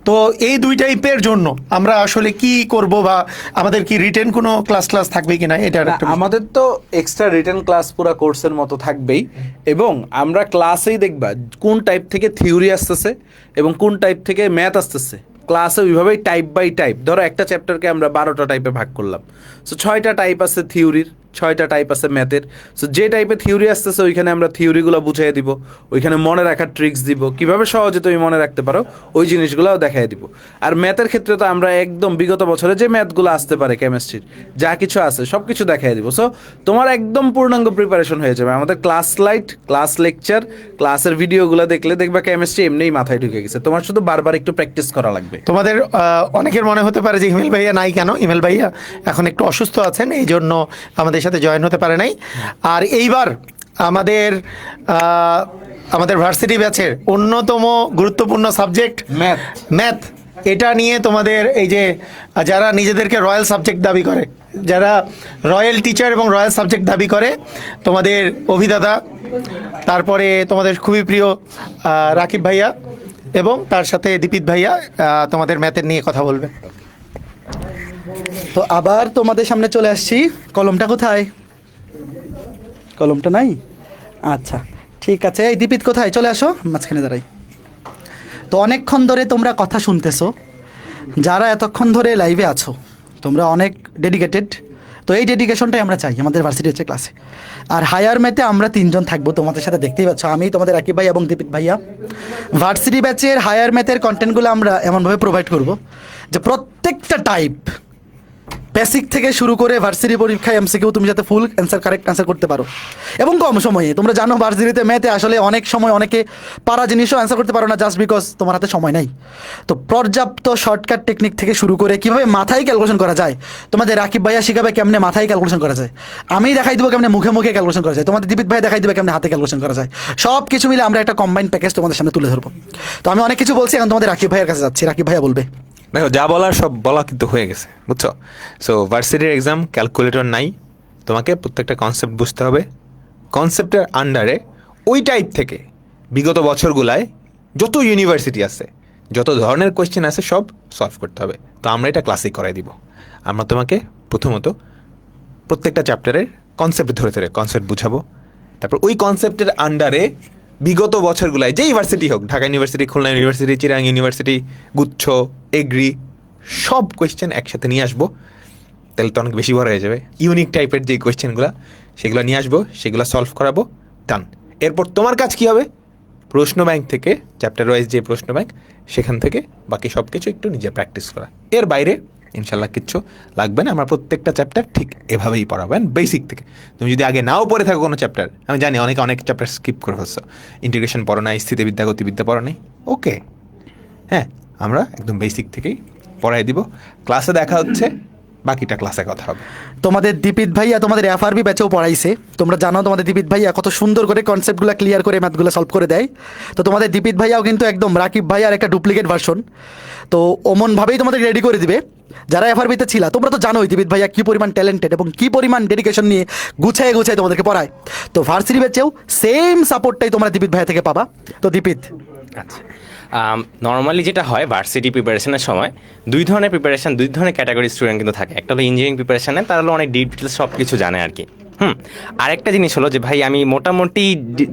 [SPEAKER 4] তো এই 2 টাইপের জন্য আমরা আসলে কি করব বা আমাদের কি রিটেন কোনো ক্লাস থাকবে কিনা, এটা
[SPEAKER 3] আমাদের তো এক্সট্রা রিটেন ক্লাস পুরো কোর্সের মতো থাকবেই, এবং আমরা ক্লাসেই দেখবা কোন টাইপ থেকে থিওরি আসতেছে এবং কোন টাইপ থেকে ম্যাথ আসতেছে। ক্লাসে ওইভাবেই টাইপ বাই টাইপ, ধরো একটা চ্যাপ্টারকে আমরা 12টা টাইপে ভাগ করলাম। সো 6টা টাইপ আছে থিওরির, 6টা টাইপ আছে ম্যাথের। সো যে টাইপের থিওরি আসতেছে ওইখানে আমরা থিওরিগুলো বুঝিয়ে দিব, ওইখানে মনে রাখার ট্রিক্স দিব, কিভাবে সহজে তুমি মনে রাখতে পারো ওই জিনিসগুলোও দেখাই দিব। আর ম্যাথের ক্ষেত্রে তো আমরা একদম বিগত বছরে যে ম্যাথগুলো আসতে পারে কেমিস্ট্রির যা কিছু আছে সব কিছু দেখাই দিব। সো তোমার একদম পূর্ণাঙ্গ প্রিপারেশন হয়ে যাবে। আমাদের ক্লাস স্লাইড, ক্লাস লেকচার, ক্লাসের ভিডিওগুলো দেখলে দেখবা কেমিস্ট্রি এমনিই মাথায় ঢুকে গেছে, তোমার শুধু বারবার একটু প্র্যাকটিস করা লাগবে।
[SPEAKER 4] তোমাদের অনেকের মনে হতে পারে যে হিমেল ভাইয়া নাই কেন, হিমেল ভাইয়া এখন একটু অসুস্থ আছেন, এই জন্য আমাদের সাথে জয়েন হতে পারে নাই। আর এইবার আমাদের আমাদের ভার্সিটি ব্যাচের অন্যতম গুরুত্বপূর্ণ সাবজেক্ট ম্যাথ, এটা নিয়ে তোমাদের এই যে যারা নিজেদেরকে রয়্যাল সাবজেক্ট দাবি করে, যারা রয়্যাল টিচার এবং রয়্যাল সাবজেক্ট দাবি করে, তোমাদের অভিদাতা, তারপরে তোমাদের খুবই প্রিয় রাকিব ভাইয়া এবং তার সাথে দীপিত ভাইয়া তোমাদের ম্যাথের নিয়ে কথা বলবে।
[SPEAKER 1] তো আবার তোমাদের সামনে চলে আসছি। কলমটা কোথায়? কলমটা নাই? আচ্ছা ঠিক আছে, এই দীপিত কোথায়? চলে আসো মাঝখানে দাঁড়াই। তো অনেকক্ষণ ধরে তোমরা কথা শুনতেছো, যারা এতক্ষণ ধরে লাইভে আছো তোমরা অনেক ডেডিকেটেড। তো এই ডেডিকেশনটাই আমরা চাই আমাদের ভার্সিটি হচ্ছে ক্লাসে। আর হায়ার ম্যাথে আমরা 3 জন থাকবো, তোমাদের সাথে দেখতেই পাচ্ছ, আমি, তোমাদের রাকিব ভাই এবং দীপিত ভাইয়া। ভার্সিটি ব্যাচের হায়ার ম্যাথের কন্টেন্টগুলো আমরা এমনভাবে প্রোভাইড করব যে প্রত্যেকটা টাইপ বেসিক থেকে শুরু করে ভার্সিটি পরীক্ষায় এমসিকিউ তুমি যাতে ফুল কারেক্ট অ্যান্সার করতে পারো এবং কম সময়ে। তোমরা জানো ভার্সিটিতে ম্যাথে আসলে অনেক সময় অনেকে পারা জিনিসও অ্যান্সার করতে পারো না জাস্ট বিকজ তোমার হাতে সময় নাই। তো পর্যাপ্ত শর্টকাট টেকনিক থেকে শুরু করে কীভাবে মাথায় ক্যালকুলেশন করা যায়, তোমাদের রাকিব ভাইয়া শিখাবে কেমনে মাথায় ক্যালকুলেশন করা যায়, আমি দেখাই দেবো কেমনে মুখে মুখে ক্যালকুলেশন করা যায়, তোমাদের দীপিত ভাই দেখাই দেবে কেমনে হাতে ক্যালকুলেশন করা যায়। সব কিছু মিলে আমরা একটা কম্বাইন্ড প্যাকেজ তোমাদের সামনে তুলে ধরবো। তো আমি অনেক কিছু বলছি, এখন তোমাদের রাকিব ভাইয়ের কাছে যাচ্ছি। রাকিব ভাইয়া বলবে।
[SPEAKER 6] দেখো, যা বলার সব বলা কিন্তু হয়ে গেছে, বুঝছো? সো ভার্সিটির এক্সাম, ক্যালকুলেটর নাই, তোমাকে প্রত্যেকটা কনসেপ্ট বুঝতে হবে। কনসেপ্টের আন্ডারে ওই টাইপ থেকে বিগত বছরগুলায় যত ইউনিভার্সিটি আছে, যত ধরনের কোয়েশ্চেন আছে সব সলভ করতে হবে। তো আমরা এটা ক্লাসিক করাই দিব। আমরা তোমাকে প্রথমত প্রত্যেকটা চ্যাপ্টারের কনসেপ্ট ধরে ধরে কনসেপ্ট বুঝাবো, তারপর ওই কনসেপ্টের আন্ডারে বিগত বছরগুলায় যেই ইউনিভার্সিটি হোক, Dhaka university, Khulna university, Chirang university, গুচ্ছ, এগ্রি, সব কোয়েশ্চেন একসাথে নিয়ে আসবো। তাহলে তো অনেক বেশি বড় হয়ে যাবে। ইউনিক টাইপের যে কোয়েশ্চেনগুলো সেগুলো নিয়ে আসবো, সেগুলো সলভ করাবো, ডান। এরপর তোমার কাজ কী হবে? প্রশ্ন ব্যাংক থেকে, চ্যাপ্টার ওয়াইজ যে প্রশ্ন ব্যাংক, সেখান থেকে বাকি সব কিছু একটু নিজে প্র্যাকটিস করা। এর বাইরে ইনশাল্লাহ কিচ্ছু লাগবে না। আমরা প্রত্যেকটা চ্যাপ্টার ঠিক এভাবেই পড়াবেন বেসিক থেকে। তুমি যদি আগে নাও পড়ে থাকো কোনো চ্যাপ্টার, আমি জানি অনেক চ্যাপ্টার স্কিপ করে ফেলছো, ইন্টিগ্রেশন পড়ো নাই, স্থিতিবিদ্যা, গতিবিদ্যা পড়ো নাই, ওকে, হ্যাঁ, আমরা একদম বেসিক থেকেই পড়াই দিব। ক্লাসে দেখা হচ্ছে, বাকিটা ক্লাসে কথা হবে।
[SPEAKER 1] তোমাদের দীপিত ভাইয়া তোমাদের এফআরবি ব্যাচেও পড়াইছে। তোমরা জানো তোমাদের দীপিত ভাইয়া কত সুন্দর করে কনসেপ্টগুলো ক্লিয়ার করে ম্যাথগুলো সলভ করে দেয়। তো তোমাদের দীপিত ভাইয়াও কিন্তু একদম রাকিব ভাইয়ার একটা ডুপ্লিকেট ভার্সন। তো অমনভাবেই তোমাদের রেডি করে দিবে। যারা এফআরবিতে ছিল তোমরা তো জানোই দীপিত ভাইয়া কী পরিমাণ ট্যালেন্টেড এবং কী পরিমাণ ডেডিকেশন নিয়ে গুছায় তোমাদেরকে পড়ায়। তো ভার্সিটি ব্যাচেও সেম সাপোর্টটাই তোমরা দীপিত ভাইয়া থেকে পাবা। তো দীপিত,
[SPEAKER 7] আচ্ছা, নর্মালি যেটা হয় ভার্সিটি প্রিপারেশনের সময় দুই ধরনের ক্যাটাগরি স্টুডেন্ট কিন্তু থাকে। একটা হলো ইঞ্জিনিয়ারিং প্রিপারেশনে, তারা হলো অনেক ডিটেলস সব কিছু জানে আর কি। আরেকটা জিনিস হলো যে ভাই আমি মোটামুটি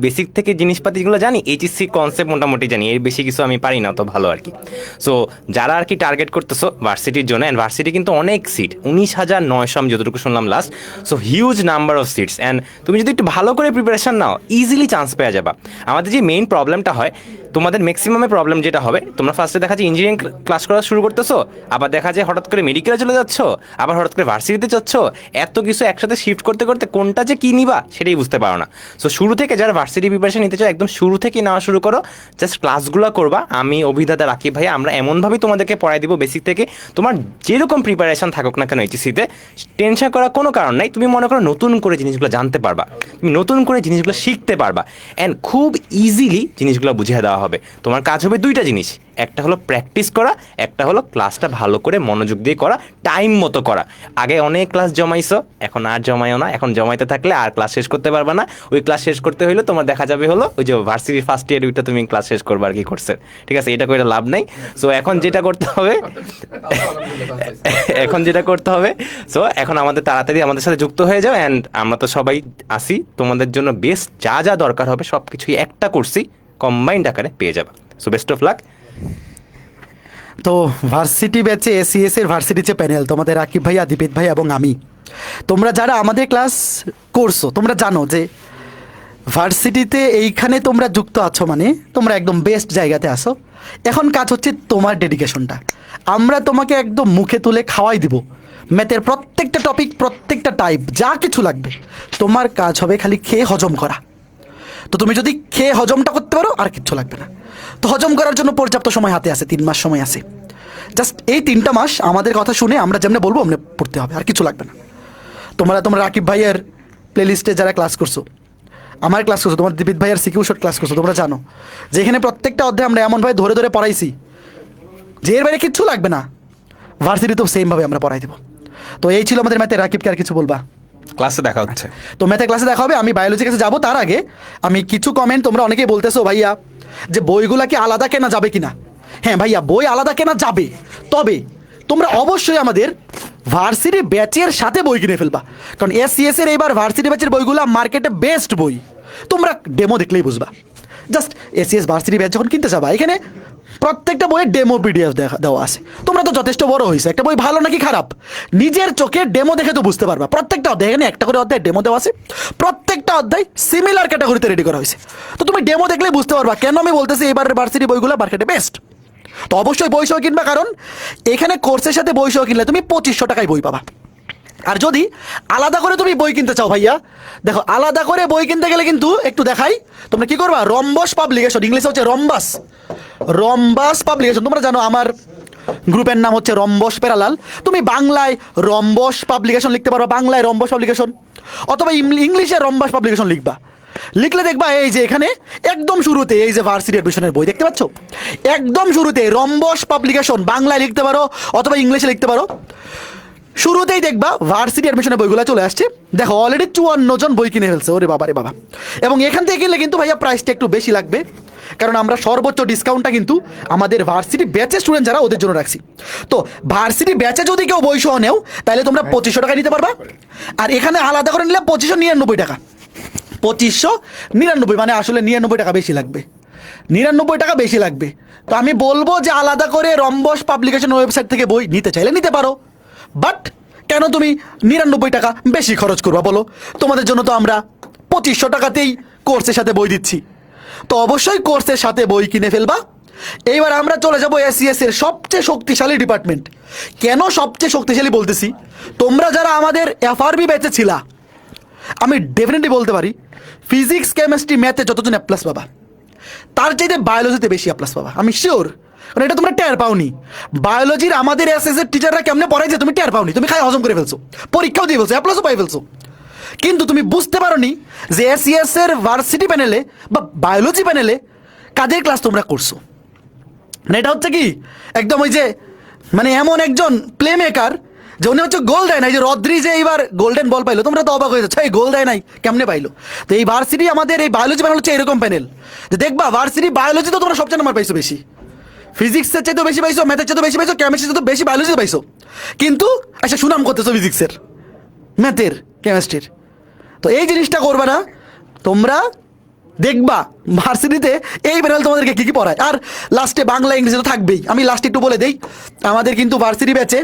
[SPEAKER 7] বেসিক থেকে জিনিসপাতিগুলো জানি, এইচএসসি কনসেপ্ট মোটামুটি জানি, এর বেশি কিছু আমি পারি না তো ভালো আর কি। সো যারা আর কি টার্গেট করতেছো ভার্সিটির জন্য, অ্যান্ড ভার্সিটি কিন্তু অনেক সিট, 19,900 আমি যতটুকু শুনলাম last. So huge number of seats, and তুমি যদি একটু ভালো করে প্রিপারেশন নাও ইজিলি চান্স পেয়ে যাবা। আমাদের যে মেইন প্রবলেমটা হয়, তোমাদের ম্যাক্সিমামের প্রবলেম যেটা হবে, তোমরা ফার্স্টে দেখা যায় ইঞ্জিনিয়ারিং ক্লাস করা শুরু করতেছো, আবার দেখা যায় হঠাৎ করে মেডিকেলে চলে যাচ্ছ, আবার হঠাৎ করে ভার্সিটিতে যাচ্ছ, এত কিছু একসাথে শিফট করতে করতে কোনটা যে কী নিবা সেটাই বুঝতে পারো না। সো শুরু থেকে যারা ভার্সিটি প্রিপারেশন নিতে চাও একদম শুরু থেকেই নেওয়া শুরু করো, জাস্ট ক্লাসগুলো করবা। আমি অভিদাতা রাকিব ভাই, আমরা এমনভাবেই তোমাদেরকে পড়াই দিব বেসিক থেকে, তোমার যেরকম প্রিপারেশন থাকুক না কেন এইচএসসিতে, টেনশন করার কোনো কারণ নাই। তুমি মনে করো নতুন করে জিনিসগুলো জানতে পারবা, তুমি নতুন করে জিনিসগুলো শিখতে পারবা, অ্যান্ড খুব ইজিলি জিনিসগুলো বুঝিয়ে দেওয়া হবে। তোমার কাজ হবে দুইটা জিনিস, একটা হলো প্র্যাকটিস করা, একটা হলো ক্লাসটা ভালো করে মনোযোগ দিয়ে করা, টাইম মতো করা। আগে অনেক ক্লাস জমাইছো, এখন আর জমাইও না। এখন জমাইতে থাকলে আর ক্লাস শেষ করতে পারবে না। ওই ক্লাস শেষ করতে হইলে তোমার দেখা যাবে হলো ওই যে ভার্সিটির ফার্স্ট ইয়ার ওইটা তুমি ক্লাস শেষ করবে আর কি করছে, ঠিক আছে? এটা করে লাভ নাই। সো এখন যেটা করতে হবে সো এখন আমাদের তাড়াতাড়ি আমাদের সাথে যুক্ত হয়ে যাও, অ্যান্ড আমরা তো সবাই আসি তোমাদের জন্য বেস্ট যা যা দরকার হবে সব কিছুই একটা করছি কম্বাইন্ড আকারে পেয়ে যাবা। So best of luck.
[SPEAKER 1] তো ভার্সিটি ব্যাচে এসিএস এর ভার্সিটি যে প্যানেল তোমাদের রাকিব ভাইয়া, দীপিত ভাই এবং আমি, তোমরা যারা আমাদের ক্লাস করছো তোমরা জানো যে ভার্সিটিতে এইখানে তোমরা যুক্ত আছো মানে তোমরা একদম বেস্ট জায়গাতে আসো। এখন কাজ হচ্ছে তোমার ডেডিকেশনটা। আমরা তোমাকে একদম মুখে তুলে খাওয়াই দিব ম্যাথের প্রত্যেকটা টপিক, প্রত্যেকটা টাইপ, যা কিছু লাগবে। তোমার কাজ হবে খালি খেয়ে হজম করা। তো তুমি যদি খেয়ে হজমটা করতে পারো আর কিচ্ছু লাগবে না। তো হজম করার জন্য পর্যাপ্ত সময় হাতে আছে, 3 মাস সময় আছে। জাস্ট এই 3টা মাস আমাদের কথা শুনে আমরা যেমনি বলবো অমনি পড়তে হবে, আর কিছু লাগবে না। তোমরা রাকিব ভাইয়ের প্লেলিস্টে যারা ক্লাস করছো, আমার ক্লাস করছো, তোমার দীপিত ভাইয়ের সিকিউ শট ক্লাস করছো, তোমরা জানো যে এখানে প্রত্যেকটা অধ্যায় আমরা এমনভাবে ধরে ধরে পড়াইছি যে এর বাইরে কিচ্ছু লাগবে না। ভার্সিটিতেও সেমভাবে আমরা পড়াই দেবো। তো এই ছিল আমাদের ম্যাথে। রাকিবকে আর কিছু বলবা?
[SPEAKER 6] ক্লাসে দেখা হচ্ছে।
[SPEAKER 1] তো ম্যাথের ক্লাসে দেখা হবে। আমি বায়োলজির কাছে যাবো, তার আগে আমি কিছু কমেন্ট, তোমরা অনেকেই বলতেছো ভাইয়া যে বইগুলা কি আলাদা কেনা যাবে কিনা। হ্যাঁ ভাইয়া, বই আলাদা কেনা যাবে, তবে তোমরা অবশ্যই আমাদের ভার্সিটি ব্যাচের সাথে বই কিনে ফেলবা। কারণ SCS এর এইবার ভার্সিটি ব্যাচের বইগুলা মার্কেটে বেস্ট বই। তোমরা ডেমো দেখলেই বুঝবা। জাস্ট SCS ভার্সিটি ব্যাচ যখন কিনতে যাবা, এখানে প্রত্যেকটা বইয়ের ডেমো PDF দেওয়া আছে। তোমরা তো যথেষ্ট বড় হয়েছে, একটা বই ভালো নাকি খারাপ নিজের চোখে ডেমো দেখে তো বুঝতে পারবা। প্রত্যেকটা অধ্যায়, এখানে একটা করে অধ্যায় ডেমো দেওয়া আছে, প্রত্যেকটা অধ্যায় সিমিলার ক্যাটাগরিতে রেডি করা হয়েছে। তো তুমি ডেমো দেখলেই বুঝতে পারবা কেন আমি বলতেছি এবার ভার্সিটি বইগুলো মার্কেটে বেস্ট। তো অবশ্যই বই সহ কিনবা, কারণ এখানে কোর্সের সাথে বই সহ কিনলে তুমি 2500 টাকায় বই পাবা। আর যদি আলাদা করে তুমি বই কিনতে চাও ভাইয়া, দেখো আলাদা করে বই কিনতে গেলে কিন্তু একটু দেখাই, তোমরা কি করবা, রম্বস পাবলিকেশন, ইংলিশে হচ্ছে রম্বাস পাবলিকেশন। তোমরা জানো আমার গ্রুপের নাম হচ্ছে রম্বস প্যারালাল। তুমি বাংলায় রম্বস পাবলিকেশন লিখতে পারবা, বাংলায় রম্বস পাবলিকেশন, অথবা ইংলিশে রম্বস পাবলিকেশন লিখবা। লিখলে দেখবা এই যে এখানে একদম শুরুতে এই যে ভার্সিটি অ্যাডমিশনের বই দেখতে পাচ্ছ, একদম শুরুতে রম্বস পাবলিকেশন বাংলায় লিখতে পারো অথবা ইংলিশে লিখতে পারো। শুরুতেই দেখবা ভার্সিটি অ্যাডমিশনের বইগুলো চলে আসছে। দেখো অলরেডি 54 জন বই কিনে ফেলছে। ওরে বাবা রে বাবা। এবং এখান থেকে কিনলে কিন্তু ভাইয়া প্রাইসটা একটু বেশি লাগবে, কারণ আমরা সর্বোচ্চ ডিসকাউন্টটা কিন্তু আমাদের ভার্সিটি ব্যাচের স্টুডেন্ট যারা ওদের জন্য রাখছি। তো ভার্সিটি ব্যাচে যদি কেউ বই সহ নেও তাহলে তোমরা 2500 টাকা নিতে পারবা। আর এখানে আলাদা করে নিলে 2599 টাকা। 2599 মানে আসলে 99 টাকা বেশি লাগবে, 99 টাকা বেশি লাগবে। তো আমি বলবো যে আলাদা করে রম্বস পাবলিকেশন ওয়েবসাইট থেকে বই নিতে চাইলে নিতে পারো, বাট কেন তুমি 99 টাকা বেশি খরচ করবা বলো? তোমাদের জন্য তো আমরা 2500 টাকাতেই কোর্সের সাথে বই দিচ্ছি। তো অবশ্যই কোর্সের সাথে বই কিনে ফেলবা। এইবার আমরা চলে যাবো SCS এর সবচেয়ে শক্তিশালী ডিপার্টমেন্ট। কেন সবচেয়ে শক্তিশালী বলতেছি, তোমরা যারা আমাদের FRB ব্যাচে ছিলা, আমি ডেফিনেটলি বলতে পারি ফিজিক্স কেমিস্ট্রি ম্যাথে যতজন A+ পাবা, তার চাইতে বায়োলজিতে বেশি A+ পাবা, আমি শিওর। কারণ এটা তোমরা টের পাওনি। বায়োলজির আমাদের SS এর টিচাররা কেমনে পড়াইছে তুমি টের পাওনি, তুমি খাই হজম করে ফেলছো, পরীক্ষাও দিয়ে ফেলছো, A+ও পাই ফেলছো। কিন্তু তুমি বুঝতে পারোনি যে SCS এর ভার্সিটি প্যানেলে বা বায়োলজি প্যানেলে কাদের ক্লাস তোমরা করছো। মানে এটা হচ্ছে কি একদম ওই যে মানে এমন একজন প্লে মেকার যে উনি হচ্ছে গোল দেয় নাই, যে রদ্রি যে এইবার গোল্ডেন বল পাইলো, তোমরা তো অবাক হয়ে যাচ্ছ এই গোল দেয় নাই কেমনে পাইলো। তো এই ভার্সিটি আমাদের এই বায়োলজি প্যানেল হচ্ছে এরকম প্যানেল যে দেখবা ভার্সিটি বায়োলজি তো তোমরা সবচেয়ে নাম্বার পাইছো বেশি, ফিজিক্সের চাইতে বেশি পাইছো, ম্যাথের চাইতে বেশি পাইছো, কেমিস্ট্রির চাইতে বেশি বায়োলজি পাইছো, কিন্তু আচ্ছা সুনাম করতেছো ফিজিক্সের, ম্যাথের, কেমিস্ট্রির। তো এই জিনিসটা করবে না তোমরা। দেখবা ভার্সিটিতে এই প্যানেল তোমাদেরকে কী কী পড়ায়। আর লাস্টে বাংলা ইংরেজি তো থাকবেই। আমি লাস্টে একটু বলে দেই, আমাদের কিন্তু ভার্সিটি ব্যাচে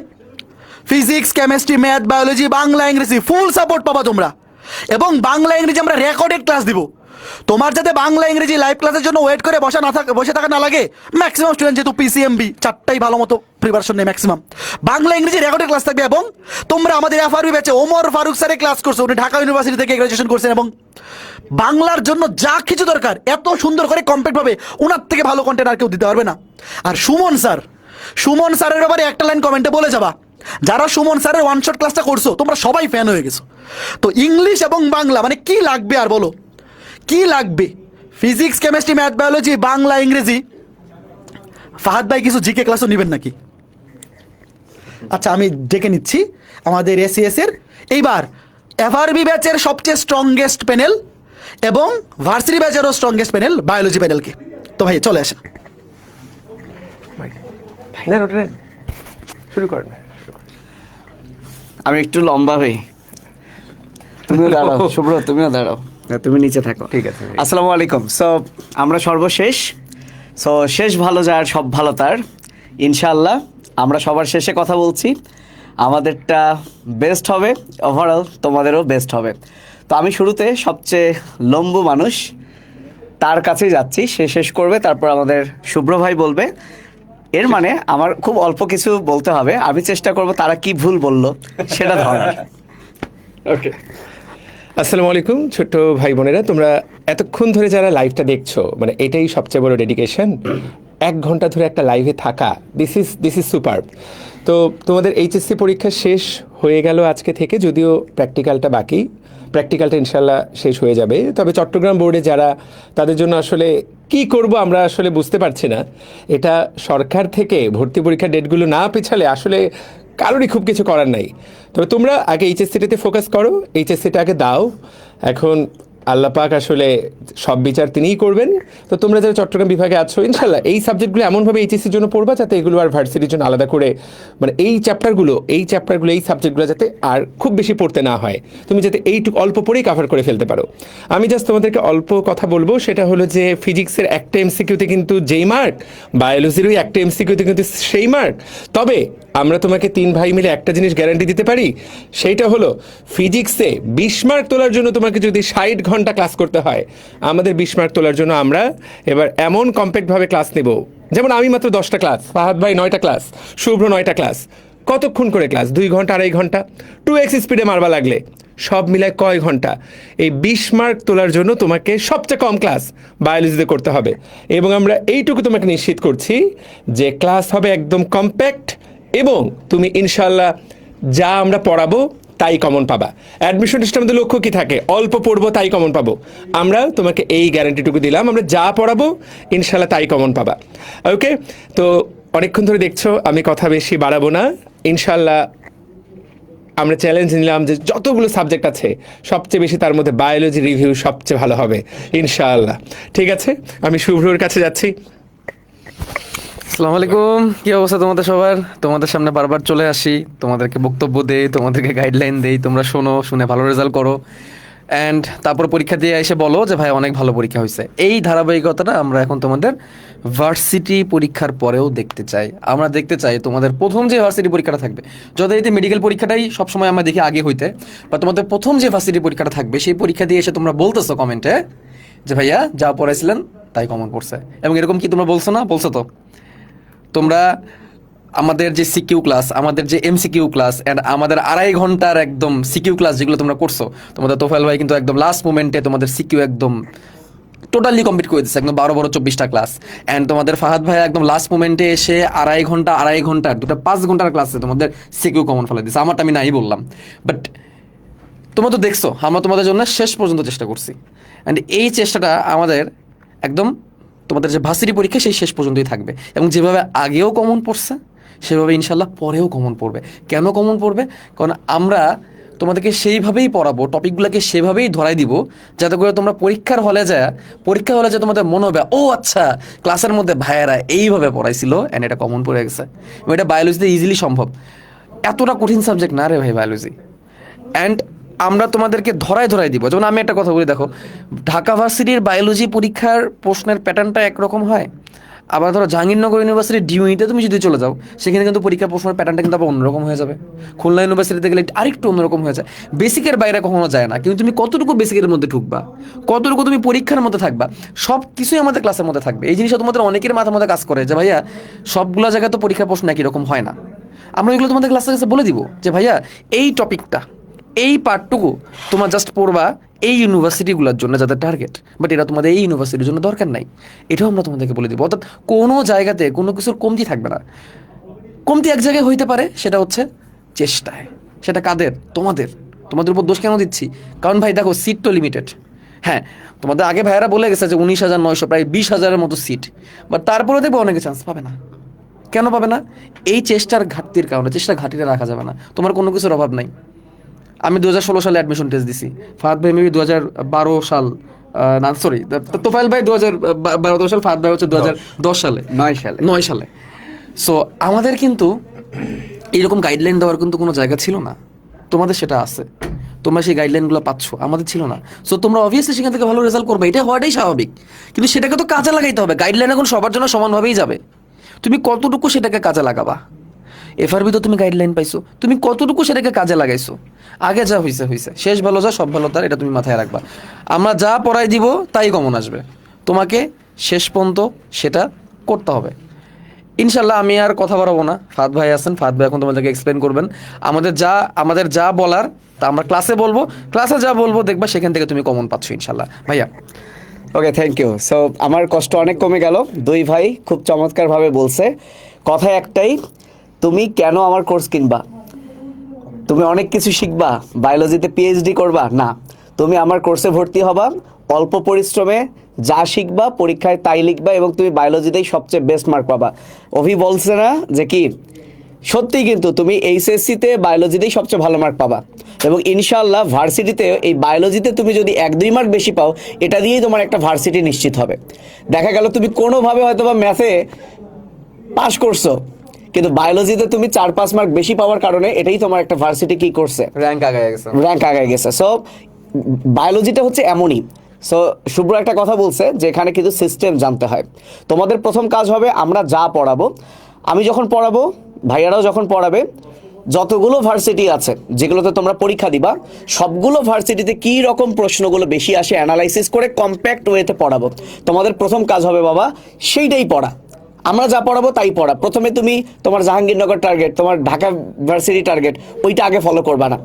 [SPEAKER 1] physics chemistry math biology Bangla ইংরেজি ফুল সাপোর্ট পাবা তোমরা। এবং বাংলা ইংরেজি আমরা রেকর্ডেড ক্লাস দিব। তোমার যাতে বাংলা ইংরেজি লাইভ ক্লাসের জন্য ওয়েট করে বসে থাকা না লাগে, ম্যাক্সিমাম স্টুডেন্ট যেহেতু PCMB 4টাই ভালো মতো প্রিপারেশন নেই ম্যাক্সিমাম, বাংলা ইংরেজি রেকর্ডেড ক্লাস থাকবে। এবং তোমরা আমাদের FRB ব্যাচে ওমর ফারুক স্যারে ক্লাস করছো, উনি ঢাকা ইউনিভার্সিটি থেকে গ্রাজুয়েশন করছেন এবং বাংলার জন্য যা কিছু দরকার এত সুন্দর করে কমপ্লিটভাবে ওনার থেকে ভালো কন্টেন্ট আর কেউ দিতে পারবে না। আর সুমন স্যারের ব্যাপারে একটা লাইন কমেন্টে বলে যাবা, যারা সুমন স্যারের ওয়ান শট ক্লাসটা করছো তোমরা সবাই ফ্যান হয়ে গেছো। তো ইংলিশ এবং বাংলা মানে কি লাগবে আর বলো, কি লাগবে? Physics chemistry math biology Bangla ইংরেজি। ফাহাদ ভাই কিছু জিকে ক্লাসও নেবেন নাকি? আচ্ছা আমি ডেকে নিচ্ছি আমাদের SCS এর এইবার FRB ব্যাচের সবচেয়ে স্ট্রংগেস্ট প্যানেল এবং ভার্সিটি ব্যাচেরও স্ট্রংগেস্ট প্যানেল বায়োলজি প্যানেলকে। তো ভাই চলে আসেন।
[SPEAKER 3] শুরু করেন।
[SPEAKER 8] আমি একটু লম্বা হই, তুমিও দাঁড়াও শুভ্র, তুমিও দাঁড়াও, তুমি নিচে থাকো।
[SPEAKER 3] ঠিক আছে।
[SPEAKER 8] আসসালামু আলাইকুম। সো আমরা সর্বশেষ, সো শেষ ভালো যার সব ভালো তার, ইনশাআল্লাহ আমরা সবার শেষে কথা বলছি। আমাদেরটা বেস্ট হবে, ওভারঅল তোমাদেরও বেস্ট হবে। তো আমি শুরুতে সবচেয়ে লম্বু মানুষ তার কাছেই যাচ্ছি, সে শেষ করবে, তারপর আমাদের শুভ্র ভাই বলবে। এর মানে আমার খুব অল্প কিছু বলতে হবে, আমি চেষ্টা করব তারা কি ভুল বললো সেটা ধরার।
[SPEAKER 6] ওকে, আসসালামু আলাইকুম ছোট্ট ভাই বোনেরা, তোমরা এতক্ষণ ধরে যারা লাইভটা দেখছো, মানে এটাই সবচেয়ে বড় ডেডিকেশন। 1 ঘন্টা ধরে একটা লাইভে থাকা, দিস ইজ সুপার। তো তোমাদের এইচএসসি পরীক্ষা শেষ হয়ে গেল আজকে থেকে, যদিও প্র্যাকটিক্যালটা বাকি। প্র্যাকটিক্যালটা ইনশাল্লাহ শেষ হয়ে যাবে। তবে চট্টগ্রাম বোর্ডে যারা, তাদের জন্য আসলে কি করব আমরা আসলে বুঝতে পারছি না। এটা সরকার থেকে ভর্তি পরীক্ষার ডেটগুলো না পেছালে আসলে কারোরই খুব কিছু করার নাই। তবে তোমরা আগে এইচএসসিটাতে ফোকাস করো, এইচএসসিটা আগে দাও। এখন আল্লাহ পাক আসলে সব বিচার তিনিই করবেন। তো তোমরা যারা চট্টগ্রাম বিভাগে আছো, ইনশাল্লাহ এই সাবজেক্টগুলো এমনভাবে এইচএসসির জন্য পড়বা যাতে এগুলো আর ভার্সিটির জন্য আলাদা করে, মানে এই চ্যাপ্টারগুলো এই সাবজেক্টগুলো যাতে আর খুব বেশি পড়তে না হয়, তুমি যাতে এইটুকু অল্প পড়েই কাভার করে ফেলতে পারো। আমি জাস্ট তোমাদেরকে অল্প কথা বলবো, সেটা হলো যে ফিজিক্সের একটা এমসিকিউতে কিন্তু যেই মার্ক, বায়োলজির ওই একটা এমসিকিউতে কিন্তু সেই মার্ক। তবে আমরা তোমাকে 3 ভাই মিলে একটা জিনিস গ্যারান্টি দিতে পারি, সেইটা হলো ফিজিক্সে 20 মার্ক তোলার জন্য তোমাকে যদি 60 ঘন্টা ক্লাস করতে হয়, আমাদের 20 মার্ক তোলার জন্য আমরা এবার এমন কম্প্যাক্টভাবে ক্লাস নেব, যেমন আমি মাত্র 10টা ক্লাস, ফাহাদ ভাই 9টা ক্লাস, শুভ্র 9টা ক্লাস। কতক্ষণ করে ক্লাস? 2 ঘন্টা 2.5 ঘন্টা, 2x স্পিডে মারবা লাগলে সব মিলায় কয় ঘন্টা? এই 20 মার্ক তোলার জন্য তোমাকে সবচেয়ে কম ক্লাস বায়োলজিতে করতে হবে। এবং আমরা এইটুকু তোমাকে নিশ্চিত করছি যে ক্লাস হবে একদম কম্প্যাক্ট, এবং তুমি ইনশাল্লাহ যা আমরা পড়াবো তাই কমন পাবা। অ্যাডমিশন টেস্টে আমাদের লক্ষ্য কি থাকে? অল্প পড়বো তাই কমন পাবো। আমরা তোমাকে এই গ্যারান্টিটুকু দিলাম, আমরা যা পড়াবো ইনশাল্লাহ তাই কমন পাবা। ওকে, তো অনেকক্ষণ ধরে দেখছো আমি কথা বেশি বাড়াবো না। ইনশাল্লাহ আমরা চ্যালেঞ্জ নিলাম যে যতগুলো সাবজেক্ট আছে সবচেয়ে বেশি তার মধ্যে বায়োলজি রিভিউ সবচেয়ে ভালো হবে ইনশাআল্লাহ। ঠিক আছে, আমি শুভ্রর কাছে যাচ্ছি।
[SPEAKER 9] আসসালামু আলাইকুম, কি অবস্থা তোমাদের সবার? তোমাদের সামনে বারবার চলে আসি, তোমাদেরকে বক্তব্য দেই, তোমাদেরকে গাইডলাইন দেই, তোমরা শোনো, শুনে ভালো রেজাল্ট করো, অ্যান্ড তারপর পরীক্ষা দিয়ে এসে বলো যে ভাই অনেক ভালো পরীক্ষা হয়েছে। এই ধারাবাহিকতাটা আমরা এখন তোমাদের ভার্সিটি পরীক্ষার পরেও দেখতে চাই। আমরা দেখতে চাই তোমাদের প্রথম যে ভার্সিটি পরীক্ষাটা থাকবে, যথারীতি মেডিকেল পরীক্ষাটাই সবসময় আমরা দেখি আগে হইতে, বা তোমাদের প্রথম যে ভার্সিটি পরীক্ষাটা থাকবে সেই পরীক্ষা দিয়ে এসে তোমরা বলতেছো কমেন্টে যে ভাইয়া যা পড়াইছিলেন তাই কমন পড়ছে। এবং এরকম কি তোমরা বলছো না? বলছো তো। তোমরা আমাদের যে সিকিউ ক্লাস, আমাদের যে এমসিকিউ ক্লাস, অ্যান্ড আমাদের 2.5 ঘন্টার একদম সিকিউ ক্লাস যেগুলো তোমরা করছো, তোমাদের তোফায়েল ভাই কিন্তু একদম লাস্ট মোমেন্টে তোমাদের সিকিউ একদম টোটালি কমপ্লিট করে দিচ্ছে, একদম 12-24টা ক্লাস। অ্যান্ড তোমাদের ফাহাদ ভাই একদম লাস্ট মোমেন্টে এসে 2.5 ঘন্টার 5 ঘন্টার ক্লাসে তোমাদের সিকিউ কমন ফেলে দিচ্ছে। আমারটা আমি নাই বললাম, বাট তোমরা তো দেখছো আমরা তোমাদের জন্য শেষ পর্যন্ত চেষ্টা করছি। অ্যান্ড এই চেষ্টাটা আমাদের একদম তোমাদের যে ভার্সিটি পরীক্ষা সেই শেষ পর্যন্তই থাকবে। এবং যেভাবে আগেও কমন পড়ছে সেভাবে ইনশাল্লাহ পরেও কমন পড়বে। কেন কমন পড়বে? কারণ আমরা তোমাদেরকে সেইভাবেই পড়াবো, টপিকগুলোকে সেভাবেই ধরাই দিব, যাতে করে তোমরা পরীক্ষা হলে যায় তোমাদের মনে হবে ও আচ্ছা ক্লাসের মধ্যে ভাইয়েরা এইভাবে পড়াইছিল, অ্যান্ড এটা কমন পড়ে গেছে। এবং এটা বায়োলজিতে ইজিলি সম্ভব, এতটা কঠিন সাবজেক্ট না রে ভাই বায়োলজি। অ্যান্ড আমরা তোমাদেরকে ধরাই দিব। যেমন আমি একটা কথা বলি, দেখো ঢাকা ভার্সিটির বায়োলজি পরীক্ষার প্রশ্নের প্যাটার্নটা একরকম হয়, আবার ধরো জাহাঙ্গীরনগর ইউনিভার্সিটির ডিউনিতে তুমি যদি চলে যাও সেখানে কিন্তু পরীক্ষার প্রশ্নের প্যাটার্নটা কিন্তু আবার অন্যরকম হয়ে যাবে। খুলনা ইউনিভার্সিটিতে গেলে আরেকটু অন্যরকম হয়ে যায়। বেসিকের বাইরে কখনো যায় না, কিন্তু তুমি কতটুকু বেসিকের মধ্যে ঢুকবা, কতটুকু তুমি পরীক্ষার মধ্যে থাকবা, সব কিছুই আমাদের ক্লাসের মধ্যে থাকবে। এই জিনিসটা তোমাদের অনেকের মাথার মধ্যে কাজ করে যে ভাইয়া সবগুলো জায়গায় তো পরীক্ষার প্রশ্ন একই রকম হয় না। আমরা এগুলো তোমাদের ক্লাসের কাছে বলে দিব যে ভাইয়া এই টপিকটা, এই পার্টটুকু তোমার জাস্ট পড়বা এই ইউনিভার্সিটিগুলোর জন্য যাদের টার্গেট, বাট এটা তোমাদের এই ইউনিভার্সিটির জন্য দরকার নাই। এটাও আমরা তোমাদেরকে বলে দিব। অর্থাৎ কোনো জায়গাতে কোনো কিছুর কমতি থাকবে না। কমতি এক জায়গায় হইতে পারে, সেটা হচ্ছে চেষ্টায়। সেটা কাদের? তোমাদের উপর দোষ কেন দিচ্ছি? কারণ ভাই দেখো সিট তো লিমিটেড। হ্যাঁ, তোমাদের আগে ভাইয়ারা বলে গেছে যে 19,900 প্রায় 20,000-এর মতো সিট, বাট তারপরে দেখবো অনেকে চান্স পাবে না। কেন পাবে না? এই চেষ্টার ঘাটতির কারণে। চেষ্টার ঘাটতিটা রাখা যাবে না। তোমার কোনো কিছুর অভাব নাই। আমি 2016 সালে অ্যাডমিশন টেস্ট দিছি, ফাহাদ ভাই মেবি 2012 সাল, না সরি তোফায়েল ভাই 2012 সাল, ফাহাদ ভাই হচ্ছে 2010 সালে, 9 সালে। সো আমাদের কিন্তু এইরকম গাইডলাইন দেওয়ার কিন্তু কোনো জায়গা ছিল না। তোমাদের সেটা আছে, তোমরা সেই গাইডলাইনগুলো পাচ্ছ, আমাদের ছিল না। সো তোমরা অবভিয়াসলি সেখান থেকে ভালো রেজাল্ট করবে, এটা হওয়াটাই স্বাভাবিক। কিন্তু সেটাকে তো কাজে লাগাইতে হবে। গাইডলাইন এখন সবার জন্য সমানভাবেই যাবে, তুমি কতটুকু সেটাকে কাজে লাগাবা এফআরবি তো তুমি গাইডলাইন পাইছো, তুমি কতটুকু সেটাকে কাজে লাগাইছো? আগে যা হইছে হইছে, শেষ ভালো যা সব ভালো তার, এটা তুমি মাথায় রাখবা। আমরা যা পড়াই দিব তাই কমন আসবে, তোমাকে শেষ পর্যন্ত সেটা করতে হবে ইনশাল্লাহ। আমি আর কথা বাড়াবো না, ফাহাদ ভাই আছেন, ফাহাদ ভাই এখন তোমাদেরকে এক্সপ্লেন করবেন। আমাদের যা বলার তা আমরা ক্লাসে বলবো, ক্লাসে যা বলবো দেখবা সেখান থেকে তুমি কমন পাচ্ছ ইনশাল্লাহ। ভাইয়া
[SPEAKER 8] ওকে, থ্যাংক ইউ। সো আমার কষ্ট অনেক কমে গেল, দুই ভাই খুব চমৎকারভাবে বলছে। কথা একটাই, তুমি কেন আমার কোর্স কিনবা? তুমি অনেক কিছু শিখবা, বায়োলজিতে পিএইচডি করবা না, তুমি আমার কোর্সে ভর্তি হবা, অল্প পরিশ্রমে যা শিখবা পরীক্ষায় তাই লিখবা এবং তুমি বায়োলজিতেই সবচেয়ে বেস্ট মার্ক পাবা। অভি বলছে না যে কি, সত্যি কিন্তু তুমি এইচএসসিতে বায়োলজিতেই সবচেয়ে ভালো মার্ক পাবা এবং ইনশাআল্লাহ ভার্সিটিতে এই বায়োলজিতে তুমি যদি 1-2 মার্ক বেশি পাও, এটা দিয়েই তোমার একটা ভার্সিটি নিশ্চিত হবে। দেখা গেল তুমি কোনোভাবে হয়তো বা ম্যাথে পাস করছো, কিন্তু বায়োলজিতে তুমি 4-5 মার্ক বেশি পাওয়ার কারণে এটাই তোমার একটা ভার্সিটি কি করছে,
[SPEAKER 9] র্যাঙ্ক আগায় গেছে।
[SPEAKER 8] র্যাঙ্ক আগায় গেছে। সো বায়োলজিটা হচ্ছে এমনই। সো শুভ্র একটা কথা বলছে যে এখানে কিন্তু সিস্টেম জানতে হয়। তোমাদের প্রথম কাজ হবে, আমরা যা পড়াবো, আমি যখন পড়াবো, ভাইয়ারাও যখন পড়াবে, যতগুলো ভার্সিটি আছে যেগুলোতে তোমরা পরীক্ষা দিবা, সবগুলো ভার্সিটিতে কী রকম প্রশ্নগুলো বেশি আসে অ্যানালাইসিস করে কম্প্যাক্ট ওয়েতে পড়াবো। তোমাদের প্রথম কাজ হবে বাবা সেইটাই পড়া, আমরা যা পড়াবো তাই পড়া। প্রথমে তুমি তোমার জাহাঙ্গীরনগর টার্গেট, তোমার ঢাকা ভার্সিটি টার্গেট, ওইটা আগে ফলো করবা না।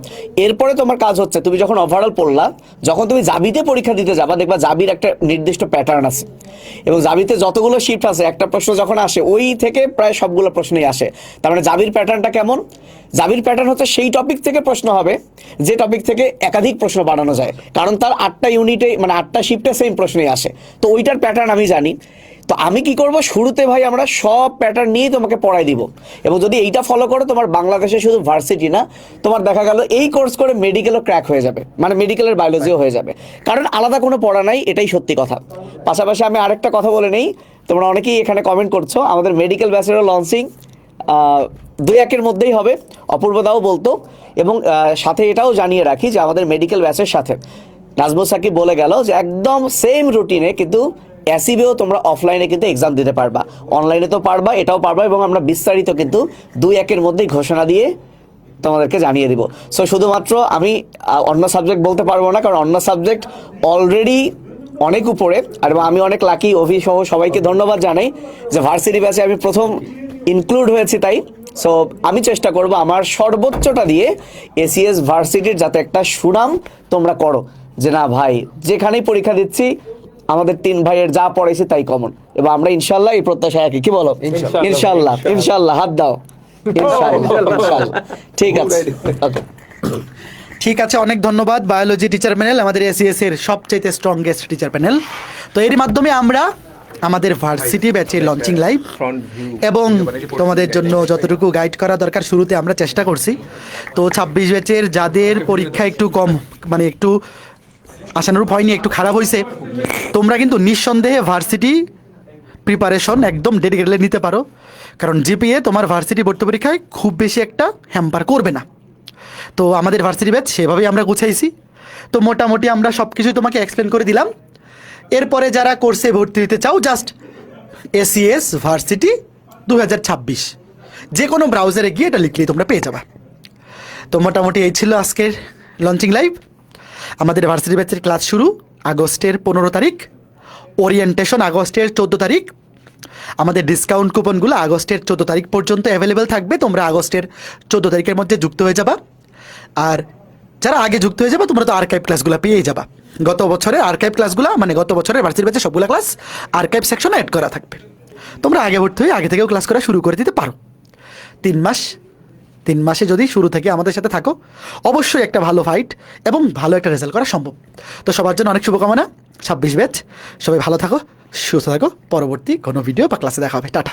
[SPEAKER 8] এরপরে তোমার কাজ হচ্ছে, তুমি যখন ওভারঅল পড়লা, যখন তুমি জাবিতে পরীক্ষা দিতে যাবা, দেখবা জাবির একটা নির্দিষ্ট প্যাটার্ন আছে এবং জাবিতে যতগুলো শিফট আছে, একটা প্রশ্ন যখন আসে ওই থেকে প্রায় সবগুলো প্রশ্নই আসে। তার মানে জাবির প্যাটার্নটা কেমন? জাবির প্যাটার্ন হচ্ছে সেই টপিক থেকে প্রশ্ন হবে যে টপিক থেকে একাধিক প্রশ্ন বানানো যায়, কারণ তার 8টা ইউনিটে মানে 8টা শিফটে সেম প্রশ্নই আসে। তো ওইটার প্যাটার্ন আমি জানি। তো আমি কি করব, শুরুতে ভাই আমরা সব প্যাটার্ন নিয়ে তোমাকে পড়াই দিব এবং যদি এইটা ফলো করো, তোমার বাংলাদেশে শুধু ভার্সিটি না, তোমার দেখা গেল এই কোর্স করে মেডিকেলও ক্র্যাক হয়ে যাবে, মানে মেডিকেলের বায়োলজিও হয়ে যাবে, কারণ আলাদা কোনো পড়া নাই, এটাই সত্যি কথা। পাশাপাশি আমি আরেকটা কথা বলে নেই, তোমরা অনেকেই এখানে কমেন্ট করছো, আমাদের মেডিকেল ব্যাচেরও লঞ্চিং 2-1 মধ্যেই হবে, অপূর্বদাও বলতো। এবং সাথে এটাও জানিয়ে রাখি যে আমাদের মেডিকেল ব্যাচের সাথে নাজমুল সাকিব বলে গেল যে একদম সেম রুটিনে কিন্তু অ্যাসিবেও তোমরা অফলাইনে কিন্তু এক্সাম দিতে পারবা, অনলাইনে তো পারবা, এটাও পারবা এবং আমরা বিস্তারিত কিন্তু 2-1 মধ্যেই ঘোষণা দিয়ে তোমাদেরকে জানিয়ে দিব। সো শুধুমাত্র আমি অন্য সাবজেক্ট বলতে পারবো না, কারণ অন্য সাবজেক্ট অলরেডি অনেক উপরে। আর আমি অনেক লাকি, অভি সহ সবাইকে ধন্যবাদ জানাই যে ভার্সিটি ব্যাচে আমি প্রথম ইনক্লুড হয়েছি। তাই সো আমি চেষ্টা করব আমার সর্বোচ্চটা দিয়ে এসিএস ভার্সিটির যাতে একটা সুনাম তোমরা করো, যে না ভাই যেখানেই পরীক্ষা দিচ্ছি আমাদের 3 ভাইয়ের যা পড়াইছি তাই কমন, এবং আমরা ইনশাল্লাহ এই প্রত্যাশা রাখি। কি বলো? ইনশাল্লাহ, ইনশাল্লাহ, হাত দাও। ইনশাল্লাহ। ঠিক আছে, ওকে,
[SPEAKER 1] ঠিক আছে, অনেক ধন্যবাদ বায়োলজি টিচার প্যানেল, আমাদের এসিএস এর সবচেয়ে স্ট্রংগেস্ট টিচার প্যানেল। তো এর মাধ্যমে আমরা আমাদের ভার্সিটি ব্যাচের লঞ্চিং লাইভ এবং তোমাদের জন্য যতটুকু গাইড করা দরকার শুরুতে আমরা চেষ্টা করছি। তো 26 ব্যাচের যাদের পরীক্ষা একটু কম, মানে একটু আশানুরূপ হয়নি, একটু খারাপ হয়েছে, তোমরা কিন্তু নিঃসন্দেহে ভার্সিটি প্রিপারেশন একদম ডেডিকেটেডলি নিতে পারো, কারণ জিপিএ তোমার ভার্সিটি ভর্তি পরীক্ষায় খুব বেশি একটা হ্যাম্পার করবে না। তো আমাদের ভার্সিটি ব্যাচ সেভাবেই আমরা গুছাইছি। তো মোটামুটি আমরা সব কিছুই তোমাকে এক্সপ্লেন করে দিলাম। এরপরে যারা কোর্সে ভর্তি হতে চাও, জাস্ট এসিএস ভার্সিটি 2026 যে কোনো ব্রাউজারে গিয়ে এটা লিখলেই তোমরা পেয়ে যাবা। তো মোটামুটি এই ছিল আজকের লঞ্চিং লাইভ। আমাদের ভার্সিটি ব্যাচের ক্লাস শুরু আগস্টের 15 তারিখ, ওরিয়েন্টেশন আগস্টের 14 তারিখ। আমাদের ডিসকাউন্ট কুপনগুলো আগস্টের 14 তারিখ পর্যন্ত অ্যাভেলেবেল থাকবে, তোমরা আগস্টের 14 তারিখের মধ্যে যুক্ত হয়ে যাবা। আর যারা আগে যুক্ত হয়ে যাবে তোমরা তো আর্কাইভ ক্লাসগুলো পেয়ে যাবা। গত বছরের আর্কাইভ ক্লাসগুলো, মানে গত বছরের ভার্সিটি ব্যাচে সবগুলো ক্লাস আর্কাইভ সেকশনে অ্যাড করা থাকবে। তোমরা আগে ভর্তি হয়ে আগে থেকেও ক্লাস করা শুরু করে দিতে পারো। 3 মাসে যদি শুরু থেকে আমাদের সাথে থাকো, অবশ্যই একটা ভালো ফাইট এবং ভালো একটা রেজাল্ট করা সম্ভব। তো সবার জন্য অনেক শুভকামনা। 26 ব্যাচ সবাই ভালো থাকো, সুস্থ থাকো। পরবর্তী কোনো ভিডিও বা ক্লাসে দেখা হবে। টাটা।